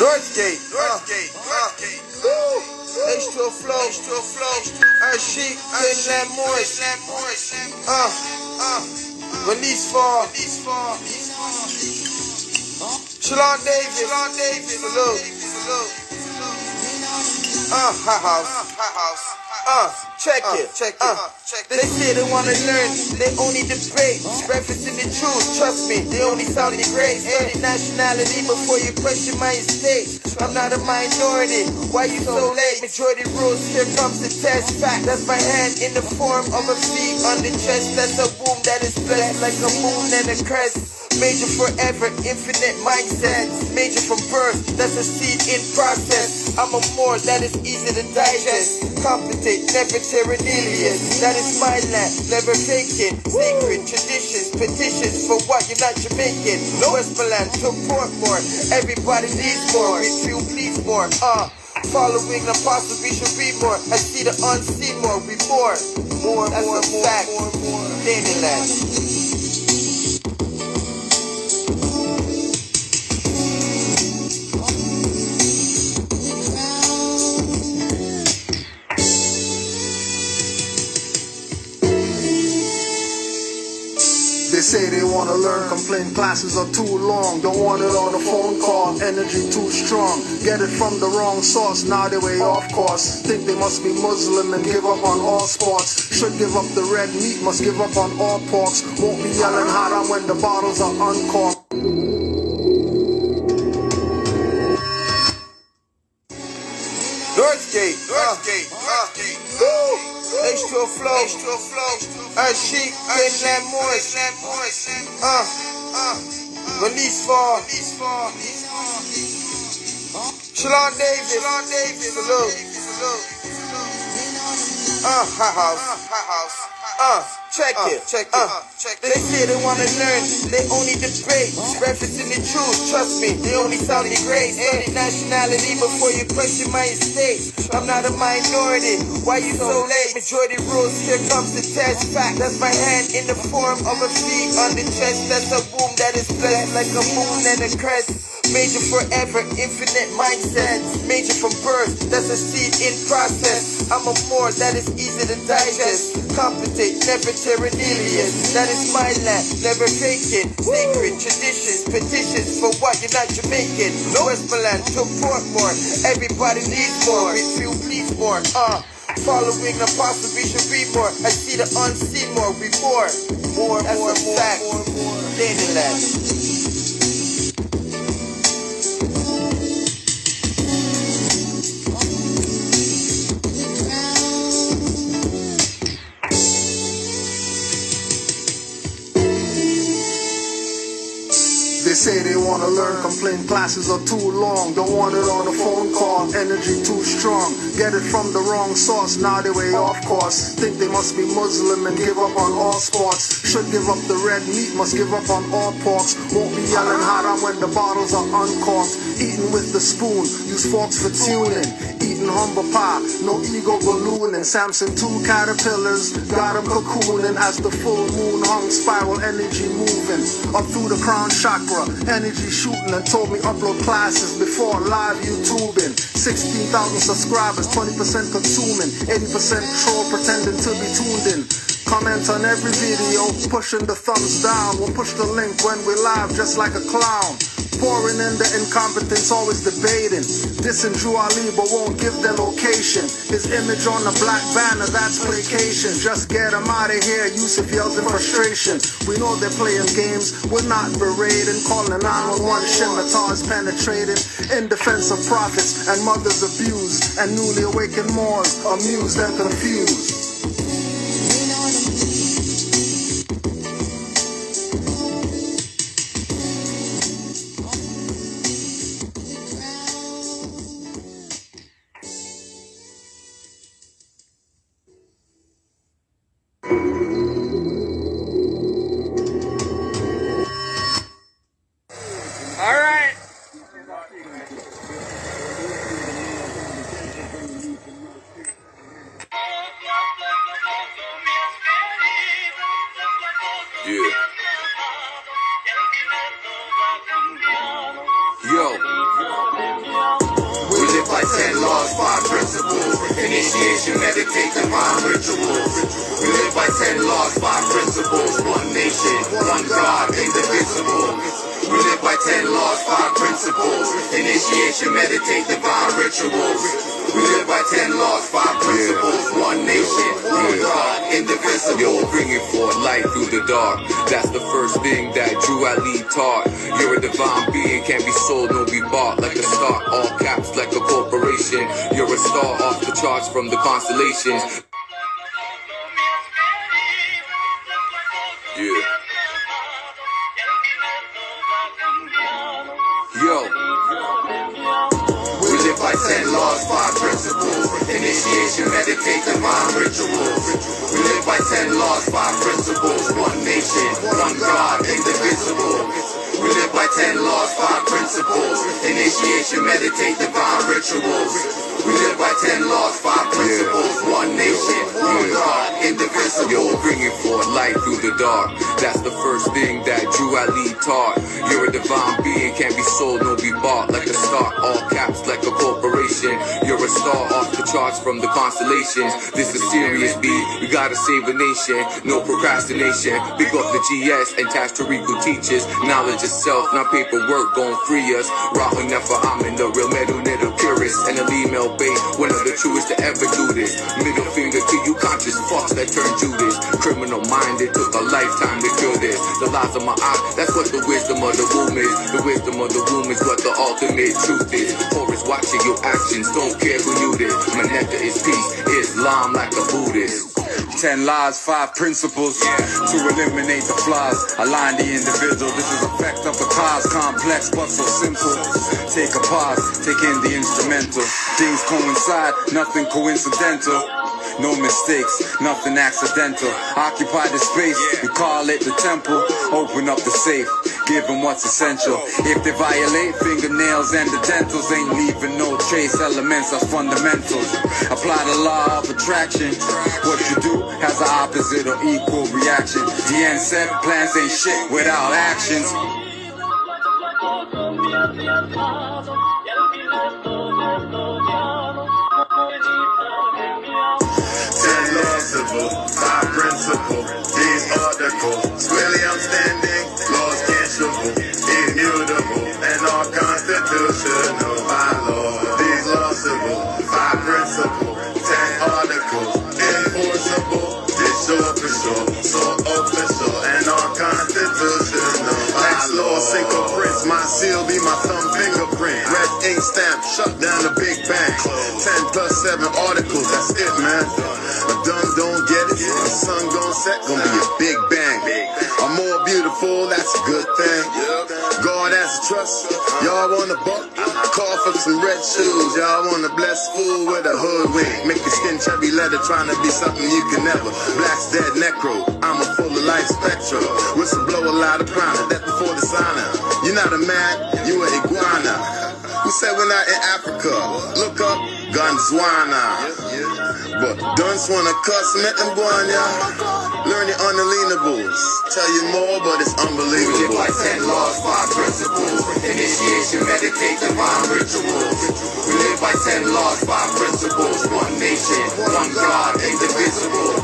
Northgate, H2O flow, Sheik, Canaanland, Moorish, Release Fall, Shalon Davis, salute, house, check it. They say they wanna learn, they only debate, referencing the truth, trust me, they only sound great. Study nationality before you question my estate. I'm not a minority, why you so late? Majority rules, here comes the test fact. That's my hand in the form of a V on the chest. That's a womb that is blessed like a moon and a crest. Major forever, infinite mindset. Major from birth, that's a seed in process. I'm a more that is easy to digest. Competent, never Terranilius. That is my land, never faking. Sacred traditions, petitions for what you're not Jamaican. Westmoreland to Portmore, everybody needs more. If you please more, following the apostle, we should read more. I see the unseen more, we more. That's a fact. Canaanland. They say they wanna learn, complain classes are too long. Don't want it on a phone call, energy too strong. Get it from the wrong source, now they way off course. Think they must be Muslim and give up on all sports. Should give up the red meat, must give up on all porks. Won't be yelling haram when the bottles are uncorked. Northgate, H2O flow, Sheik, Canaanland, Moorish, Release Fall, Shalon Davis, salute, house, check it. They say they wanna learn, they only debate, referencing the truth, trust me, they only sound great. Study nationality before you question my estate. I'm not a minority, why you so late? Majority rules, here comes the test fact. That's my hand in the form of a V on the chest. That's a womb that is blessed like a moon and a crest. Major forever, infinite mindset. Major from birth, that's a seed in process. I'm a more that is easy to digest. Competent, never Terranilius. That is my land, never faking. Sacred traditions, petitions for what you're not Jamaican. Westmoreland to Portmore, everybody needs more. If you please more, following the apostle, we should read more. I see the unseen more, we more. That's a fact. Canaanland. They say they wanna learn, complain classes are too long. Don't want it on a phone call, energy too strong. Get it from the wrong source, now they way off course. Think they must be Muslim and give up on all sports. Should give up the red meat, must give up on all porks. Won't be yelling haram when the bottles are uncorked. Eating with the spoon, use forks for tuning. Eating humble pie, no ego ballooning. Samson 2 caterpillars, got him cocooning. As the full moon hung, spiral energy moving. Up through the crown chakra, energy shooting. And told me upload classes before live YouTubing. 16,000 subscribers, 20% consuming. 80% troll pretending to be tuned in. Comment on every video, pushing the thumbs down. We'll push the link when we're live just like a clown. Pouring in the incompetence, always debating. Dissing Drew Ali but won't give their location. His image on the black banner, that's placation. Just get him out of here, Yusuf yells in frustration. We know they're playing games, we're not berating. Calling 911, scimitars penetrating. In defense of prophets and mothers abused. And newly awakened Moors, amused and confused. All right. Initiation, meditate, divine rituals. We live by 10 laws, 5 principles. One nation, one God, indivisible. We live by 10 laws, 5 principles. Initiation, meditate, divine rituals. We live by 10 laws, 5 principles. One nation, one God, indivisible. Yo, bringing forth light through the dark. That's the first thing that Drew Ali taught. You're a divine being, can't be sold, nor be bought. Like a star, all caps like a corporation. You're a star off the charts from the constellations. Yeah. Yo. We live by 10 laws, 5 principles. Initiation, meditate, divine rituals. We live by 10 laws, 5 principles. One nation, one God, indivisible. We live by 10 laws, 5 principles. Initiation, meditate, divine rituals. We live by 10 laws, 5 principles. One nation, one God, indivisible. Yo, bringing forth light through the dark. That's the first thing that Drew Ali taught. You're a divine being, can't be sold, nor be bought. Like a star, all caps like a corporation. You're a star off the charts from the constellations. This is serious B, we gotta save a nation. No procrastination, big up the GS and Tashtariko teachers. Knowledge is self, not paperwork gon' free us. Rahul Nefer, I'm in the real metal little purist. And a email Bay, one of the truest to ever do this. Middle finger to you conscious fucks that turn Judas. Criminal minded, took a lifetime to kill this. The lies of my eye, that's what the wisdom of the womb is. The wisdom of the womb is what the ultimate truth is. Horus watching your actions, don't care who you this. My nectar is peace, Islam like a Buddhist. 10 laws, 5 principles to eliminate the flaws, align the individual. This is effect of the cause, complex but so simple. Take a pause, take in the instrumental. Things coincide, nothing coincidental. No mistakes, nothing accidental. Occupy the space, we call it the temple. Open up the safe, give them what's essential. If they violate, fingernails and the dentals ain't leaving no trace. Elements are fundamentals. Apply the law of attraction. What you do has an opposite or equal reaction. The end set, plans ain't shit without actions. 10 laws civil, 5 principle. These articles, really outstanding. Laws cancelable, immutable, and all constitutional by law. These laws civil, 5 principle. 10 articles, enforceable. This sure for sure, so official, and all constitutional by law. Single prints, my seal be my thumb fingerprint. Red ink stamp, shut down the Big Bang. 10 plus 7 articles, that's it, man. A dumb don't get it, the sun gon' set, gon' be a big bang. I'm more beautiful, that's a good thing. God has a trust, y'all want a buck? Call for some red shoes, y'all want a blessed fool with a hoodwink. Make your skin chubby leather, trying to be something you can never. Black's dead necro, I'm a full of life spectrum. Whistleblower, loud of prana, death before the sauna. You're not a man, you an iguana. Who said we're not in Africa? Look up, Gonzwana. But dunce wanna cuss, met them going, y'all. Learn your unalienables. Tell you more, but it's unbelievable. We live by 10 laws, 5 principles. Initiation, meditate, divine rituals. We live by 10 laws, 5 principles. One nation, one God, indivisible.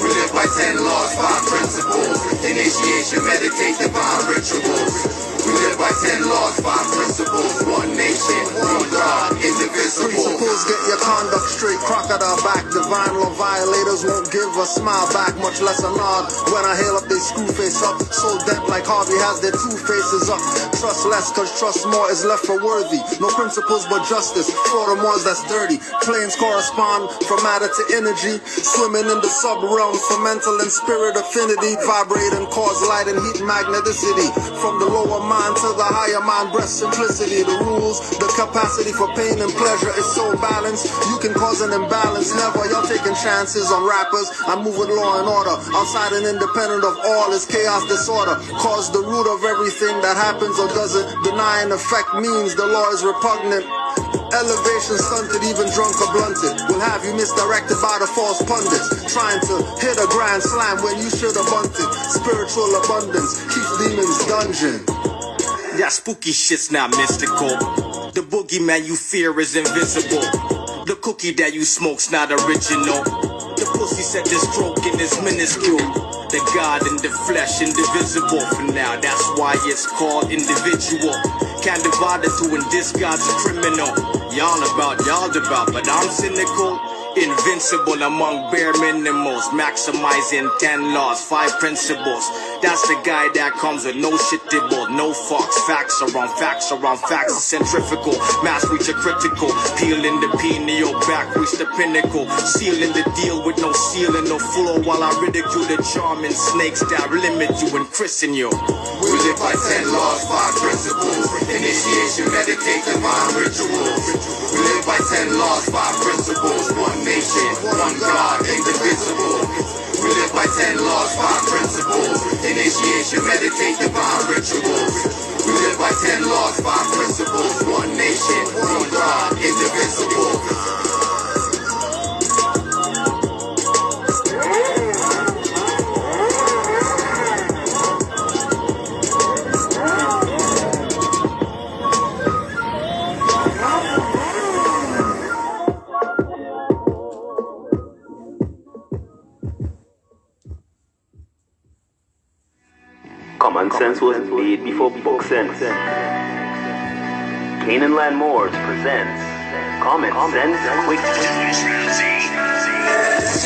We live by 10 laws, 5 principles. Initiation, meditate, divine rituals. We live by 10 laws, 5 principles. One nation, one God, indivisible. Principles get your conduct straight, crocodile back. Divine law violators won't give a smile back, much less a nod. When I hail up, they screw face up. So dead like Harvey has their 2 faces up. Trust less, cause trust more is left for worthy. No principles but justice, Furthermore's that's dirty. Planes correspond from matter to energy. Swimming in the sub-realm for mental and spirit affinity. Vibrate and cause light and heat magneticity. From the lower mind to the higher mind, breast simplicity. The rules, the capacity for pain and pleasure is so balanced. You can cause an imbalance, never. Y'all taking chances on rappers. I move with law and order. Outside and independent of all is chaos, disorder. Cause the root of everything that happens or doesn't. Denying effect means the law is repugnant. Elevation stunted, even drunk or blunted. Will have you misdirected by the false pundits. Trying to hit a grand slam when you should have bunted. Spiritual abundance keeps demons dungeon. That spooky shit's not mystical. The boogeyman you fear is invisible. The cookie that you smoke's not original. The pussy set this stroke in is minuscule. The God in the flesh, indivisible for now. That's why it's called individual. Can't divide it to and this God's a criminal. Y'all about, but I'm cynical. Invincible among bare minimals, maximizing 10 laws, 5 principles. That's the guy that comes with no shittable, no fucks, facts around facts, centrifugal. Mass reach a critical, peeling the pineal, back reach the pinnacle. Sealing the deal with no ceiling, no floor, while I ridicule the charming snakes that limit you and christen you. We live by 10 laws, 5 principles. Initiation, meditate, divine rituals. We live by 10 laws, 5 principles. One nation, one God, indivisible. We live by 10 laws, 5 principles. Initiation, meditate, divine rituals. We live by 10 laws, 5 principles. One nation, one God, indivisible. Common sense was made before book sense. Canaanland Moors presents Common Sense Quick.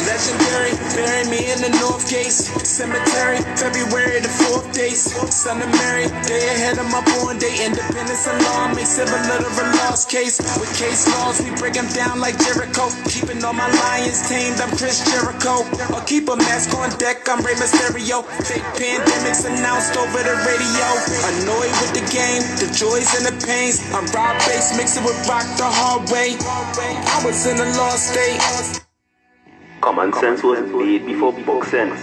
Legendary, bury me in the North Gates Cemetery, February the 4th days. Son of Mary, day ahead of my born day. Independence and law make civil literal lost case. With case laws, we break them down like Jericho. Keeping all my lions tamed, I'm Chris Jericho. Or keep a mask on deck, I'm Rey Mysterio. Fake pandemics announced over the radio. Annoyed with the game, the joys and the pains. I'm Rob Bass, mixing with rock the hard way. I was in a lost state. Common sense was made before book sense.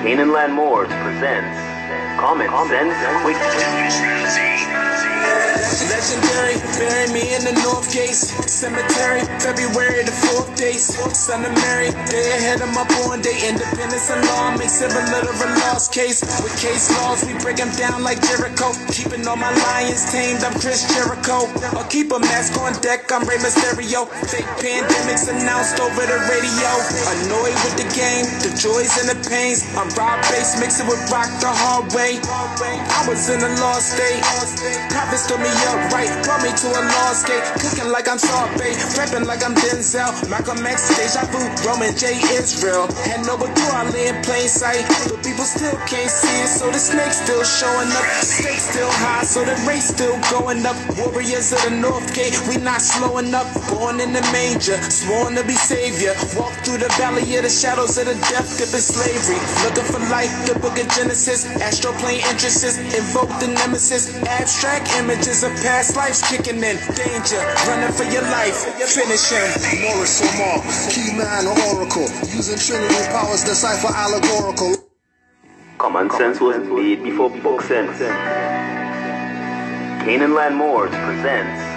Canaanland Moors presents Common Sense Quick. Legendary, bury me in the North Gates Cemetery, February the 4th days. Son of Mary, day ahead of my born day. Independence and law make civil literal lost case. With case laws, we break them down like Jericho. Keeping all my lions tamed, I'm Chris Jericho. Or keep a mask on deck, I'm Rey Mysterio. Fake pandemics announced over the radio. Annoyed with the game, the joys and the pains. I'm Rob Bass, mixing with rock the hard way. I was in a lost state. Prophets told me up right, brought me to a lost gate. Cooking like I'm Sorbet, prepping like I'm Denzel. Malcolm X, Deja Vu, Roman J, Israel. Had no but I lay in plain sight, but people still can't see it. So the snake still showing up, stakes still high, so the race still going up. Warriors of the North Gate, we not slowing up. Born in the manger, sworn to be savior. Walk through the valley of the shadows of the death dip in slavery. Looking for light, the book of Genesis. Astro plane entrances, invoke the nemesis. Abstract images of past lives kicking in. Danger, running for your life. Finish him. Moorish or more, key man or oracle. Using Trinity powers, decipher allegorical. Common sense was made before book sense. Canaanland Moors presents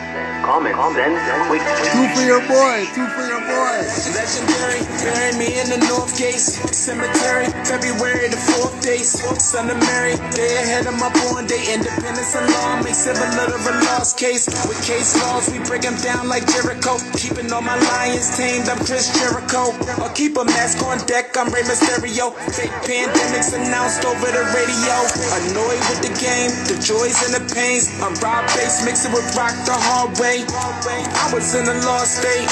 Common Sense Quick. Two for your boy, two for your boy. Legendary, bury me in the North Gates Cemetery, February the 4th days. Son of Mary, day ahead of my born day. Independence and law make civil literal lost case. With case laws, we break them down like Jericho. Keeping all my lions tamed, I'm Chris Jericho. Or keep a mask on deck, I'm Rey Mysterio. Fake pandemics announced over the radio. Annoyed with the game, the joys and the pains. I'm Rob Bass, mixing with rock the hard way. I was in a lost state.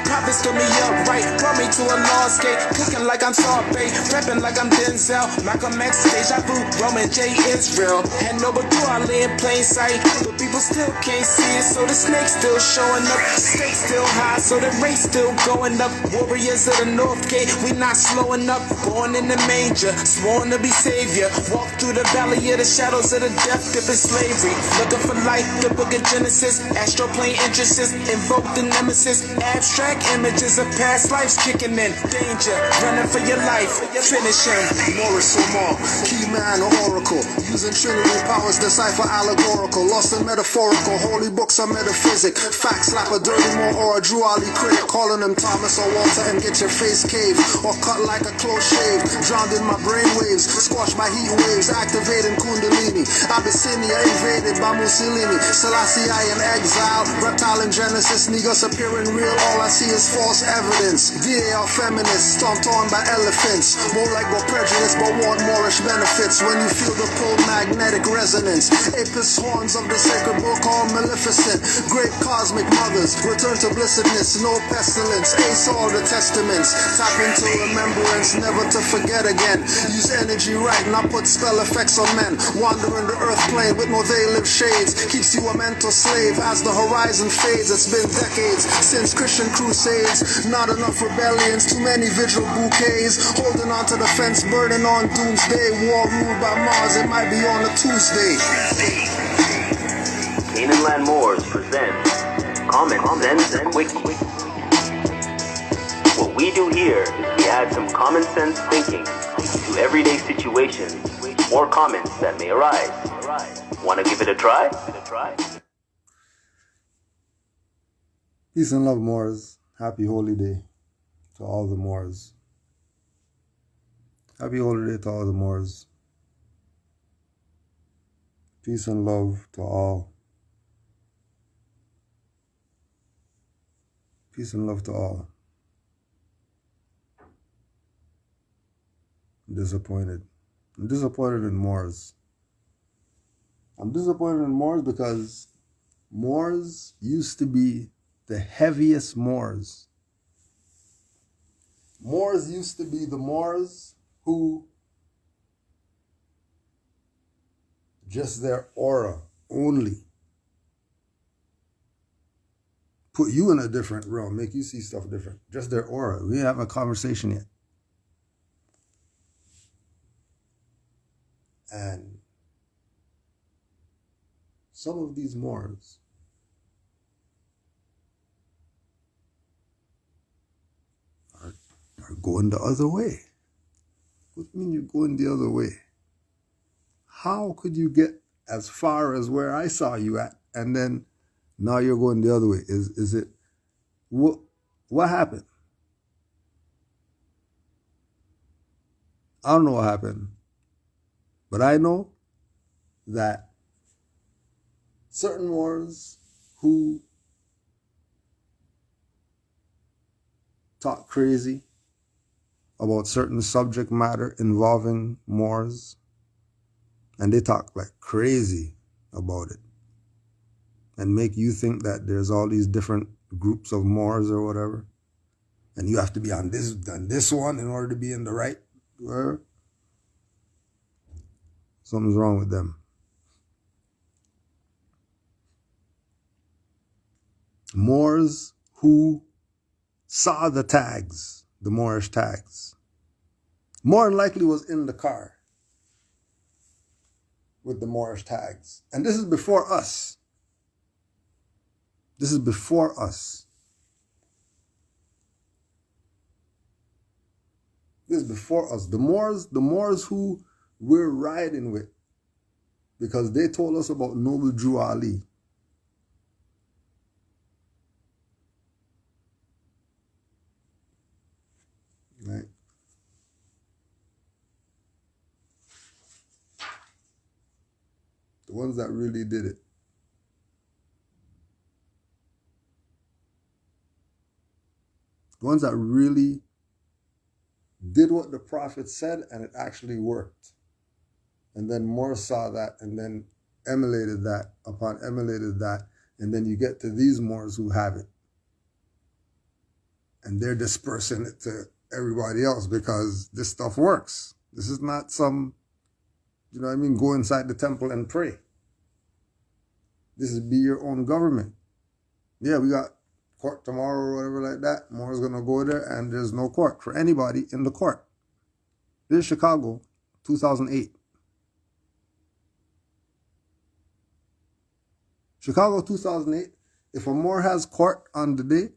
Prophets told me up right, brought me to a lost gate. Cooking like I'm Sorbet, prepping like I'm Denzel. Malcolm X, Deja Vu, Roman J, Israel. Had no but I lay in plain sight, but people still can't see it. So the snake still showing up, stakes still high, so the race still going up. Warriors of the North Gate, we not slowing up. Born in the manger, sworn to be savior. Walk through the valley of the shadows of the death dip in slavery. Looking for light, the book of Genesis. Astro plane entrances, invoke the nemesis. Abstract images of past lives kicking in. Danger, running for your life. Finish him. Moorish or more, key man or oracle. Using Trinity powers, decipher allegorical. Lost in metaphorical, holy books are metaphysic. Facts slap a dirty Moor or a Drew Ali critic. Calling him Thomas or Walter and get your face caved. Or cut like a close shave. Drowned in my brain waves, squashed by heat waves. Activating Kundalini. Abyssinia invaded by Mussolini. Selassie I in exile. Meanwhile, reptile and Genesis, niggas appearing real, all I see is false evidence. VAR feminists, stomped on by elephants. More like go prejudice, but want Moorish benefits. When you feel the pull magnetic resonance, apis horns of the sacred book called Maleficent. Great cosmic mothers, return to blessedness, no pestilence. Ace all the testaments, tap into remembrance, never to forget again. Use energy right, not put spell effects on men. Wandering the earth plane with no veil of shades, keeps you a mental slave as the horizon fades. It's been decades since Christian crusades, not enough rebellions, too many vigil bouquets. Holding on to the fence, burning on doomsday. War ruled by Mars, it might be on a Tuesday. Canaanland Moors presents Common Sense Quickie. What we do here is we add some common sense thinking to everyday situations or comments that may arise. Want to give it a try? Peace and love, Moors. Happy Holy Day to all the Moors. Happy Holy Day to all the Moors. Peace and love to all. Peace and love to all. I'm disappointed. I'm disappointed in Moors. I'm disappointed in Moors because Moors used to be the heaviest Moors. Moors used to be the Moors who just their aura only put you in a different realm, make you see stuff different. Just their aura. We haven't a conversation yet. And some of these Moors are going the other way. What do you mean you're going the other way? How could you get as far as where I saw you at, and then now you're going the other way? Is it what happened? I don't know what happened, but I know that certain Moors who talk crazy about certain subject matter involving Moors, and they talk like crazy about it and make you think that there's all these different groups of Moors or whatever, and you have to be on this one in order to be in the right. Whatever. Something's wrong with them. Moors who saw the tags, the Moorish tags, more than likely was in the car with the Moorish tags. And this is before us. This is before us. This is before us. The Moors who we're riding with, because they told us about Noble Drew Ali. Right? The ones that really did it. The ones that really did what the Prophet said, and it actually worked. And then more saw that and then emulated that and then you get to these Moors who have it. And they're dispersing it to everybody else because this stuff works. This is not some, go inside the temple and pray. This is be your own government. Yeah, we got court tomorrow or whatever like that. Moore's going to go there and there's no court for anybody in the court. This is Chicago, 2008. Chicago, 2008. If a Moor has court on the day,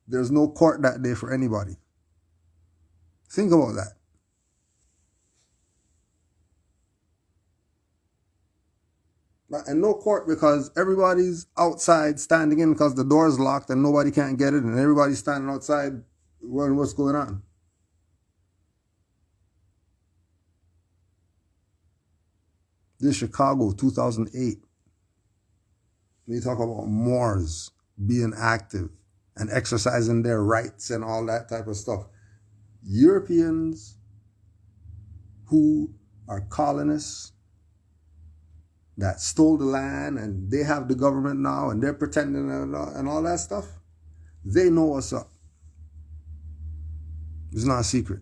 there's no court that day for anybody. Think about that. And no court because everybody's outside standing in because the door's locked and nobody can't get it, and everybody's standing outside wondering what's going on. This is Chicago, 2008. when you talk about Moors being active and exercising their rights and all that type of stuff, Europeans who are colonists that stole the land and they have the government now and they're pretending and all that stuff, they know what's up. It's not a secret.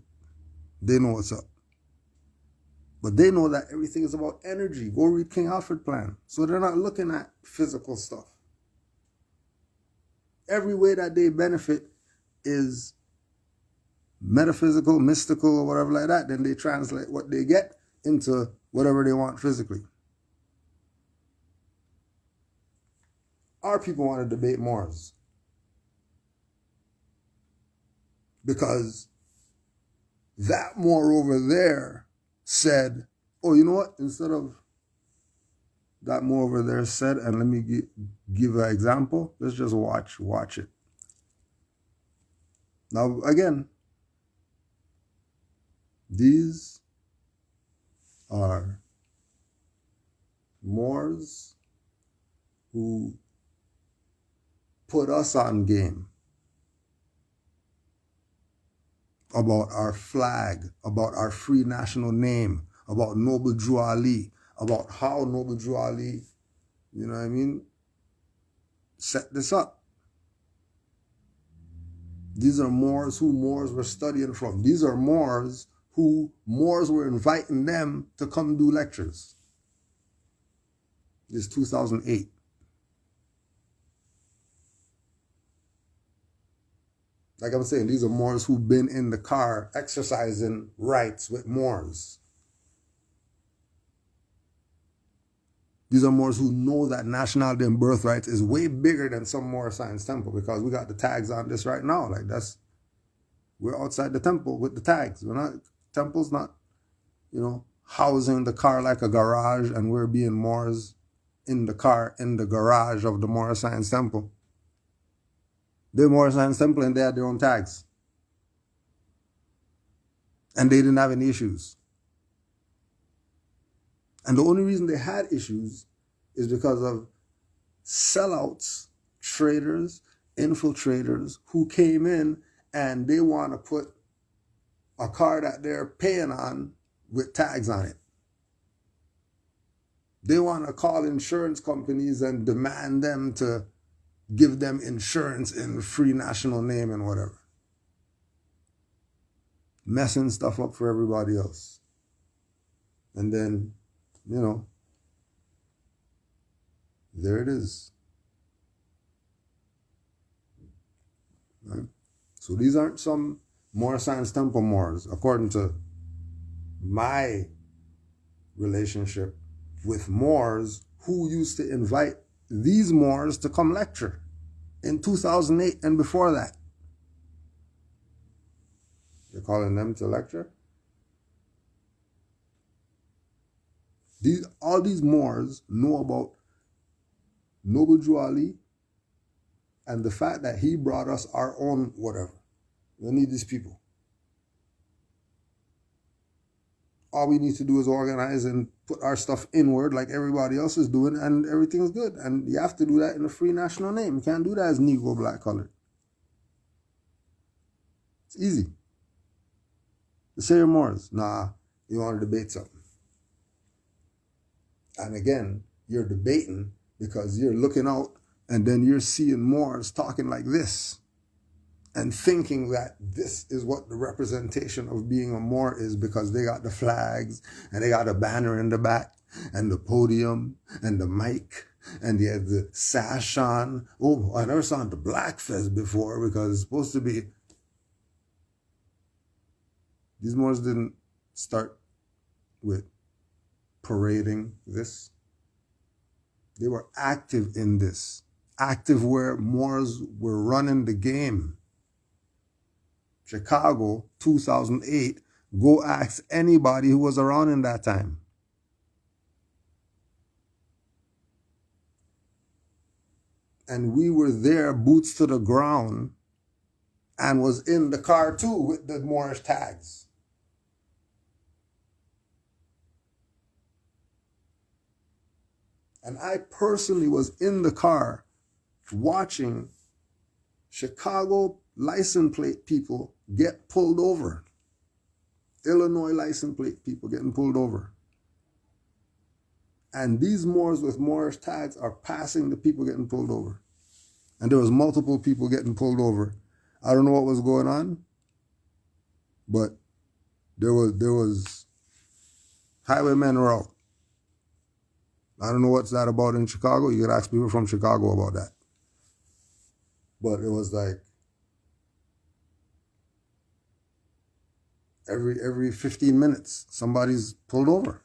They know what's up. But they know that everything is about energy. Go read King Alfred Plan. So they're not looking at physical stuff. Every way that they benefit is metaphysical, mystical, or whatever like that. Then they translate what they get into whatever they want physically. Our people want to debate Moors because that Moor over there said, oh, you know what? Instead of that Moor over there said, and let me give an example. Let's just watch it. Now, again, these are Moors who put us on game about our flag, about our free national name, about Noble Drew Ali, about how Noble Drew Ali, you know what I mean, set this up. These are Moors who Moors were studying from. These are Moors who Moors were inviting them to come do lectures. This is 2008. Like I'm saying, these are Moors who've been in the car exercising rights with Moors. These are Moors who know that nationality and birthrights is way bigger than some Moor science temple, because we got the tags on this right now. Like we're outside the temple with the tags. Temple's not, housing the car like a garage and we're being Moors in the car, in the garage of the Moor science temple. They're Moor science temple and they had their own tags. And they didn't have any issues. And the only reason they had issues is because of sellouts, traders, infiltrators who came in and they want to put a car that they're paying on with tags on it. They want to call insurance companies and demand them to give them insurance in free national name and whatever. Messing stuff up for everybody else. And then, there it is. Right? So these aren't some Moor Science Temple Moors, according to my relationship with Moors who used to invite these Moors to come lecture in 2008 and before that. You're calling them to lecture? All these Moors know about Noble Drew Ali and the fact that he brought us our own whatever. We don't need these people. All we need to do is organize and put our stuff inward like everybody else is doing, and everything's good. And you have to do that in a free national name. You can't do that as Negro, black, colored. It's easy. The say you're Moors. Nah, you want to debate something. And again, you're debating because you're looking out and then you're seeing Moors talking like this and thinking that this is what the representation of being a Moor is, because they got the flags and they got a banner in the back and the podium and the mic and they had the sash on. Oh, I never saw the Black Fest before because it's supposed to be. These Moors didn't start with parading this. They were active in this. Active where Moors were running the game. Chicago, 2008, go ask anybody who was around in that time. And we were there, boots to the ground, and was in the car too with the Moorish tags. And I personally was in the car watching Chicago license plate people get pulled over. Illinois license plate people getting pulled over. And these Moors with Moorish tags are passing the people getting pulled over. And there was multiple people getting pulled over. I don't know what was going on, but there was highwaymen were out. I don't know what's that about in Chicago. You could ask people from Chicago about that. But it was like every 15 minutes, somebody's pulled over.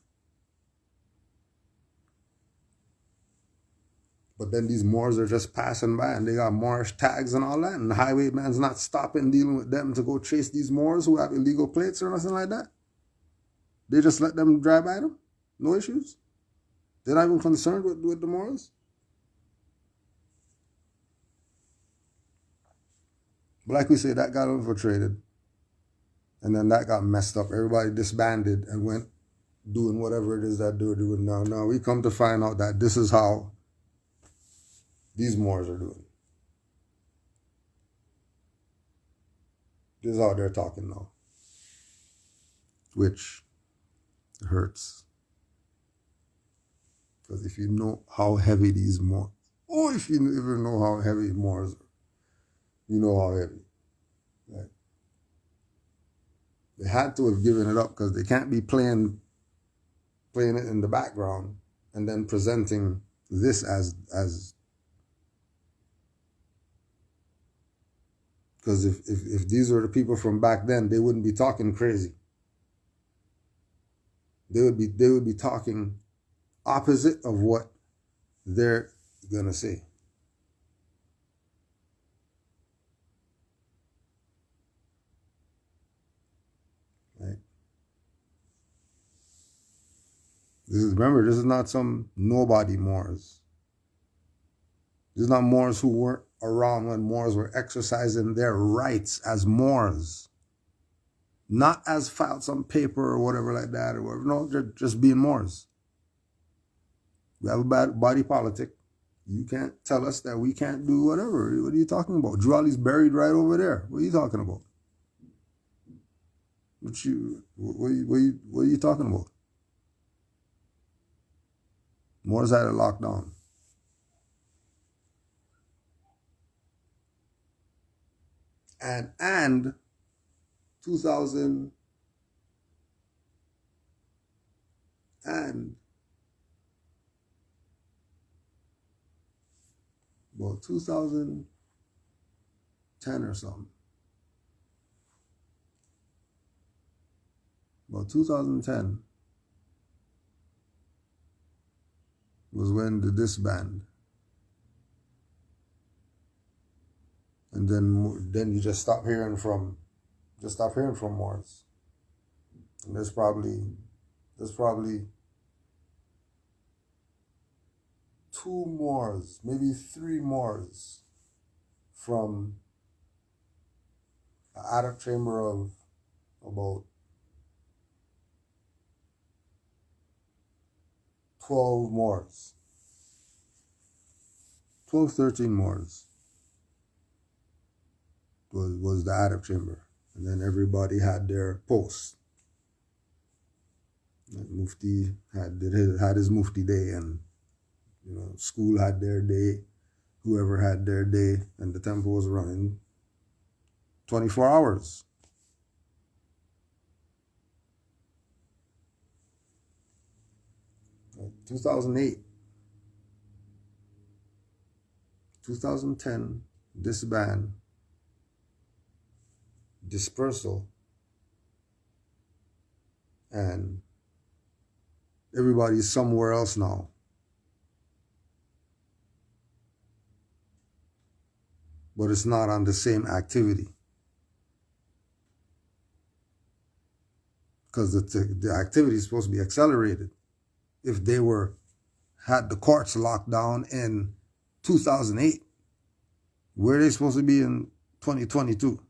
But then these Moors are just passing by and they got Moorish tags and all that. And the highwayman's not stopping dealing with them to go chase these Moors who have illegal plates or nothing like that. They just let them drive by them. No issues. They're not even concerned with the Moors. But like we say, that got infiltrated. And then that got messed up. Everybody disbanded and went doing whatever it is that they're doing now. Now we come to find out that this is how these Moors are doing. This is how they're talking now. Which hurts. Because if you know how heavy these Moors, or if you even know how heavy Moors are, you know how heavy. Right? They had to have given it up because they can't be playing it in the background and then presenting this as because if these were the people from back then, they wouldn't be talking crazy. They would be talking opposite of what they're gonna say. Right? Remember, this is not some nobody Moors. This is not Moors who weren't around when Moors were exercising their rights as Moors. Not as filed some paper or whatever like that or whatever. No, they're just being Moors. We have a bad body politic. You can't tell us that we can't do whatever. What are you talking about? Jwali's buried right over there. What are you talking about? What are you talking about? Moors had it locked down. And 2000 and about 2010 or something. About 2010 was when the disband. And then you just stop hearing from Moors. And there's probably 2 Moors, maybe 3 Moors from an Arab chamber of about 12 Moors. 12, 13 Moors. Was the Arab chamber. And then everybody had their posts. Mufti had his Mufti day, and school had their day, whoever had their day, and the temple was running 24 hours. In 2008, 2010, disband, dispersal, and everybody's somewhere else now. But it's not on the same activity. Because the activity is supposed to be accelerated. If they had the courts locked down in 2008, where are they supposed to be in 2022?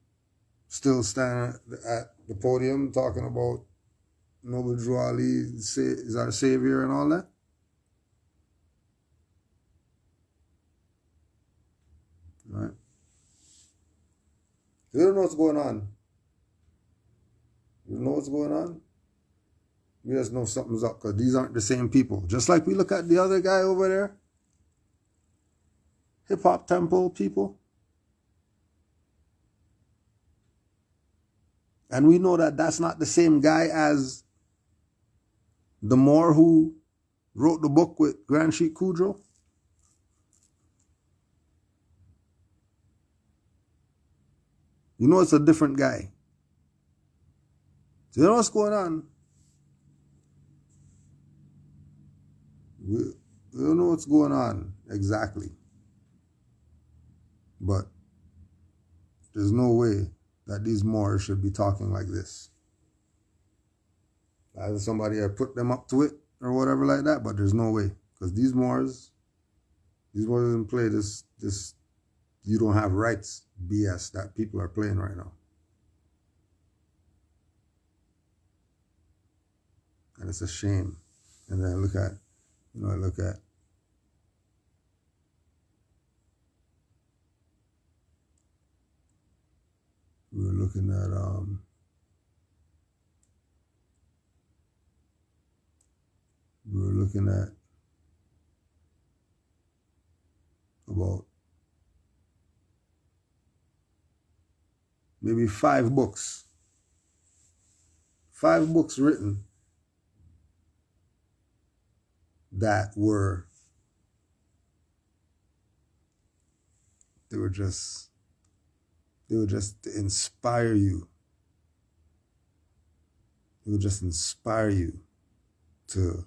Still standing at the podium talking about Noble Jwali is our savior and all that? They don't know what's going on. You know what's going on? We just know something's up because these aren't the same people. Just like we look at the other guy over there. Hip-hop temple people. And we know that that's not the same guy as the Moor who wrote the book with Grand Sheik Kudro. You know it's a different guy. So you know what's going on? We don't know what's going on exactly. But there's no way that these Moors should be talking like this. Either somebody had put them up to it or whatever like that, but there's no way. Because these Moors didn't play this you don't have rights BS that people are playing right now. And it's a shame. And then look at we were looking at about maybe 5 books. 5 books written that they were just to inspire you. They would just inspire you to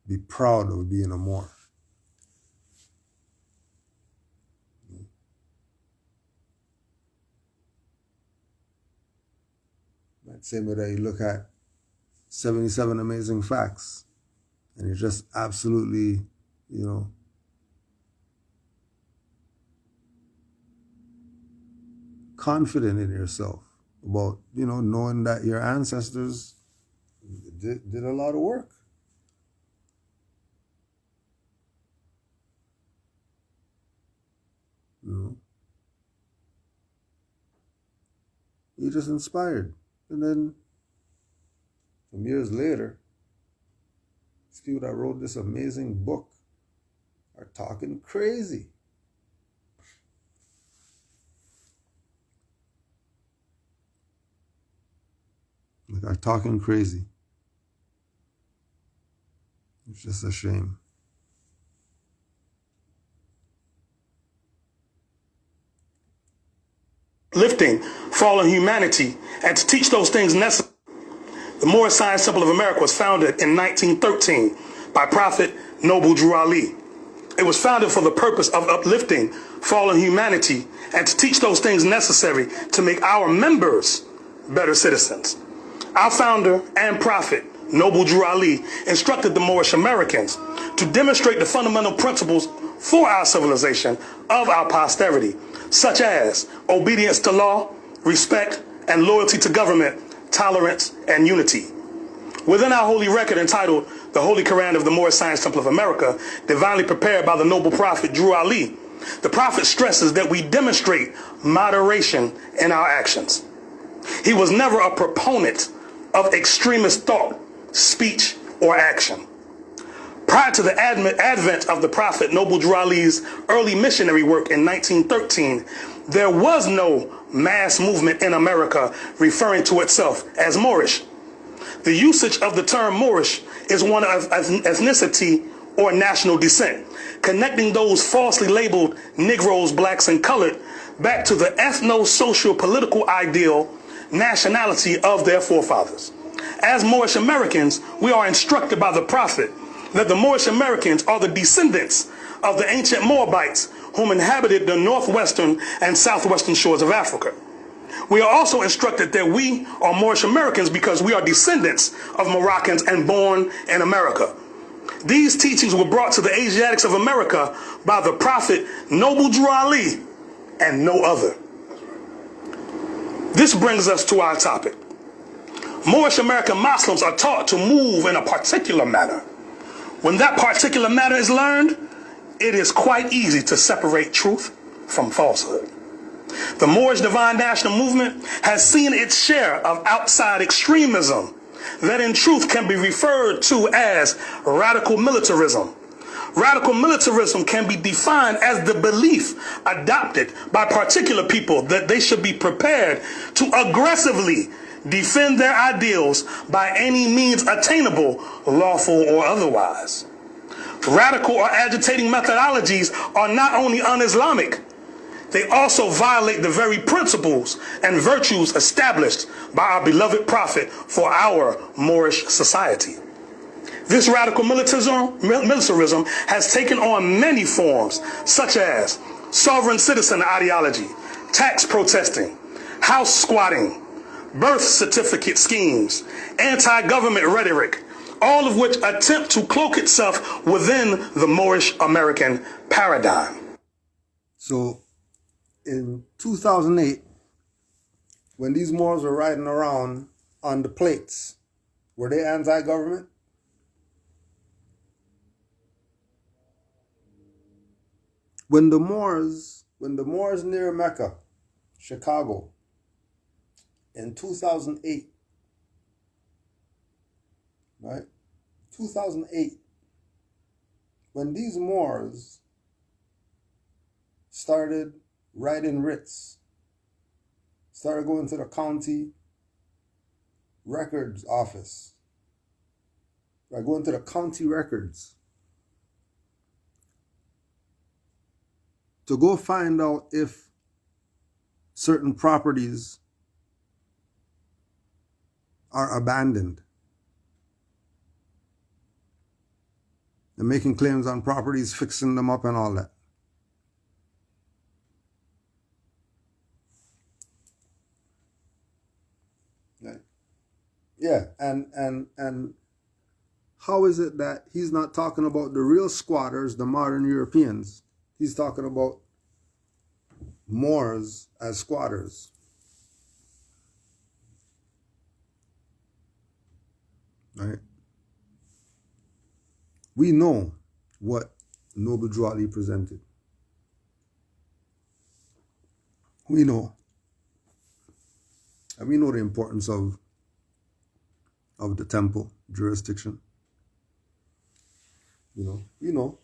be proud of being a Moor. Same way that you look at 77 Amazing Facts and you're just absolutely, confident in yourself about, knowing that your ancestors did a lot of work. You're just inspired. And then some years later, these people that wrote this amazing book are talking crazy. Are talking crazy. It's just a shame. Lifting fallen humanity and to teach those things necessary. The Moorish Science Temple of America was founded in 1913 by Prophet Noble Drew Ali. It was founded for the purpose of uplifting fallen humanity and to teach those things necessary to make our members better citizens. Our founder and prophet, Noble Drew Ali, instructed the Moorish Americans to demonstrate the fundamental principles for our civilization of our posterity, such as obedience to law, respect, and loyalty to government, tolerance, and unity. Within our holy record entitled The Holy Quran of the Moorish Science Temple of America, divinely prepared by the noble prophet Drew Ali, the prophet stresses that we demonstrate moderation in our actions. He was never a proponent of extremist thought, speech, or action. Prior to the advent of the prophet Noble Drew Ali's early missionary work in 1913, there was no mass movement in America referring to itself as Moorish. The usage of the term Moorish is one of ethnicity or national descent, connecting those falsely labeled Negroes, blacks, and colored back to the ethno-social political ideal nationality of their forefathers. As Moorish Americans, we are instructed by the prophet that the Moorish Americans are the descendants of the ancient Moabites whom inhabited the northwestern and southwestern shores of Africa. We are also instructed that we are Moorish Americans because we are descendants of Moroccans and born in America. These teachings were brought to the Asiatics of America by the prophet Noble Drew Ali and no other. This brings us to our topic. Moorish American Muslims are taught to move in a particular manner. When that particular manner is learned, it is quite easy to separate truth from falsehood. The Moorish Divine National Movement has seen its share of outside extremism that in truth can be referred to as radical militarism. Radical militarism can be defined as the belief adopted by particular people that they should be prepared to aggressively defend their ideals by any means attainable, lawful or otherwise. Radical or agitating methodologies are not only un-Islamic, they also violate the very principles and virtues established by our beloved Prophet for our Moorish society. This radical militarism has taken on many forms, such as sovereign citizen ideology, tax protesting, house squatting, birth certificate schemes, anti-government rhetoric, all of which attempt to cloak itself within the Moorish American paradigm. So in 2008, when these Moors were riding around on the plates, were they anti-government? When the Moors near Mecca, Chicago, in 2008, right? 2008, when these Moors started writing writs, started going to the county records office, like going to the county records to go find out if certain properties are abandoned. They're making claims on properties, fixing them up and all that. Yeah, and how is it that he's not talking about the real squatters, the modern Europeans? He's talking about Moors as squatters. Right? We know what Noble Drew Ali presented. We know. And we know the importance of the temple jurisdiction. You know.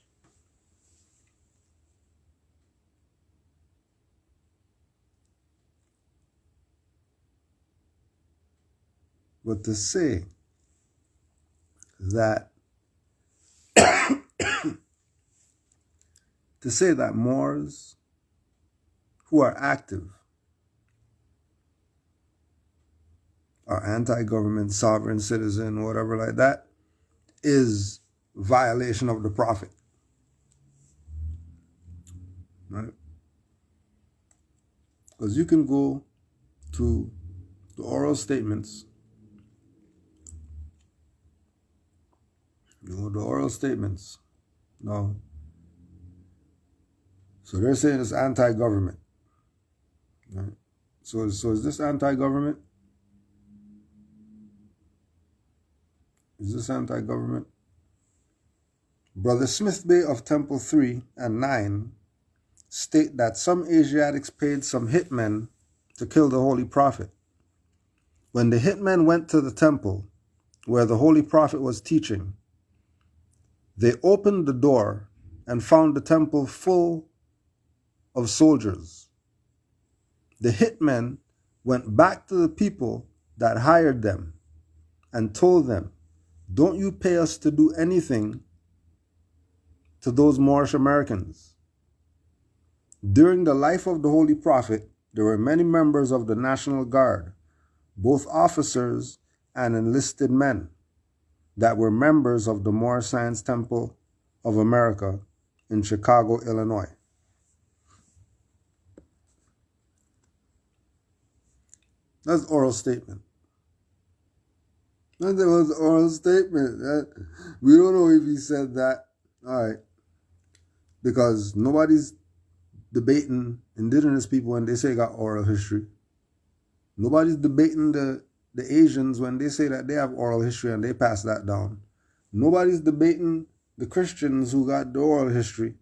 But to say that Moors who are active are anti-government, sovereign citizen, whatever like that, is violation of the Prophet. Right? Because you can go to the oral statements. The oral statements. No. So they're saying it's anti-government. Right? So is this anti-government? Is this anti-government? Brother Smith Bay of Temple 3 and 9 state that some Asiatics paid some hitmen to kill the Holy Prophet. When the hitmen went to the temple where the Holy Prophet was teaching, they opened the door and found the temple full of soldiers. The hitmen went back to the people that hired them and told them, "Don't you pay us to do anything to those Moorish Americans." During the life of the Holy Prophet, there were many members of the National Guard, both officers and enlisted men, that were members of the Moorish Science Temple of America in Chicago, Illinois. That's oral statement. That was an oral statement. We don't know if he said that. All right. Because nobody's debating indigenous people when they say got oral history. Nobody's debating the Asians when they say that they have oral history and they pass that down. Nobody's debating the Christians who got the oral history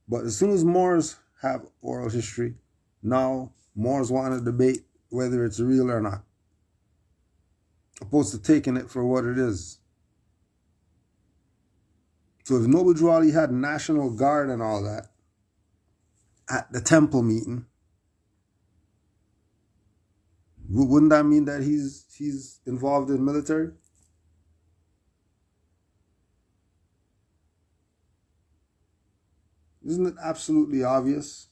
But as soon as Moors have oral history, now Moors want to debate whether it's real or not, opposed to taking it for what it is. So if Noble Drew Ali had National Guard and all that at the temple meeting, wouldn't that mean that he's involved in military? Isn't it absolutely obvious?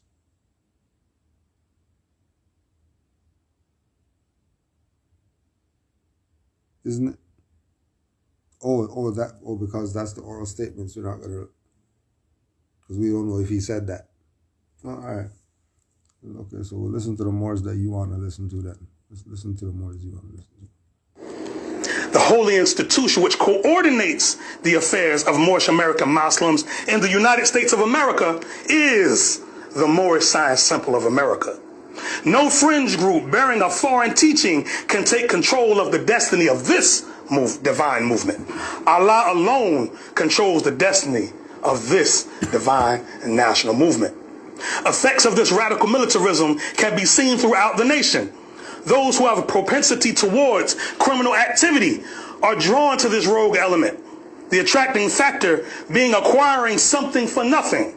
Isn't it? Because that's the oral statements. We're not gonna, because we don't know if he said that. All right. Okay, so we'll listen to the Moors that you want to listen to then. Let's listen to the Moors you want to listen to. The holy institution which coordinates the affairs of Moorish American Muslims in the United States of America is the Moorish Science Temple of America. No fringe group bearing a foreign teaching can take control of the destiny of this divine movement. Allah alone controls the destiny of this divine and national movement. Effects of this radical militarism can be seen throughout the nation. Those who have a propensity towards criminal activity are drawn to this rogue element, the attracting factor being acquiring something for nothing.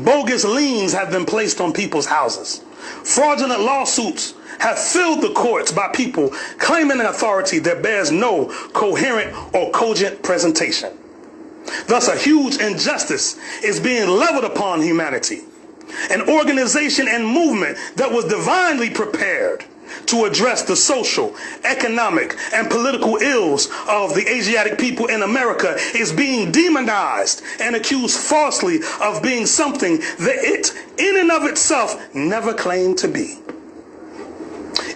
Bogus liens have been placed on people's houses. Fraudulent lawsuits have filled the courts by people claiming an authority that bears no coherent or cogent presentation. Thus, a huge injustice is being leveled upon humanity. An organization and movement that was divinely prepared to address the social, economic, and political ills of the Asiatic people in America is being demonized and accused falsely of being something that it, in and of itself, never claimed to be.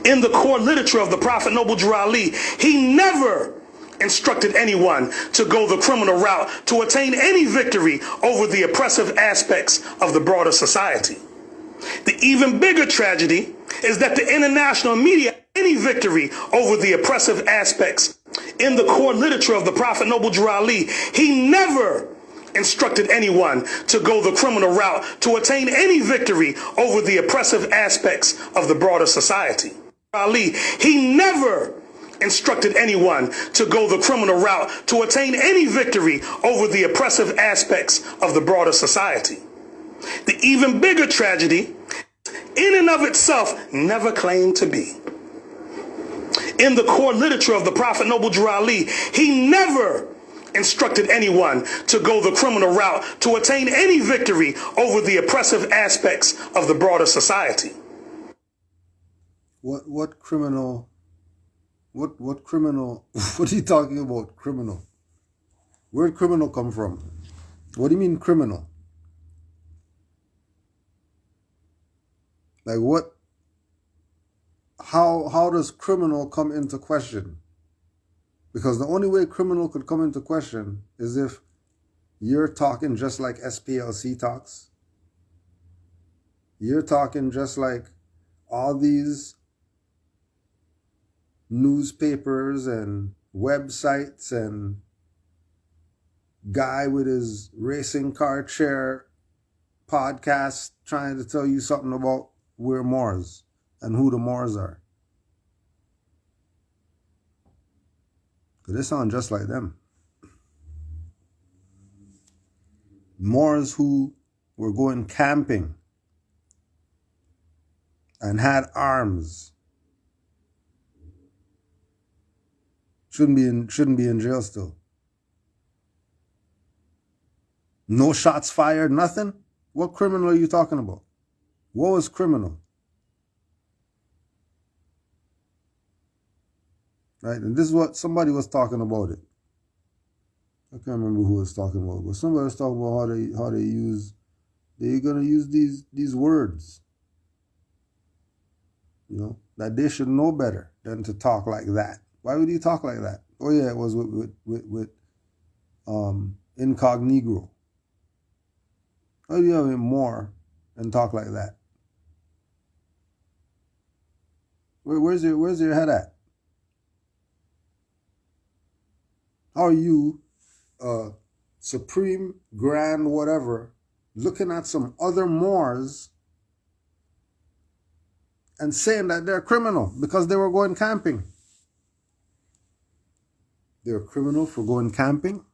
In the core literature of the Prophet Noble Drew Ali, he never instructed anyone to go the criminal route to attain any victory over the oppressive aspects of the broader society. The even bigger tragedy is that the international media any victory over the oppressive aspects. In the core literature of the Prophet Noble Drew Ali, he never instructed anyone to go the criminal route to attain any victory over the oppressive aspects of the broader society. Ali, he never instructed anyone to go the criminal route to attain any victory over the oppressive aspects of the broader society. The even bigger tragedy, in and of itself, never claimed to be. In the core literature of the Prophet Noble Drew Ali, he never instructed anyone to go the criminal route to attain any victory over the oppressive aspects of the broader society. What criminal? What criminal? What are you talking about? Criminal? Where'd criminal come from? What do you mean criminal? Like what? How does criminal come into question? Because the only way criminal could come into question is if you're talking just like SPLC talks. You're talking just like all these newspapers and websites and guy with his racing car chair podcast trying to tell you something about we're Moors and who the Moors are. Because they sound just like them. Moors who were going camping and had arms shouldn't be in jail still. No shots fired, nothing? What criminal are you talking about? What was criminal? Right? And this is what somebody was talking about it. I can't remember who was talking about it, but somebody was talking about they're gonna use these words. You know, that they should know better than to talk like that. Why would you talk like that? Oh yeah, it was with incognito. How do you have it more and talk like that? Where's your head at? How are you, supreme grand whatever, looking at some other Moors and saying that they're criminal because they were going camping. They're criminal for going camping?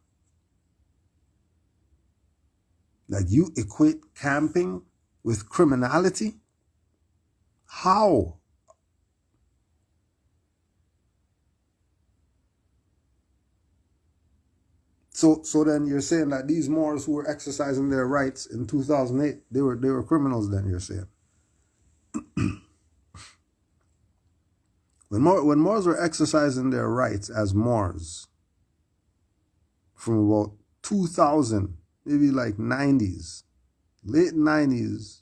Like, you equate camping with criminality? How? So then you're saying that these Moors who were exercising their rights in 2008, they were criminals then, you're saying? When Moors were exercising their rights as Moors from about 2000, maybe like 90s, late 90s,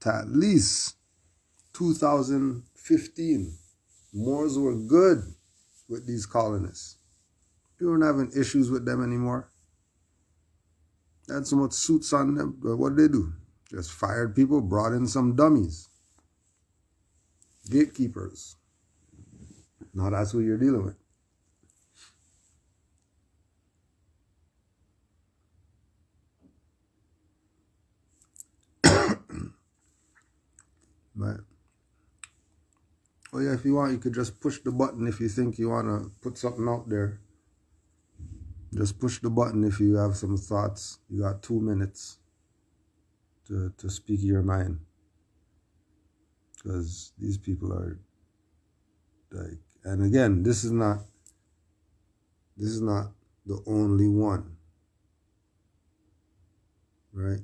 to at least 2015, Moors were good with these colonists. You weren't having issues with them anymore. They had so much suits on them. What did they do? Just fired people, brought in some dummies. Gatekeepers. Now that's who you're dealing with. Right. Oh yeah, if you want, you could just push the button if you think you want to put something out there. Just push the button if you have some thoughts. You got 2 minutes to speak your mind. Because these people are like, and again, this is not the only one. Right?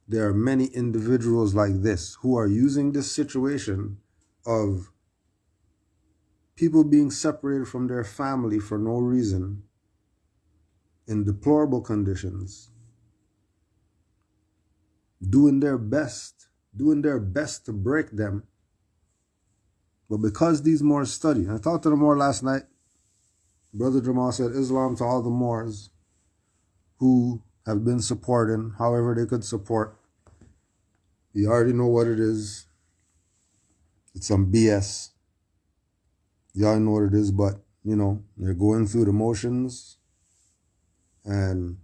There are many individuals like this who are using this situation of people being separated from their family for no reason in deplorable conditions, doing their best to break them. But because these Moors study, and I talked to the Moor last night, Brother Jamal said Islam to all the Moors who have been supporting however they could support. You already know what it is. It's some BS. You already know what it is, but, you know, they're going through the motions. And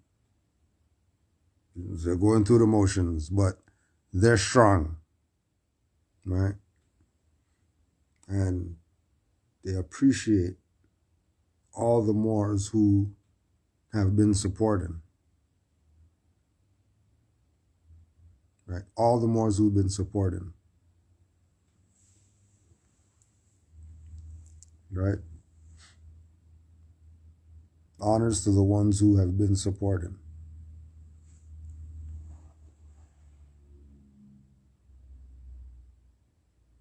they're going through the motions, but they're strong. Right? And they appreciate all the Moors who have been supporting. Right? All the Moors who've been supporting. Right? Honors to the ones who have been supporting.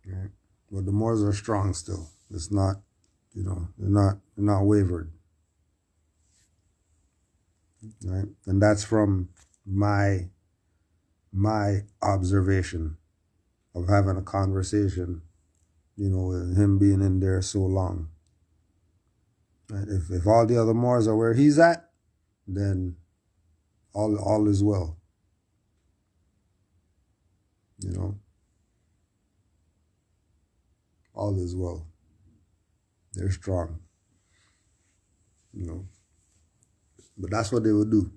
Right? But the Moors are strong still. It's not, you know, they're not wavered. Right? And that's from my observation of having a conversation, you know, with him being in there so long. Right? If all the other Moors are where he's at, then all is well. You know? All is well. They're strong. You know? But that's what they would do.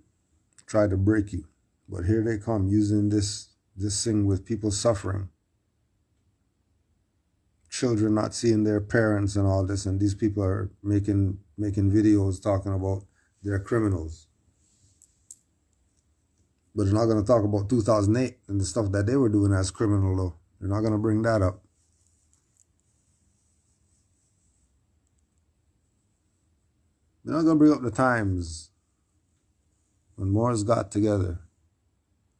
Try to break you. But here they come using this thing with people suffering. Children not seeing their parents and all this, and these people are making videos talking about they're criminals. But they're not going to talk about 2008 and the stuff that they were doing as criminal, though. They're not going to bring that up. They're not going to bring up the times when Moors got together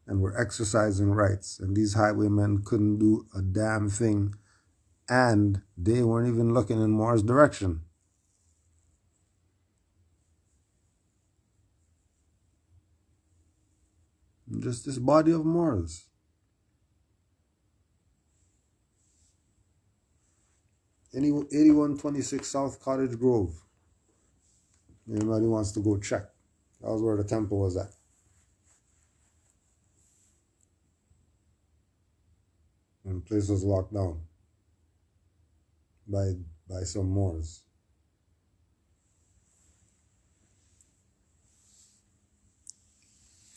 and were exercising rights, and these highwaymen couldn't do a damn thing, and they weren't even looking in Moors' direction. Just this body of Moors. Any 8126 South Cottage Grove. Anybody wants to go check. That was where the temple was at. And the place was locked down by some Moors.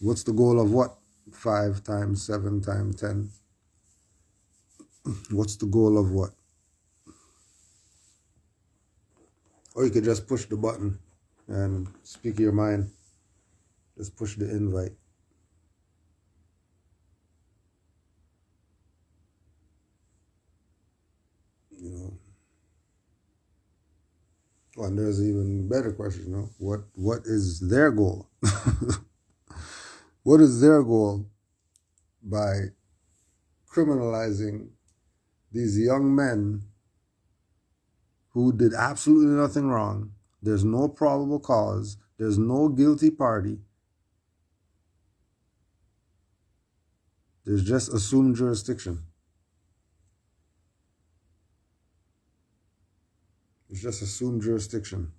What's the goal of what? 5 times 7 times 10. What's the goal of what? Or you could just push the button and speak your mind. Just push the invite. You know. Well, and there's an even better question, you know. What is their goal? What is their goal by criminalizing these young men who did absolutely nothing wrong? There's no probable cause. There's no guilty party. There's just assumed jurisdiction. It's just assumed jurisdiction.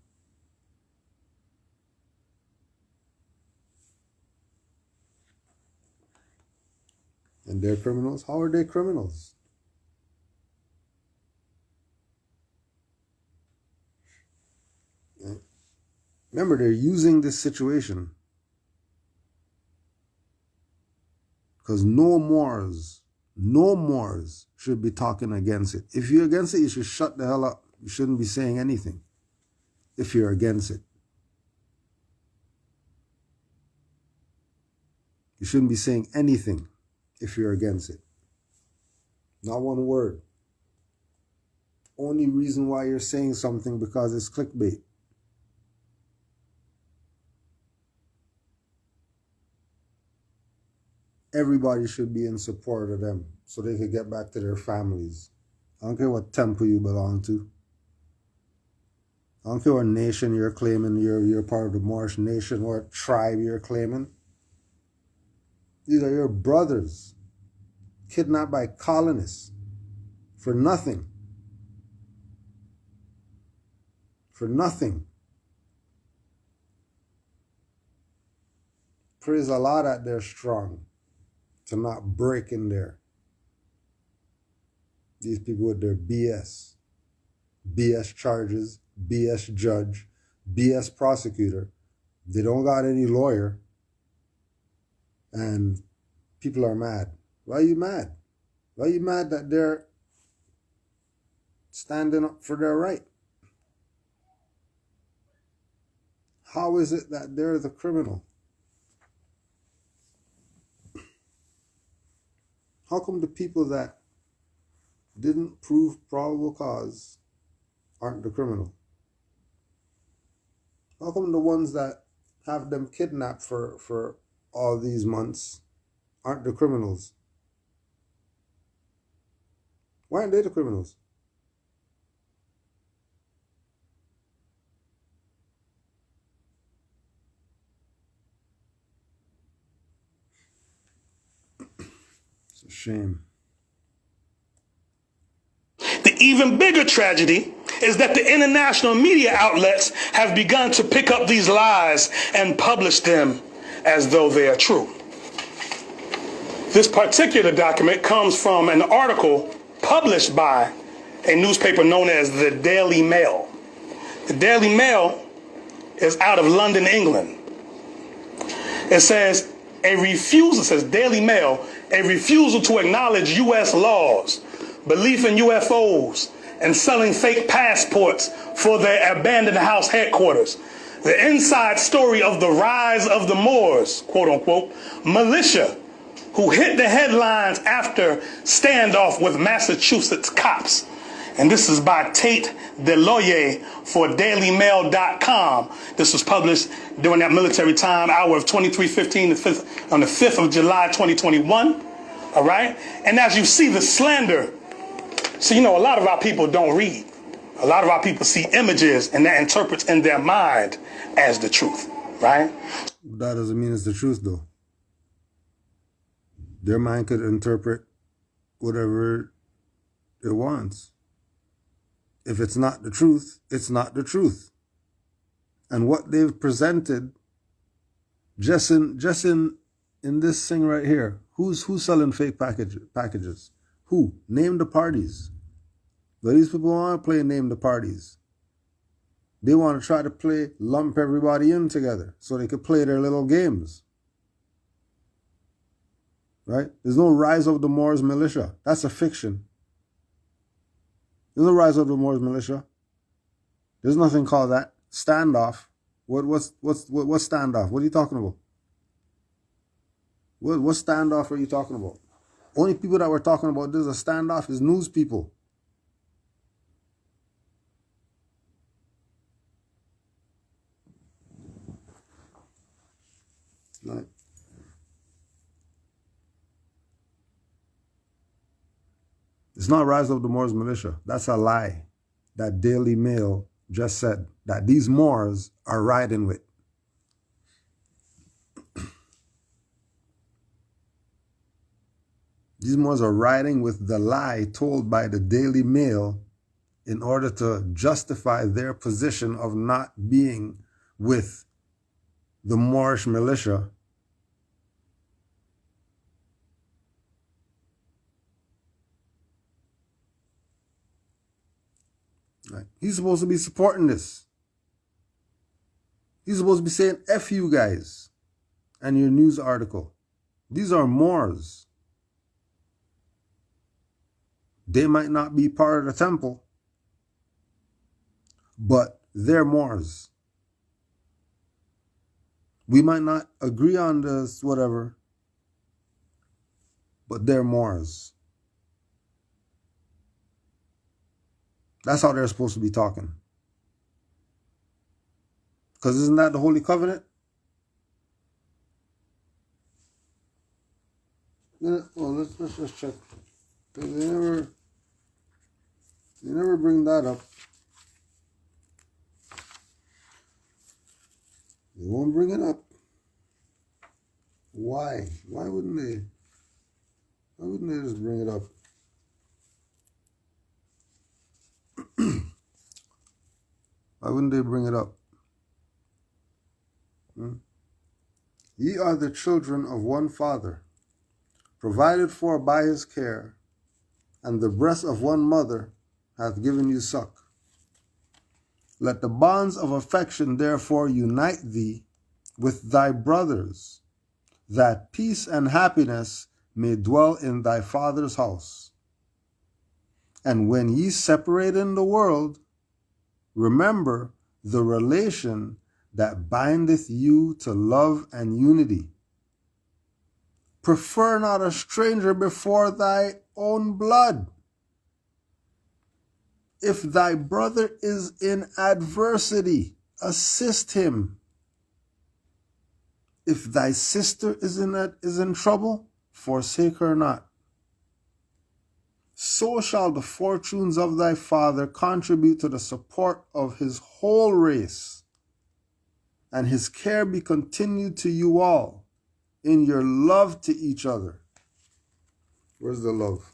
And they're criminals? How are they criminals? Remember, they're using this situation because no Moors should be talking against it. If you're against it, you should shut the hell up. You shouldn't be saying anything if you're against it. You shouldn't be saying anything if you're against it. Not one word. Only reason why you're saying something because it's clickbait. Everybody should be in support of them so they could get back to their families. I don't care what temple you belong to. I don't care what nation you're claiming you're part of the Moorish nation, what tribe you're claiming. These are your brothers, kidnapped by colonists for nothing. For nothing. Praise Allah that they're strong to not break in there. These people with their BS charges, BS judge, BS prosecutor. They don't got any lawyer. And people are mad. Why are you mad? Why are you mad that they're standing up for their right? How is it that they're the criminal? How come the people that didn't prove probable cause aren't the criminal? How come the ones that have them kidnapped for all these months aren't the criminals? Why aren't they the criminals? It's a shame. The even bigger tragedy is that the international media outlets have begun to pick up these lies and publish them as though they are true. This particular document comes from an article published by a newspaper known as the Daily Mail. The Daily Mail is out of London, England. It says, Daily Mail, a refusal to acknowledge U.S. laws, belief in UFOs, and selling fake passports for their abandoned house headquarters. The inside story of the rise of the Moors, quote unquote, militia, who hit the headlines after standoff with Massachusetts cops. And this is by Tate Deloye for DailyMail.com. This was published during that military time, hour of 23:15 on the 5th of July, 2021. All right? And as you see the slander, so, you know, a lot of our people don't read. A lot of our people see images and that interprets in their mind as the truth, right? That doesn't mean it's the truth, though. Their mind could interpret whatever it wants. If it's not the truth, it's not the truth. And what they've presented, just in this thing right here, who's selling fake packages? Who? Name the parties. But these people want to play name the parties. They want to try to lump everybody in together so they could play their little games. right? There's no rise of the Moors militia. That's a fiction. There's no rise of the Moors militia. There's nothing called that. Standoff. What's standoff? What are you talking about? What standoff are you talking about? Only people that we're talking about this is a standoff is news people. Right. It's not rise of the Moors militia. That's a lie. That Daily Mail just said that these Moors are riding with. These Moors are riding with the lie told by the Daily Mail in order to justify their position of not being with the Moorish militia. Right. He's supposed to be supporting this. He's supposed to be saying, F you guys, and your news article. These are Moors. They might not be part of the temple, but they're Moors. We might not agree on this, whatever, but they're Moors. That's how they're supposed to be talking. Because isn't that the Holy Covenant? Well, let's just check. They never bring that up. They won't bring it up. Why? Why wouldn't they? Why wouldn't they just bring it up? Why wouldn't they bring it up? Ye are the children of one Father, provided for by his care, and the breast of one mother hath given you suck. Let the bonds of affection therefore unite thee with thy brothers, that peace and happiness may dwell in thy father's house. And when ye separate in the world, remember the relation that bindeth you to love and unity. Prefer not a stranger before thy own blood. If thy brother is in adversity, assist him. If thy sister is in trouble, forsake her not. So shall the fortunes of thy father contribute to the support of his whole race, and his care be continued to you all in your love to each other. Where's the love?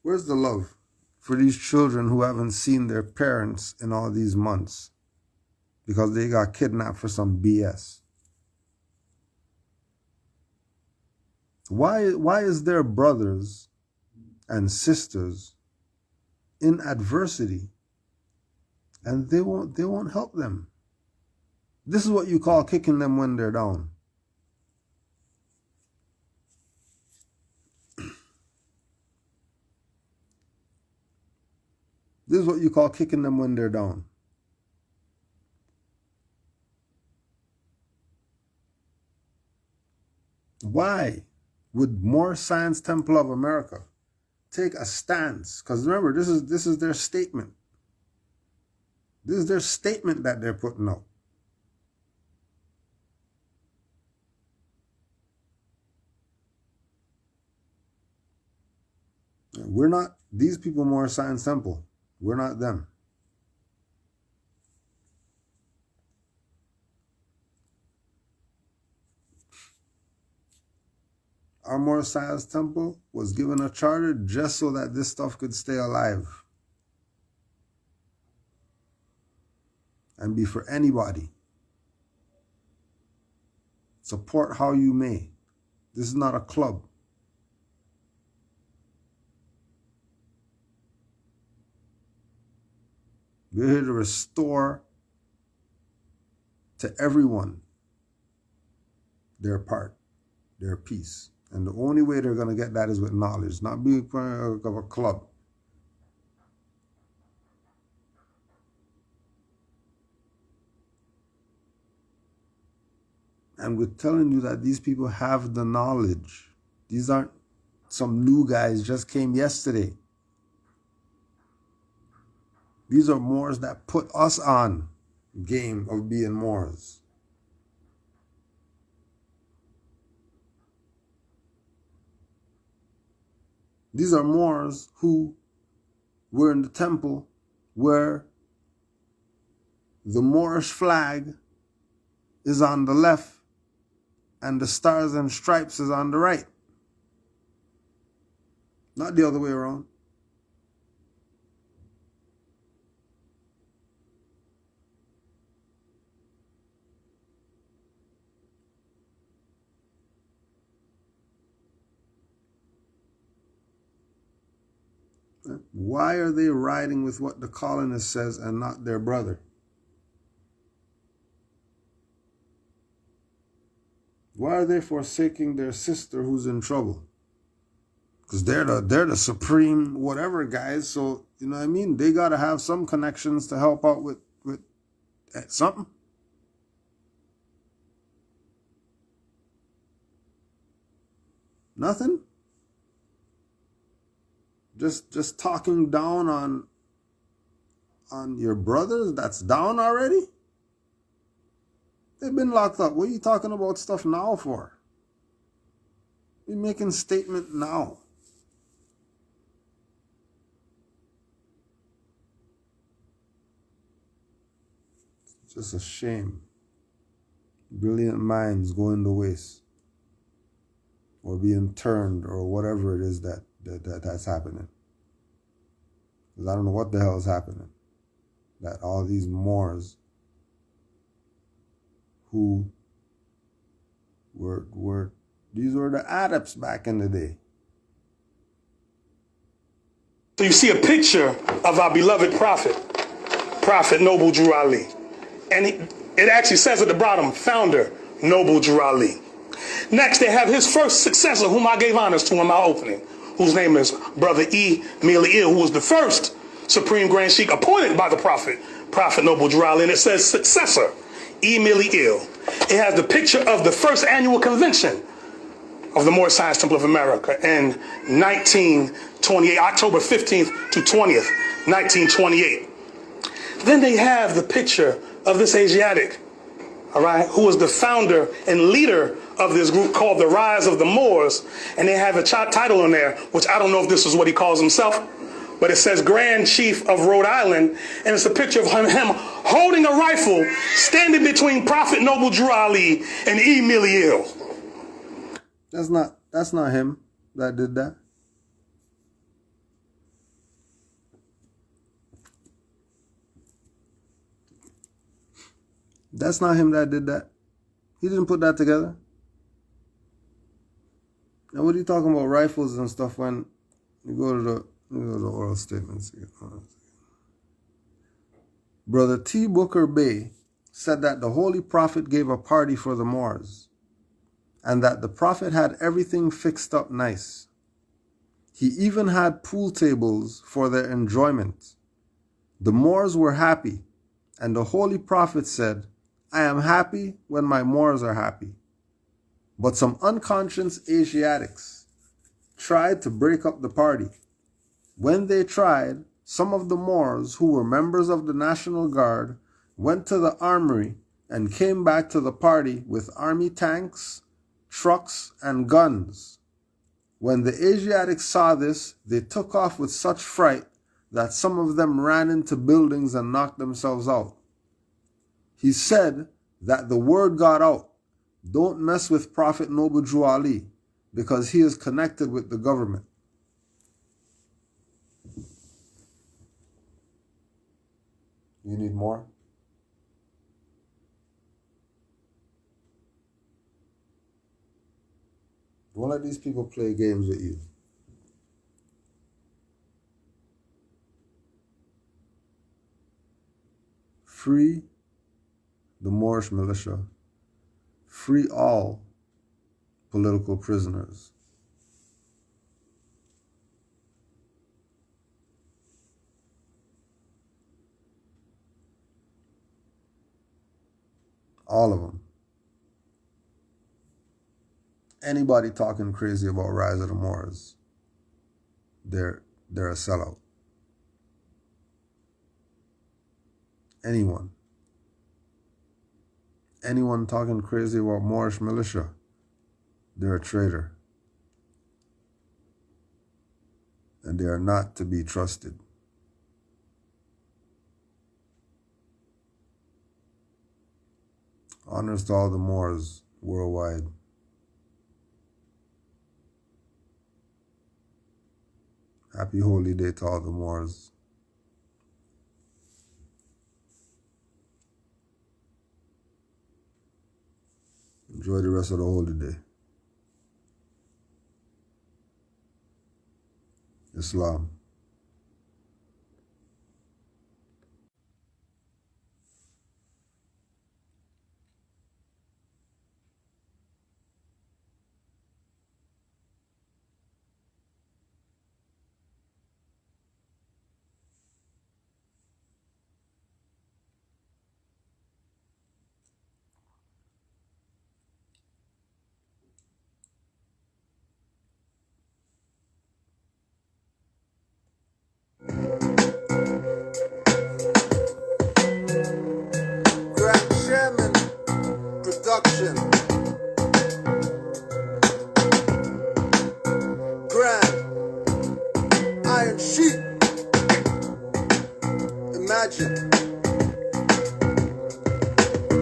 Where's the love for these children who haven't seen their parents in all these months because they got kidnapped for some BS? Why is their brothers and sisters in adversity and they won't help them? This is what you call kicking them when they're down. This is what you call kicking them when they're down. Why would Moorish Science Temple of America take a stance? Because remember, this is their statement. This is their statement that they're putting out. We're not these people, Moorish Science Temple. We're not them. Our Moorish Science Temple was given a charter just so that this stuff could stay alive and be for anybody. Support how you may. This is not a club. We're here to restore to everyone their part. their peace. And the only way they're going to get that is with knowledge, not being part of a club. And we're telling you that these people have the knowledge. These aren't some new guys just came yesterday. These are Moors that put us on game of being Moors. These are Moors who were in the temple where the Moorish flag is on the left and the stars and stripes is on the right. Not the other way around. Why are they riding with what the colonist says and not their brother? Why are they forsaking their sister who's in trouble? Because they're the supreme whatever guys, so, you know what I mean? They got to have some connections to help out with something. Nothing? Just talking down on your brothers that's down already? They've been locked up. What are you talking about stuff now for? You're making statement now. It's just a shame. Brilliant minds going to waste. Or being turned or whatever it is that's happening. Because I don't know what the hell is happening. That all these Moors who these were the adepts back in the day. So you see a picture of our beloved Prophet Noble Drew Ali. And it actually says at the bottom, founder Noble Drew Ali. Next, they have his first successor, whom I gave honors to in my opening, whose name is Brother E. Militia, who was the first Supreme Grand Sheikh appointed by the Prophet Noble Drew Ali. And it says successor, E. Militia. It has the picture of the first annual convention of the Moorish Science Temple of America in 1928, October 15th to 20th, 1928. Then they have the picture of this Asiatic, all right, who was the founder and leader of this group called the Rise of the Moors. And they have a title on there, which I don't know if this is what he calls himself, but it says Grand Chief of Rhode Island. And it's a picture of him holding a rifle, standing between Prophet Noble Drew Ali and E. Militia. That's not him that did that. That's not him that did that. He didn't put that together. Now, what are you talking about rifles and stuff when you go to the oral statements? Brother T. Booker Bey said that the Holy Prophet gave a party for the Moors and that the Prophet had everything fixed up nice. He even had pool tables for their enjoyment. The Moors were happy, and the Holy Prophet said, I am happy when my Moors are happy. But some unconscious Asiatics tried to break up the party. When they tried, some of the Moors who were members of the National Guard went to the armory and came back to the party with army tanks, trucks, and guns. When the Asiatics saw this, they took off with such fright that some of them ran into buildings and knocked themselves out. He said that the word got out, don't mess with Prophet Noble Drew Ali, because he is connected with the government. You need more? Don't let these people play games with you. Free the Moorish militia. Free all political prisoners. All of them. Anybody talking crazy about Rise of the Moors, they're a sellout. Anyone talking crazy about Moorish militia, they're a traitor. And they are not to be trusted. Honors to all the Moors worldwide. Happy holy day to all the Moors. Enjoy the rest of the holy day. Islam. Grand Chairman Production. Grand Iron Sheep. Imagine.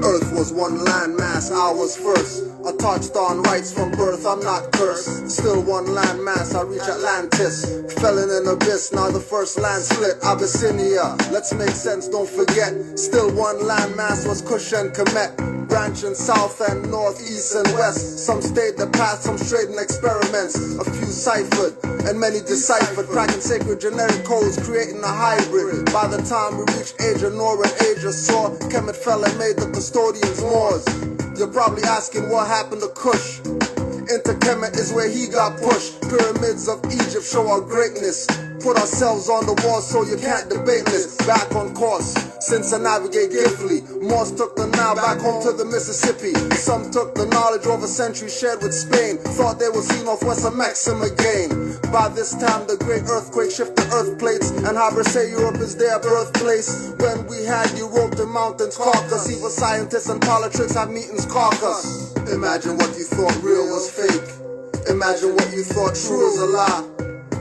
Earth was one landmass, I was first. I touched on rights from birth, I'm not cursed. Still one landmass, I reach Atlantis. Fell in an abyss, now the first land split. Abyssinia, let's make sense, don't forget. Still one landmass was Kush and Kemet. Branching south and north, east and west. Some stayed the path, some strayed in experiments. A few ciphered, and many deciphered. Cracking sacred generic codes, creating a hybrid. By the time we reached Asia, Nor and Asia saw Kemet fell and made the custodians Moors. You're probably asking what happened to Kush. Into Kemet is where he got pushed. Pyramids of Egypt show our greatness. Put ourselves on the wall so you can't debate this. Back on course, since I navigate giftly. Moors took the Nile back home to the Mississippi. Some took the knowledge over centuries shared with Spain. Thought they would see Northwest of Maxim again. By this time the great earthquake shifted earth plates. And Habers say Europe is their birthplace. When we had Europe, the mountains caucus. Evil scientists and politics have meetings caucus. Imagine what you thought real was fake. Imagine what you thought true was a lie.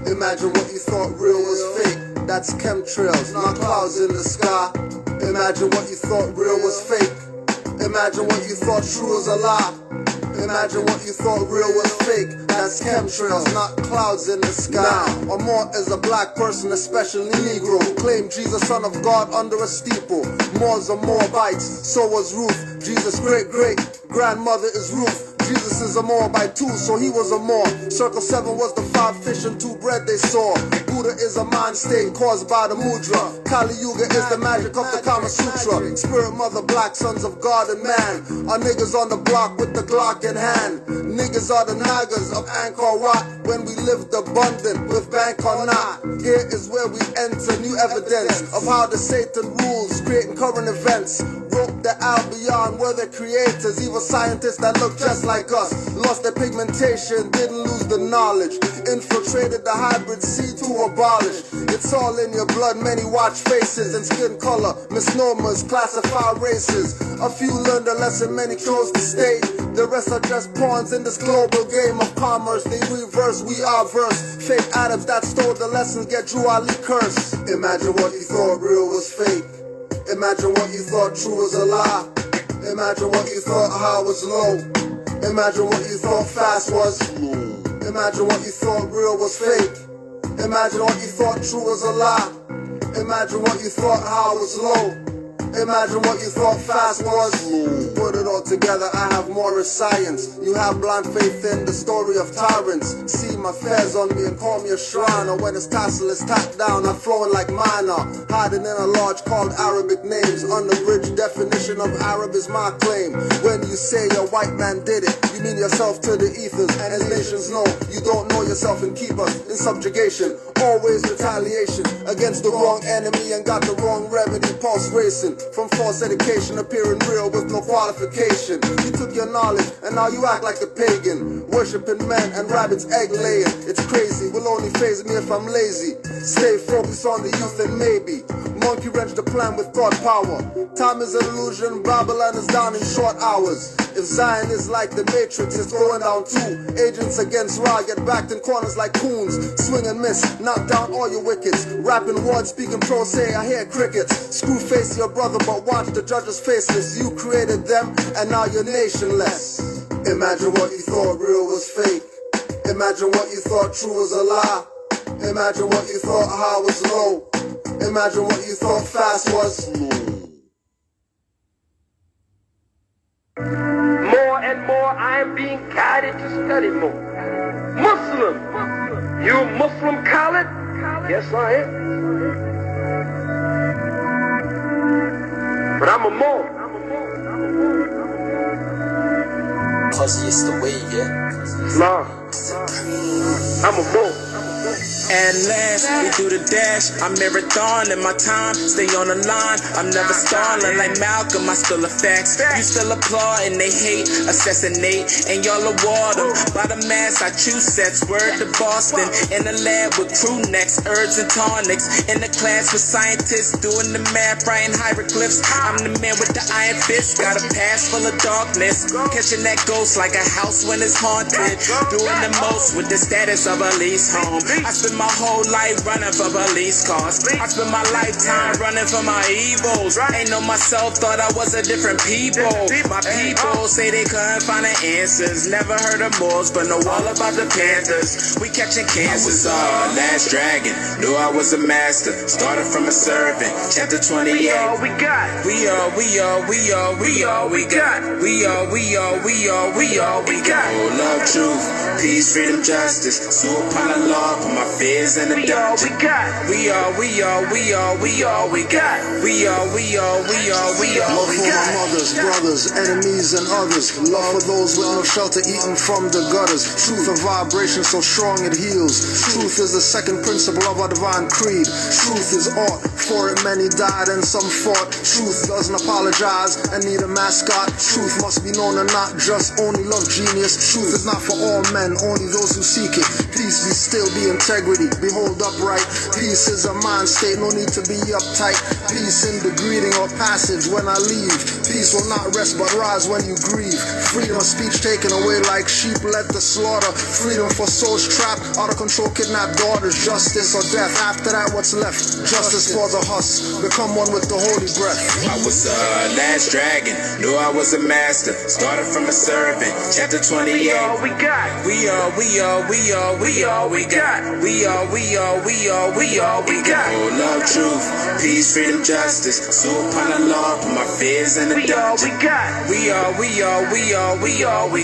Imagine what you thought real was fake. That's chemtrails, not clouds in the sky. Imagine what you thought real was fake. Imagine what you thought true was a lie. Imagine what you thought real was fake. That's chemtrails, not clouds in the sky. A Moor is a black person, especially Negro, who claimed Jesus, son of God, under a steeple. Moors are Moabites, so was Ruth. Jesus' great-great-grandmother is Ruth. Jesus is a Moabite too, so he was a Moor. Circle 7 was the 5 fish and 2 bread they saw. Buddha is a mind state caused by the mudra. Kali Yuga is the magic of the Kama Sutra. Spirit mother, black sons of God and man. Our niggas on the block with the Glock in hand. Niggas are the Nagas of Angkor Wat. When we lived abundant with bank or not. Here is where we enter new evidence of how the Satan rules, creating current events. Broke the Albion were the creators. Evil scientists that look just like us. Lost their pigmentation, didn't lose the knowledge. Infiltrated the hybrid seed to abolish. It's all in your blood, many watch faces and skin color. Misnomers, classify races. A few learned a lesson, many chose to stay. The rest are just pawns in this global game of commerce. They reverse, we are verse. Fake Adams that stole the lessons get Drew Ali cursed. Imagine what you thought real was fake. Imagine what you thought true was a lie. Imagine what you thought high was low. Imagine what you thought fast was. Imagine what you thought real was fake. Imagine what you thought true was a lie. Imagine what you thought high was low. Imagine what you thought fast was. Put it all together, I have Moorish science. You have blind faith in the story of tyrants. See my fez on me and call me a shrine. Or when his tassel is tapped down, I'm flowing like minor. Hiding in a lodge called Arabic names. Unabridged definition of Arab is my claim. When you say a white man did it, you mean yourself to the ethers. And as nations know, you don't know yourself and keep us in subjugation. Always retaliation against the wrong enemy and got the wrong remedy. Pulse racing from false education, appearing real with no qualification. You took your knowledge and now you act like a pagan, worshipping men and rabbits egg laying. It's crazy, will only faze me if I'm lazy. Stay focused on the youth and maybe monkey wrench the plan with thought power. Time is an illusion, Babylon is down in short hours. If Zion is like the Matrix, it's going down too. Agents against Ra get backed in corners like coons. Swing and miss, knock down all your wickets. Rapping words, speaking pro, say I hear crickets. Screw face your brother, but watch the judges faceless. You created them, and now you're nationless. Imagine what you thought real was fake. Imagine what you thought true was a lie. Imagine what you thought high was low. Imagine what you thought fast was slow. More and more I am being guided to study more. Muslim. You Muslim Khalid? Yes, I am. But I'm a Moor. Cause it's the way, yeah. Islam. I'm a Moor. At last, we do the dash. I'm marathon in my time. Stay on the line. I'm never stalling like Malcolm. I still a facts. You still applaud and they hate, assassinate, and y'all award them. By the mass, I choose sets. Word to Boston. In the lab with crew necks, herbs and tonics. In the class with scientists doing the math, writing hieroglyphs. I'm the man with the iron fist. Got a past full of darkness. Catching that ghost like a house when it's haunted. Doing the most with the status of a lease home. I spend my whole life running for police cars. I spent my lifetime running for my evils. Ain't know myself, thought I was a different people. My people say they couldn't find the answers. Never heard of Moors, but know all about the Panthers. We catching cancers. Last dragon, knew I was a master. Started from a servant. Chapter 28. We all we got. We all we got. We all we got. We all we got. Oh, love, truth, peace, freedom, justice. So upon the law, put my fears in the We all dungeon. we got. We all we got. We all we Love got. for my mothers, brothers, enemies and others. Love for those with no shelter eating from the gutters. Truth of vibration so strong it heals. Truth is the second principle of our divine creed. Truth is art, for it many died and some fought. Truth doesn't apologize and need a mascot. Truth must be known and not just only love genius. Truth is not for all men, only those who seek it. Peace be still, be integrity, behold upright. Peace is a mind state, no need to be uptight. Peace in the greeting or passage when I leave. Peace will not rest but rise when you grieve. Freedom of speech taken away like sheep led to slaughter. Freedom for souls trapped, out of control kidnapped daughters. Justice or death, after that what's left? Justice for the husk, become one with the holy breath. I was last dragon, knew I was a master. Started from a servant. Chapter 28. We all we got. We all we got. We all we got. Oh, love, truth, peace, freedom, justice. So upon the law, put my fears in the We all dungeon. we got. We all we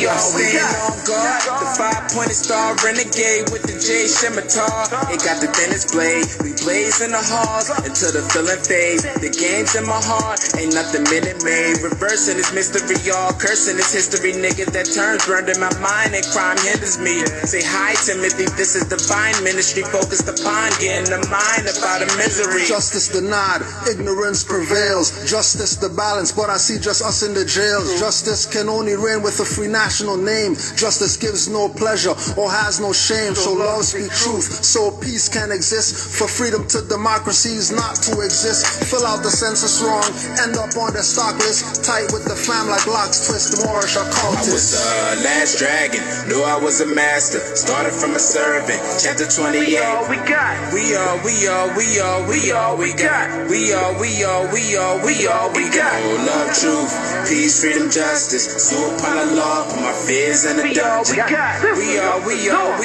got. Staying on guard. The 5-pointed star renegade with the J scimitar. It got the thinnest blade. We blaze in the halls until the feeling fades. The game's in my heart, ain't nothing minute made. Reversing this mystery, y'all. Cursing this history, nigga. That turns burned in my mind and crime hinders me. Say hi, Timothy. This is divine ministry focused upon getting the mind about a misery. Justice denied, ignorance prevails. Justice the balance, but I see just us in the jails. Justice can only reign with a free national name. Justice gives no pleasure or has no shame. So love speak truth, so peace can exist. For freedom to democracies not to exist. Fill out the census wrong, end up on the stock list. Tight with the fam like locks twist, Moorish or I was cultist. last dragon, knew I was a master. Started from a servant. Chapter 28. We all we got. We all we got. We all we got. Oh, love, truth, peace, freedom, justice. So upon the law, put my fears in the We all we dungeon. got. We all we got.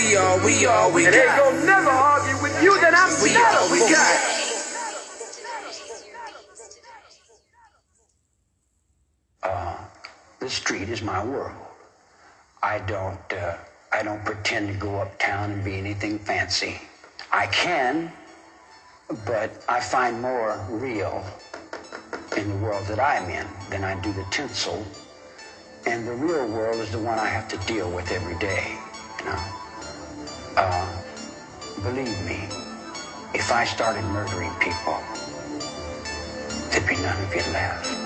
And they gon' never argue with you that I'm We not all a we fool. got. The street is my world. I don't pretend to go uptown and be anything fancy. I can, but I find more real in the world that I'm in than I do the tinsel. And the real world is the one I have to deal with every day, you know. Believe me, if I started murdering people, there'd be none of you left.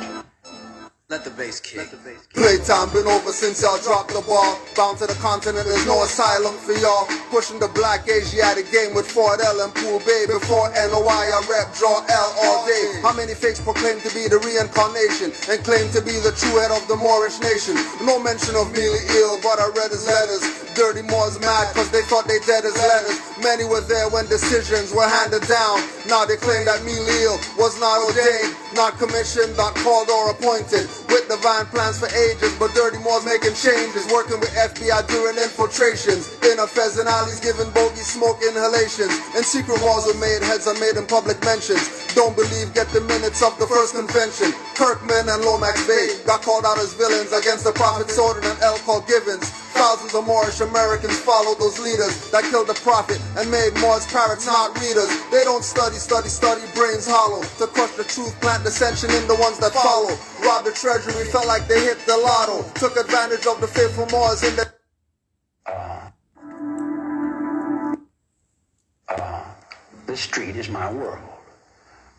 Let the bass kick. Playtime been over since y'all dropped the ball. Bound to the continent, there's no asylum for y'all. Pushing the black Asiatic game with Ford L and Pool Bay. Before NOI, I rep draw L all day. How many fakes proclaim to be the reincarnation and claim to be the true head of the Moorish nation? No mention of Mealy ill, but I read his letters. Dirty Moors mad cause they thought they dead as letters. Many were there when decisions were handed down. Now they claim that Mealy ill was not ordained, not commissioned, not called or appointed. With divine plans for ages, but Dirty Moors making changes. Working with FBI during infiltrations. In affairs and alleys giving bogey smoke inhalations. And secret wars were made, heads are made in public mentions. Don't believe, get the minutes of the first convention. Kirkman and Lomax Bay got called out as villains against the Prophet Soden and L. Called Givens. Thousands of Moorish Americans followed those leaders that killed the prophet and made Moors parrots, not readers. They don't study, brains hollow. To crush the truth, plant dissension in the ones that follow. Robbed the treasury, felt like they hit the lotto. Took advantage of the faithful Moors in the... The street is my world.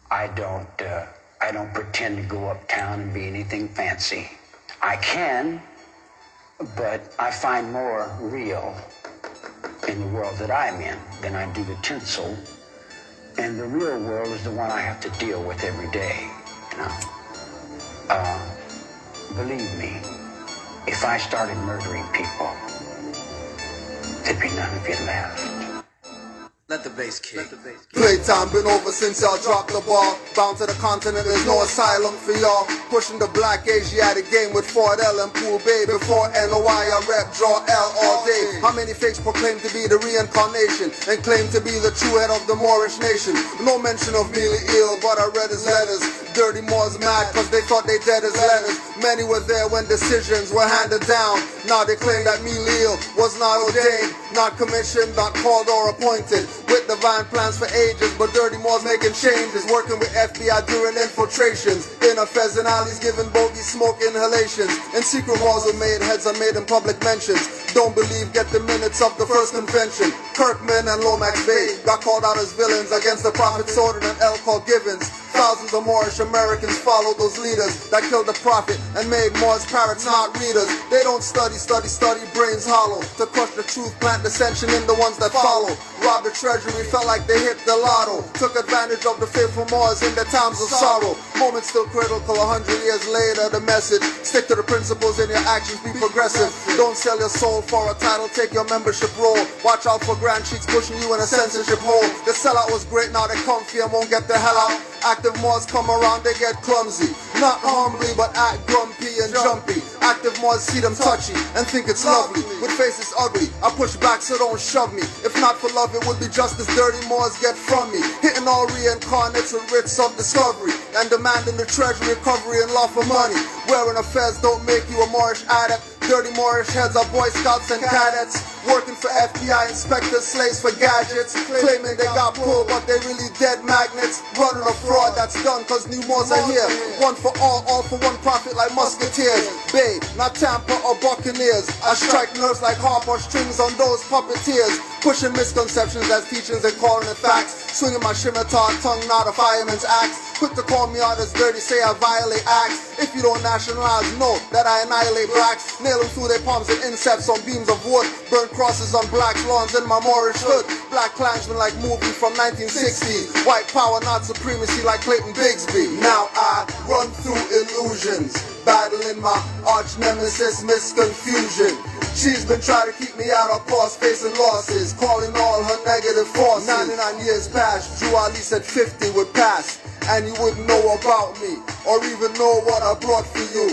I don't pretend to go uptown and be anything fancy. I can, but I find more real in the world that I'm in than I do the tinsel. And the real world is the one I have to deal with every day, you know. Believe me, if I started murdering people, there'd be none of you left. Let the bass kick. Playtime been over since y'all dropped the ball. Bound to the continent, there's no asylum for y'all. Pushing the black Asiatic game with Ford L and Pool Bay. Before NOI, I rep draw L all day. How many fakes proclaim to be the reincarnation and claim to be the true head of the Moorish nation? No mention of Mealy ill, but I read his letters. Dirty Moors mad cause they thought they dead as letters. Many were there when decisions were handed down. Now they claim that Mealy ill was not ordained, not commissioned, not called or appointed. With divine plans for ages, but Dirty Moors making changes. Working with FBI during infiltrations. In affairs and alleys giving bogey smoke inhalations. And secret wars were made, heads are made in public mentions. Don't believe, get the minutes of the first convention. Kirkman and Lomax Bay got called out as villains against the Prophet Soden and L. Called Givens. Thousands of Moorish Americans followed those leaders that killed the prophet and made Moors parrots, not readers. They don't study, brains hollow. To crush the truth, plant dissension in the ones that follow. Robbed the treasury, felt like they hit the lotto. Took advantage of the faithful Moors in their times of sorrow. Moments still critical, 100 years later, the message. Stick to the principles in your actions, be progressive. Don't sell your soul for a title, take your membership role. Watch out for grand cheeks pushing you in a censorship hole. The sellout was great, now they comfy and won't get the hell out. Active Moors come around, they get clumsy. Not humbly, but act grumpy and jumpy. Active Moors see them touchy and think it's lovely. With faces ugly, I push back so don't shove me. If not for love, it would be just as Dirty Moors get from me. Hitting all reincarnates with writs of discovery and demanding the treasury, recovery, and law for money. Wearing affairs don't make you a Moorish adept. Dirty Moorish heads are Boy Scouts and cadets. Working for FBI inspectors, slaves for gadgets. Claiming they got pulled, but they really dead magnets. Running a fraud that's done cause new Moors are here. One for all for one profit like musketeers. Bay, not Tampa or Buccaneers. I strike nerves like harp strings on those puppeteers. Pushing misconceptions as teachings and calling it facts. Swinging my scimitar, tongue not a fireman's axe. Quick to call me out as dirty, say I violate acts. If you don't nationalize, know that I annihilate blacks. Nail them through their palms and insects on beams of wood. Burn crosses on black lawns in my Moorish hood. Black Klansmen like movie from 1960s. White power, not supremacy like Clayton Bigsby. Now I run through illusions, battling my arch nemesis, misconfusion. She's been trying to keep me out of course, facing losses, calling all her negative forces. 99 years past, Drew Ali said 50 would pass, and you wouldn't know about me, or even know what I brought for you.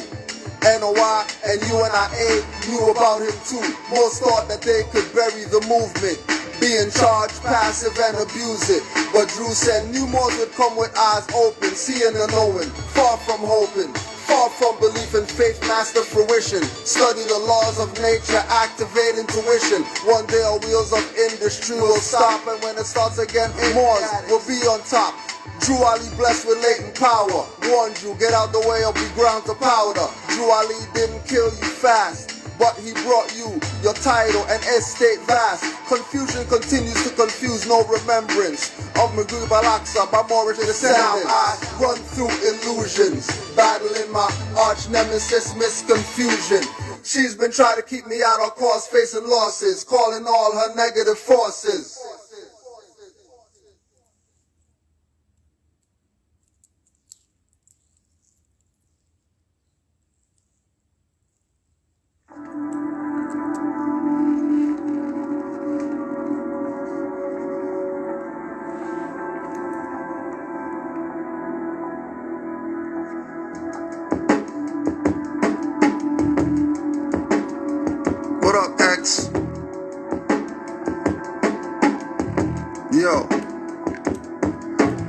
NOI and UNIA knew about him too. Most thought that they could bury the movement, be in charge, passive and abuse it. But Drew said new Moors would come with eyes open, seeing and knowing, far from hoping. Far from belief and faith, master fruition. Study the laws of nature, activate intuition. One day our wheels of industry will stop, and when it starts again, Moors will be on top. Drew Ali blessed with latent power. Warned you, get out the way or be ground to powder. Drew Ali didn't kill you fast, but he brought you your title and estate vast. Confusion continues to confuse, no remembrance of Maghrib al-Aqsa by Moorish descendants. I run through illusions, battling my arch nemesis misconfusion. She's been trying to keep me out of course, facing losses, calling all her negative forces. What up, X? Yo.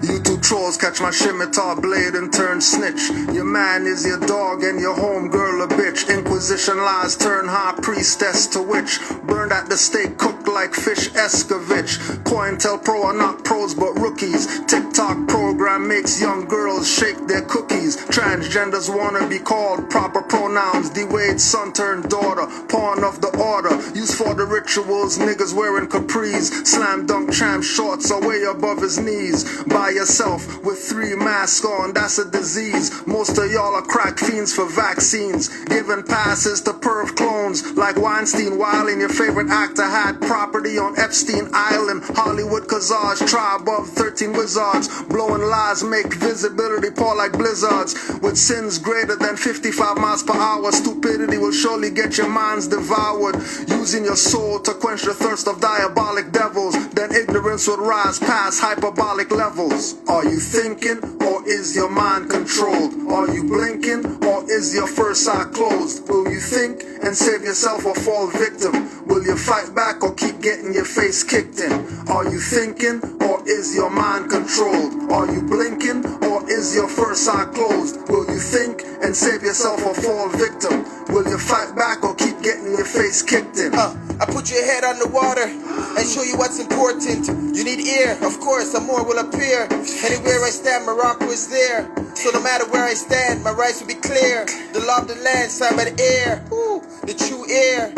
You two trolls catch my scimitar blade and turn snitch. Your man is your dog and your homegirl a bitch. Inquisition lies turn high priestess to witch. Burned at the stake, cooked like fish Escovitch. COINTELPRO are not pros but rookies. TikTok program makes young girls shake their cookies. Transgenders wanna be called proper pronouns. D-Wade's son turned daughter, pawn of the order. Used for the rituals, niggas wearing capris. Slam dunk champ shorts are way above his knees. By yourself with 3 masks on, that's a disease. Most of y'all are crack fiends for vaccines. Giving passes to perv clones like Weinstein, while in your favorite actor had property on Epstein Island. Hollywood Kazaj, tribe of 13 wizards. Blowing lies make visibility pour like blizzards. With sins greater than 55 miles per hour, stupidity will surely get your minds devoured. Using your soul to quench the thirst of diabolic devils, then ignorance would rise past hyperbolic levels. Are you thinking, or is your mind controlled? Are you blinking, or is your first eye closed? Will you think and save yourself or fall victim? Will you fight back or keep getting your face kicked in? Are you thinking, or is your mind controlled? Are you blinking, or is your first eye closed? Will you think and save yourself or fall victim? Will you fight back or keep getting your face kicked in? I put your head on the water and show you what's important. You need ear, of course, a more will appear. Anywhere I stand, Morocco is there. So no matter where I stand, my rights will be clear. The law of the land, signed by the air. Ooh, the true air.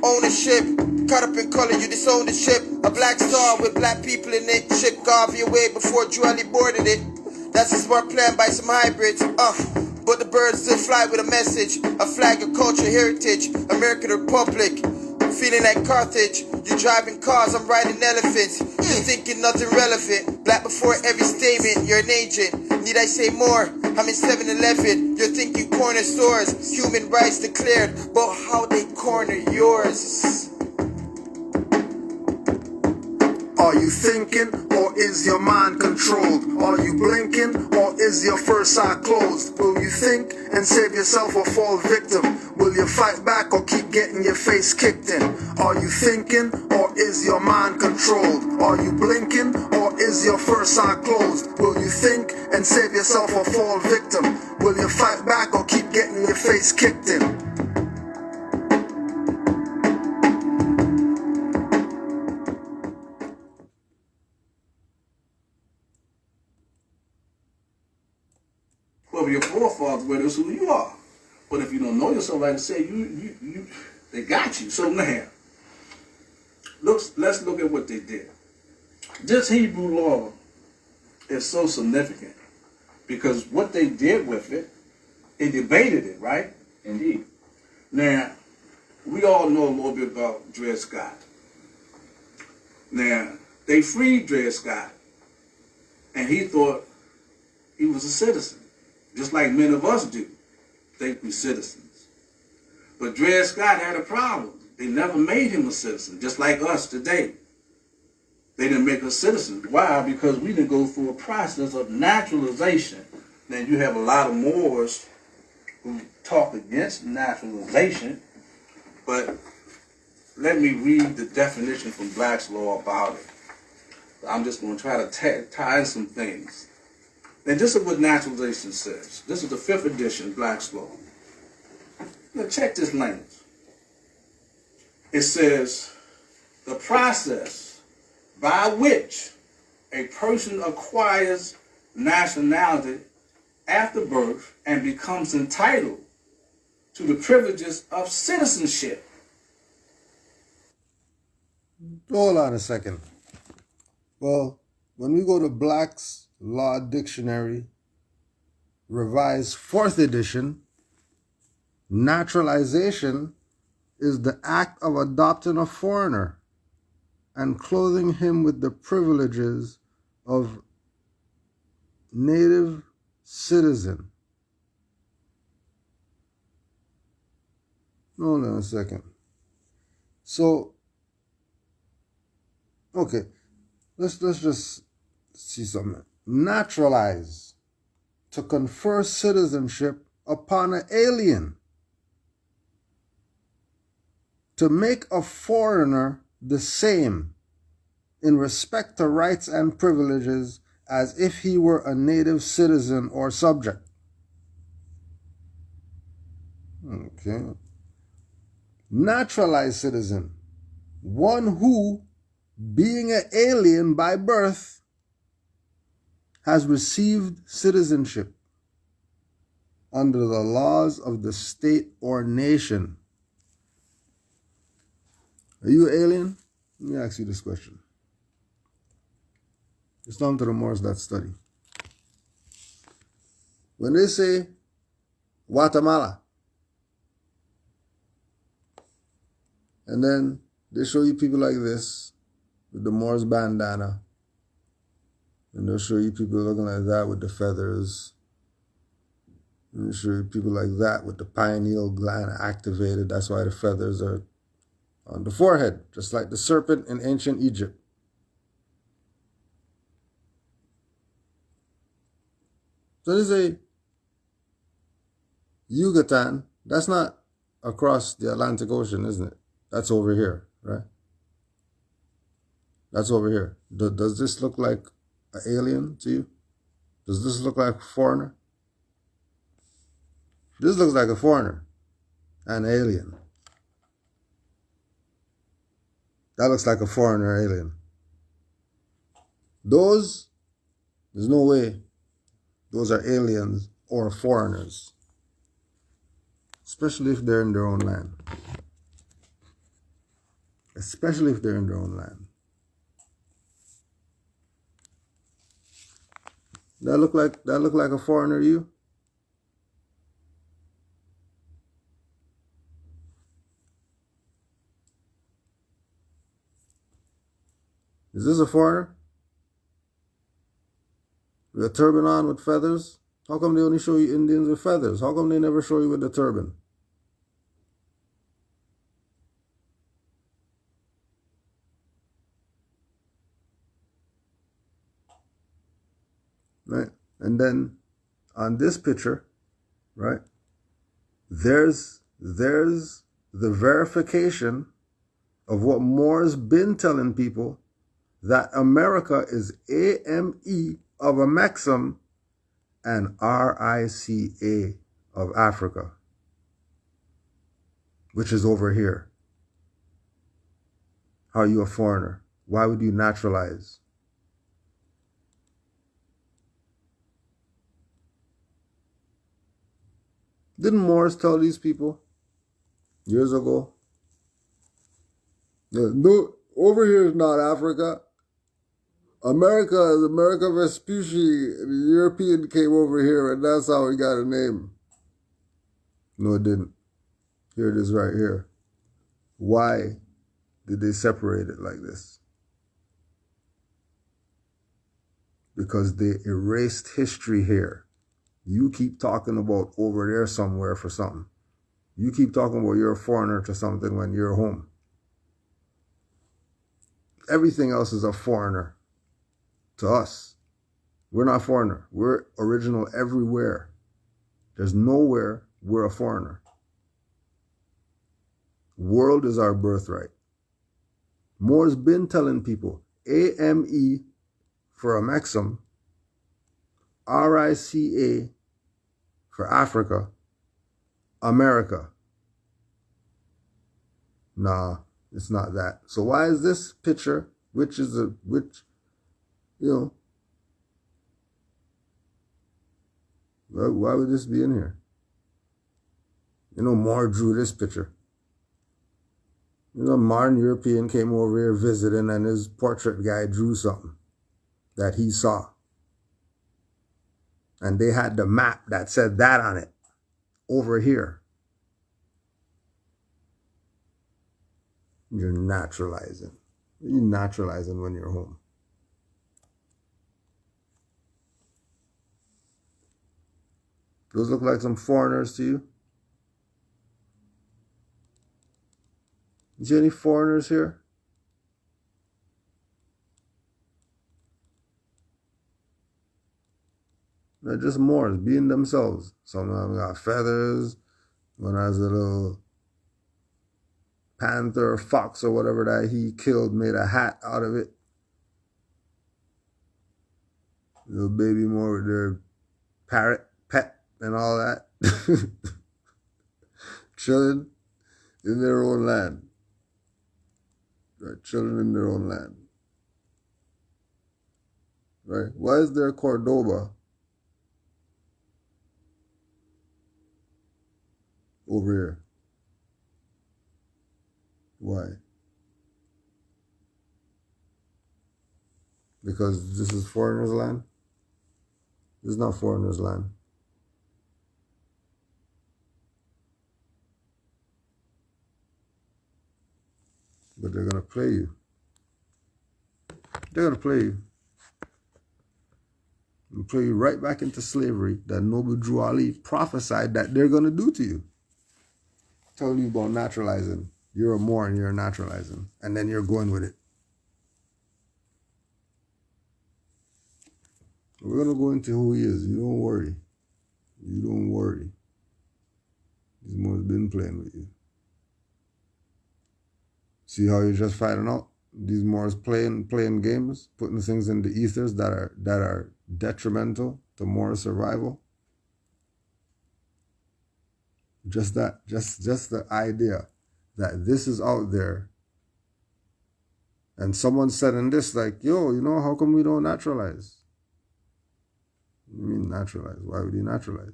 Ownership, caught up in color, you disown the ship. A black star with black people in it. Ship Garvey away before Drew Ali boarded it. That's a smart plan by some hybrids. But the birds still fly with a message. A flag of culture, heritage. American Republic. Feeling like Carthage. You driving cars, I'm riding elephants. You're thinking nothing relevant. Black before every statement, you're an agent. Need I say more? I'm in 7-Eleven. You're thinking corner stores. Human rights declared, but how they corner yours? Are you thinking, or is your mind controlled? Are you blinking, or is your first eye closed? Will you think and save yourself or fall victim? Will you fight back or keep getting your face kicked in? Are you thinking, or is your mind controlled? Are you blinking, or is your first eye closed? Will you think and save yourself or fall victim? Will you fight back or keep getting your face kicked in? Well, your forefathers were this who you are. But if you don't know yourself, like I said, they got you. So now, let's look at what they did. This Hebrew law is so significant because what they did with it, they debated it, right? Indeed. Now, we all know a little bit about Dred Scott. Now, they freed Dred Scott, and he thought he was a citizen, just like many of us do, think we're citizens. But Dred Scott had a problem. They never made him a citizen, just like us today. They didn't make us citizens. Why? Because we didn't go through a process of naturalization. Now, you have a lot of Moors who talk against naturalization, but let me read the definition from Black's Law about it. I'm just going to try to tie in some things. And this is what naturalization says. This is the 5th edition, Black's Law. Now check this language. It says, the process by which a person acquires nationality after birth and becomes entitled to the privileges of citizenship. Hold on a second. Well, when we go to Black's Law Dictionary, revised 4th edition, naturalization is the act of adopting a foreigner and clothing him with the privileges of native citizen. Hold on a second. So, okay, let's just see something. Naturalize, to confer citizenship upon an alien. To make a foreigner the same in respect to rights and privileges as if he were a native citizen or subject. Okay. Naturalized citizen, one who, being an alien by birth, has received citizenship under the laws of the state or nation. Are you an alien? Let me ask you this question. It's down to the Moors that study. When they say Guatemala, and then they show you people like this with the Moors bandana, and they'll show you people looking like that with the feathers, and they'll show you people like that with the pineal gland activated. That's why the feathers are on the forehead, just like the serpent in ancient Egypt. So they say Yucatan, that's not across the Atlantic Ocean, isn't it? That's over here, right? That's over here. Does this look like an alien to you? Does this look like a foreigner? This looks like a foreigner, an alien. That looks like a foreigner alien. Those, there's no way those are aliens or foreigners. Especially if they're in their own land. Especially if they're in their own land. That look like a foreigner to you? Is this a foreigner? With a turban on with feathers? How come they only show you Indians with feathers? How come they never show you with the turban? Right? And then on this picture, right, there's the verification of what Moore's been telling people, that America is AME of a Maxim and RICA of Africa, which is over here. How are you a foreigner? Why would you naturalize? Didn't Moors tell these people years ago? No, over here is not Africa. America is America Vespucci. The European came over here, and that's how he got a name. No, it didn't. Here it is right here. Why did they separate it like this? Because they erased history here. You keep talking about over there somewhere for something. You keep talking about you're a foreigner to something when you're home. Everything else is a foreigner to us. We're not foreigner. We're original everywhere. There's nowhere we're a foreigner. World is our birthright. Moore's been telling people AME for a Maxim, RICA for Africa, America. Nah, it's not that. So why is this picture, which, you know, why would this be in here? You know, Moore drew this picture. You know, modern European came over here visiting and his portrait guy drew something that he saw. And they had the map that said that on it over here. You're naturalizing. You're naturalizing when you're home. Those look like some foreigners to you? Is there any foreigners here? They're just Moors being themselves. Some of them got feathers. One has a little panther or fox or whatever that he killed, made a hat out of it. Little baby Moor with their parrot, pet, and all that. Chilling in their own land. Right, chilling in their own land. Right? Why is there Cordoba over here? Why? Because this is foreigners' land? This is not foreigners' land. But they're going to play you. They're going to play you. And play you right back into slavery that Noble Drew Ali prophesied that they're going to do to you. Telling you about naturalizing. You're a Moor and you're naturalizing. And then you're going with it. We're going to go into who he is. You don't worry. You don't worry. These Moors been playing with you. See how you're just finding out? These Moors playing games, putting things in the ethers that are detrimental to Moor survival. Just that, just the idea that this is out there. And someone said in this, like, yo, you know, how come we don't naturalize? What do you mean naturalize? Why would you naturalize?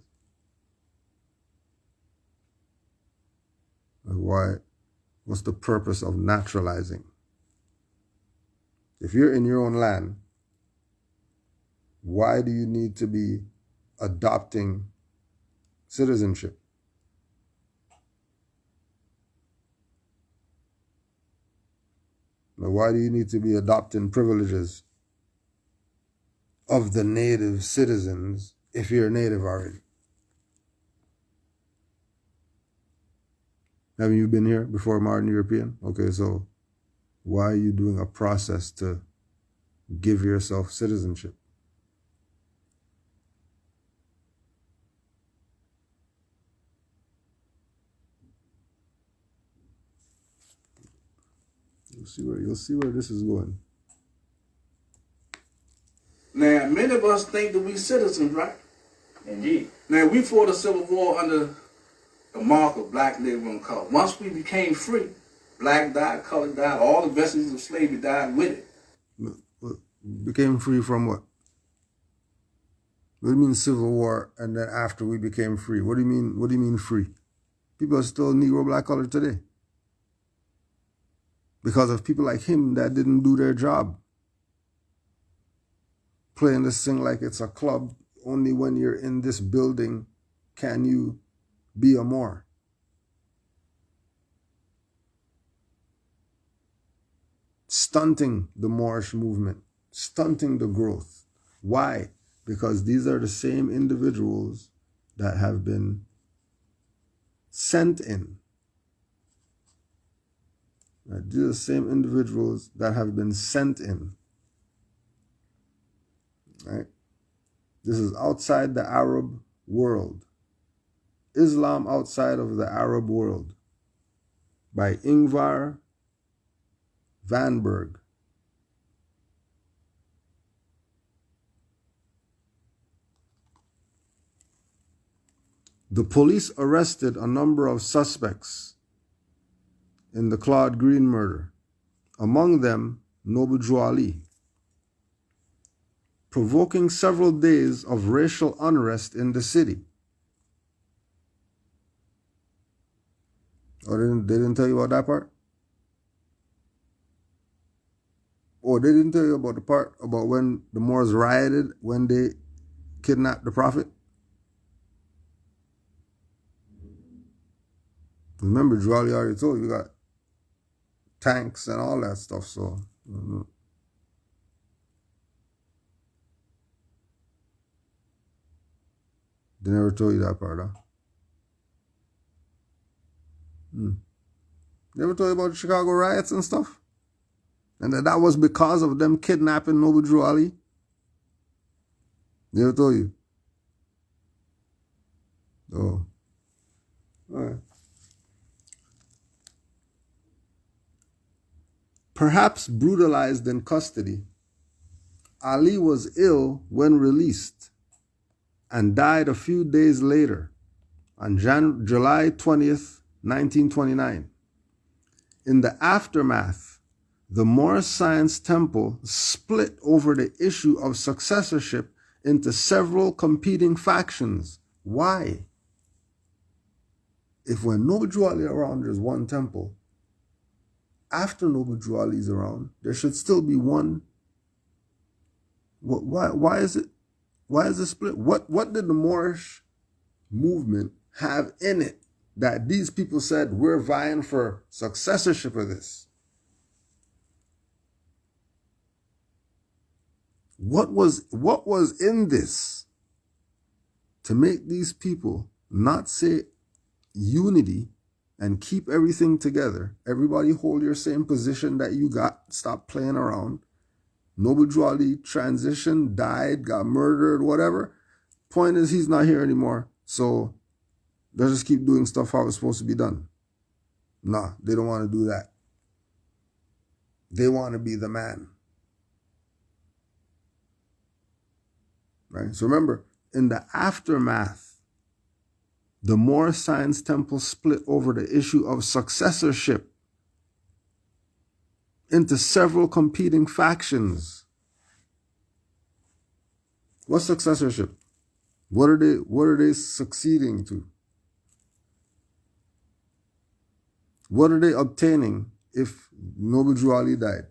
Like, why? What's the purpose of naturalizing? If you're in your own land, why do you need to be adopting citizenship? Now, why do you need to be adopting privileges of the native citizens if you're native already? Haven't you been here before modern European? Okay, so why are you doing a process to give yourself citizenship? You'll see where this is going. Now, many of us think that we citizens, right? Indeed. Now, we fought the Civil War under the mark of black labor and color. Once we became free, black died, color died, all the vestiges of slavery died with it. Became free from what? What do you mean Civil War and then after we became free? What do you mean free? People are still Negro, black, colored today. Because of people like him that didn't do their job. Playing this thing like it's a club. Only when you're in this building can you be a Moor. Stunting the Moorish movement. Stunting the growth. Why? Because these are the same individuals that have been sent in. Right? These are the same individuals that have been sent in. Right? This is outside the Arab world. Islam outside of the Arab world. By Ingvar Vanberg. The police arrested a number of suspects in the Claude Green murder, among them Noble Drew Ali, provoking several days of racial unrest in the city. Oh, they didn't tell you about that part? Oh, they didn't tell you about the part about when the Moors rioted when they kidnapped the Prophet? Remember, Drew Ali already told you, we got tanks and all that stuff, so... They never told you that part, huh? Never told you about the Chicago riots and stuff? And that was because of them kidnapping Noble Drew Ali? Never told you? Oh. All right. Perhaps brutalized in custody, Ali was ill when released and died a few days later on July 20th, 1929. In the aftermath, the Moorish Science Temple split over the issue of successorship into several competing factions. Why? If when Noble Drew Ali around, there's one temple, after Noble Drew Ali is around, there should still be one. Why is it? Why is it split? What did the Moorish movement have in it that these people said, we're vying for successorship of this? What was in this to make these people not say unity and keep everything together? Everybody hold your same position that you got. Stop playing around. Noble Drew Ali transitioned, died, got murdered, whatever. Point is, he's not here anymore. So let's just keep doing stuff how it's supposed to be done. Nah, they don't want to do that. They want to be the man. Right? So remember, in the aftermath, the Moorish Science Temple split over the issue of successorship into several competing factions. What's successorship? What are they succeeding to? What are they obtaining if Noble Drew Ali died?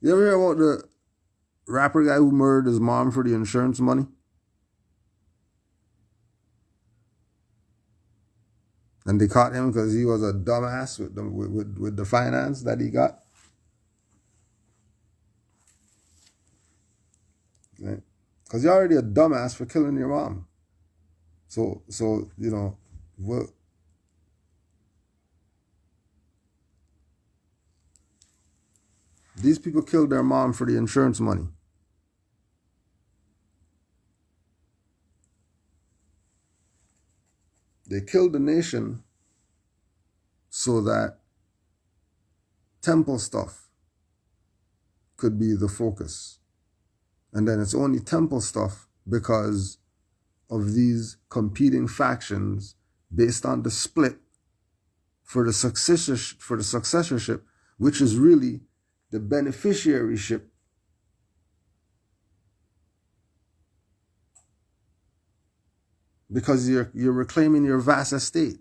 You ever hear about the rapper guy who murdered his mom for the insurance money? And they caught him because he was a dumbass with the finance that he got. Right? Because you're already a dumbass for killing your mom. So you know, what? These people killed their mom for the insurance money. They killed the nation so that temple stuff could be the focus. And then it's only temple stuff because of these competing factions based on the split for the successorship, which is really the beneficiaryship. Because you're reclaiming your vast estate.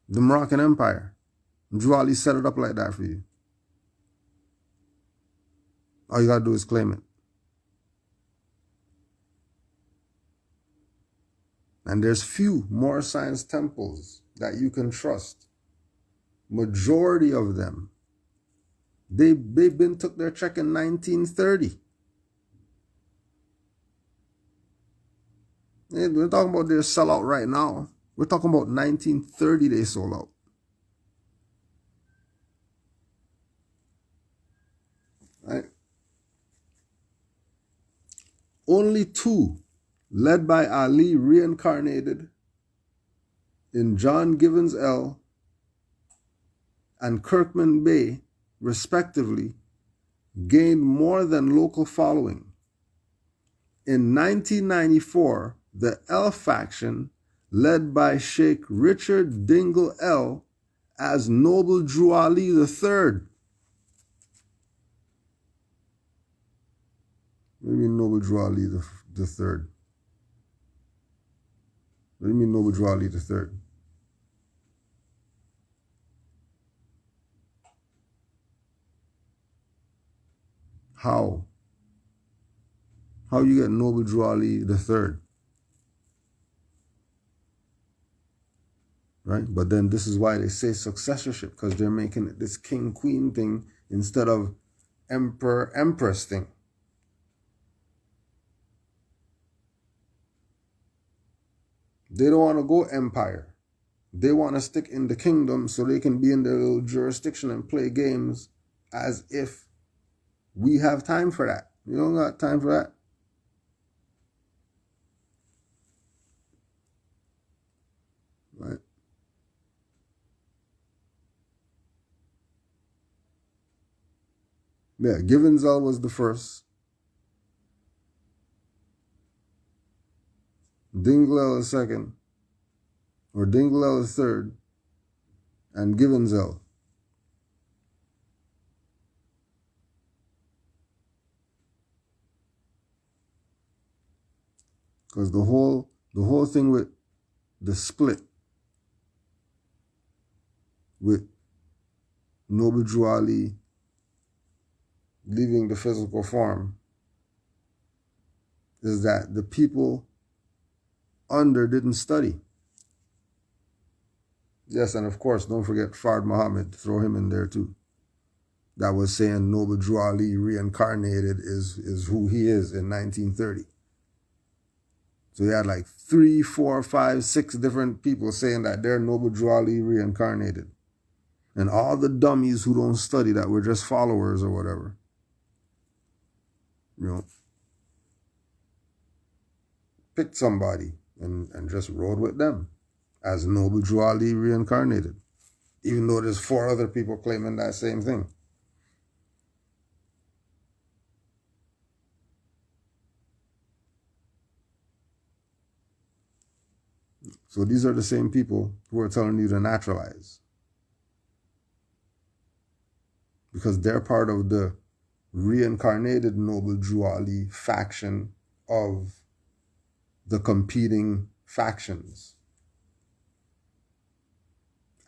The Moroccan Empire. Drew Ali set it up like that for you. All you gotta do is claim it. And there's few Moorish Science temples that you can trust. Majority of them, they've been took their check in 1930. We're talking about their sellout right now. We're talking about 1930 they sold out. Right? Only two, led by Ali, reincarnated in John Givens L. and Kirkman Bay, respectively, gained more than local following. In 1994, the L faction, led by Sheikh Richard Dingle L, as Noble Drew Ali III. What do you mean Noble Drew Ali the third? What do you mean Noble Drew Ali the third? How? How you get Noble Drew Ali the third? Right? But then this is why they say successorship, because they're making it this king-queen thing instead of emperor-empress thing. They don't want to go empire. They want to stick in the kingdom so they can be in their little jurisdiction and play games as if we have time for that. You don't got time for that. Right? Yeah, Givenzel was the first. Dinglell the second, or Dinglell the third, and Givenzel. Because the whole thing with the split with Noble Drew Ali leaving the physical form is that the people under didn't study. Yes, and of course, don't forget Fard Muhammad, throw him in there too. That was saying Noble Drew Ali reincarnated is who he is in 1930. So you had like 3, 4, 5, 6 different people saying that they're Noble Drew Ali reincarnated. And all the dummies who don't study that were just followers or whatever. You know, picked somebody and just rode with them as Noble Drew Ali reincarnated. Even though there's 4 other people claiming that same thing. So these are the same people who are telling you to naturalize. Because they're part of the reincarnated Noble Drew Ali faction of the competing factions.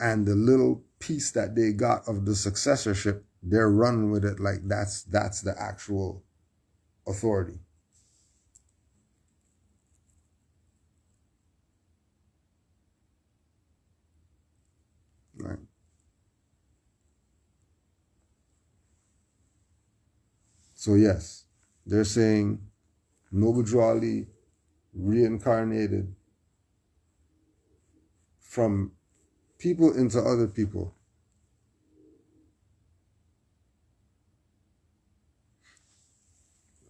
And the little piece that they got of the successorship, they're running with it like that's the actual authority. Right. So yes, they're saying Noble Drew Ali reincarnated from people into other people.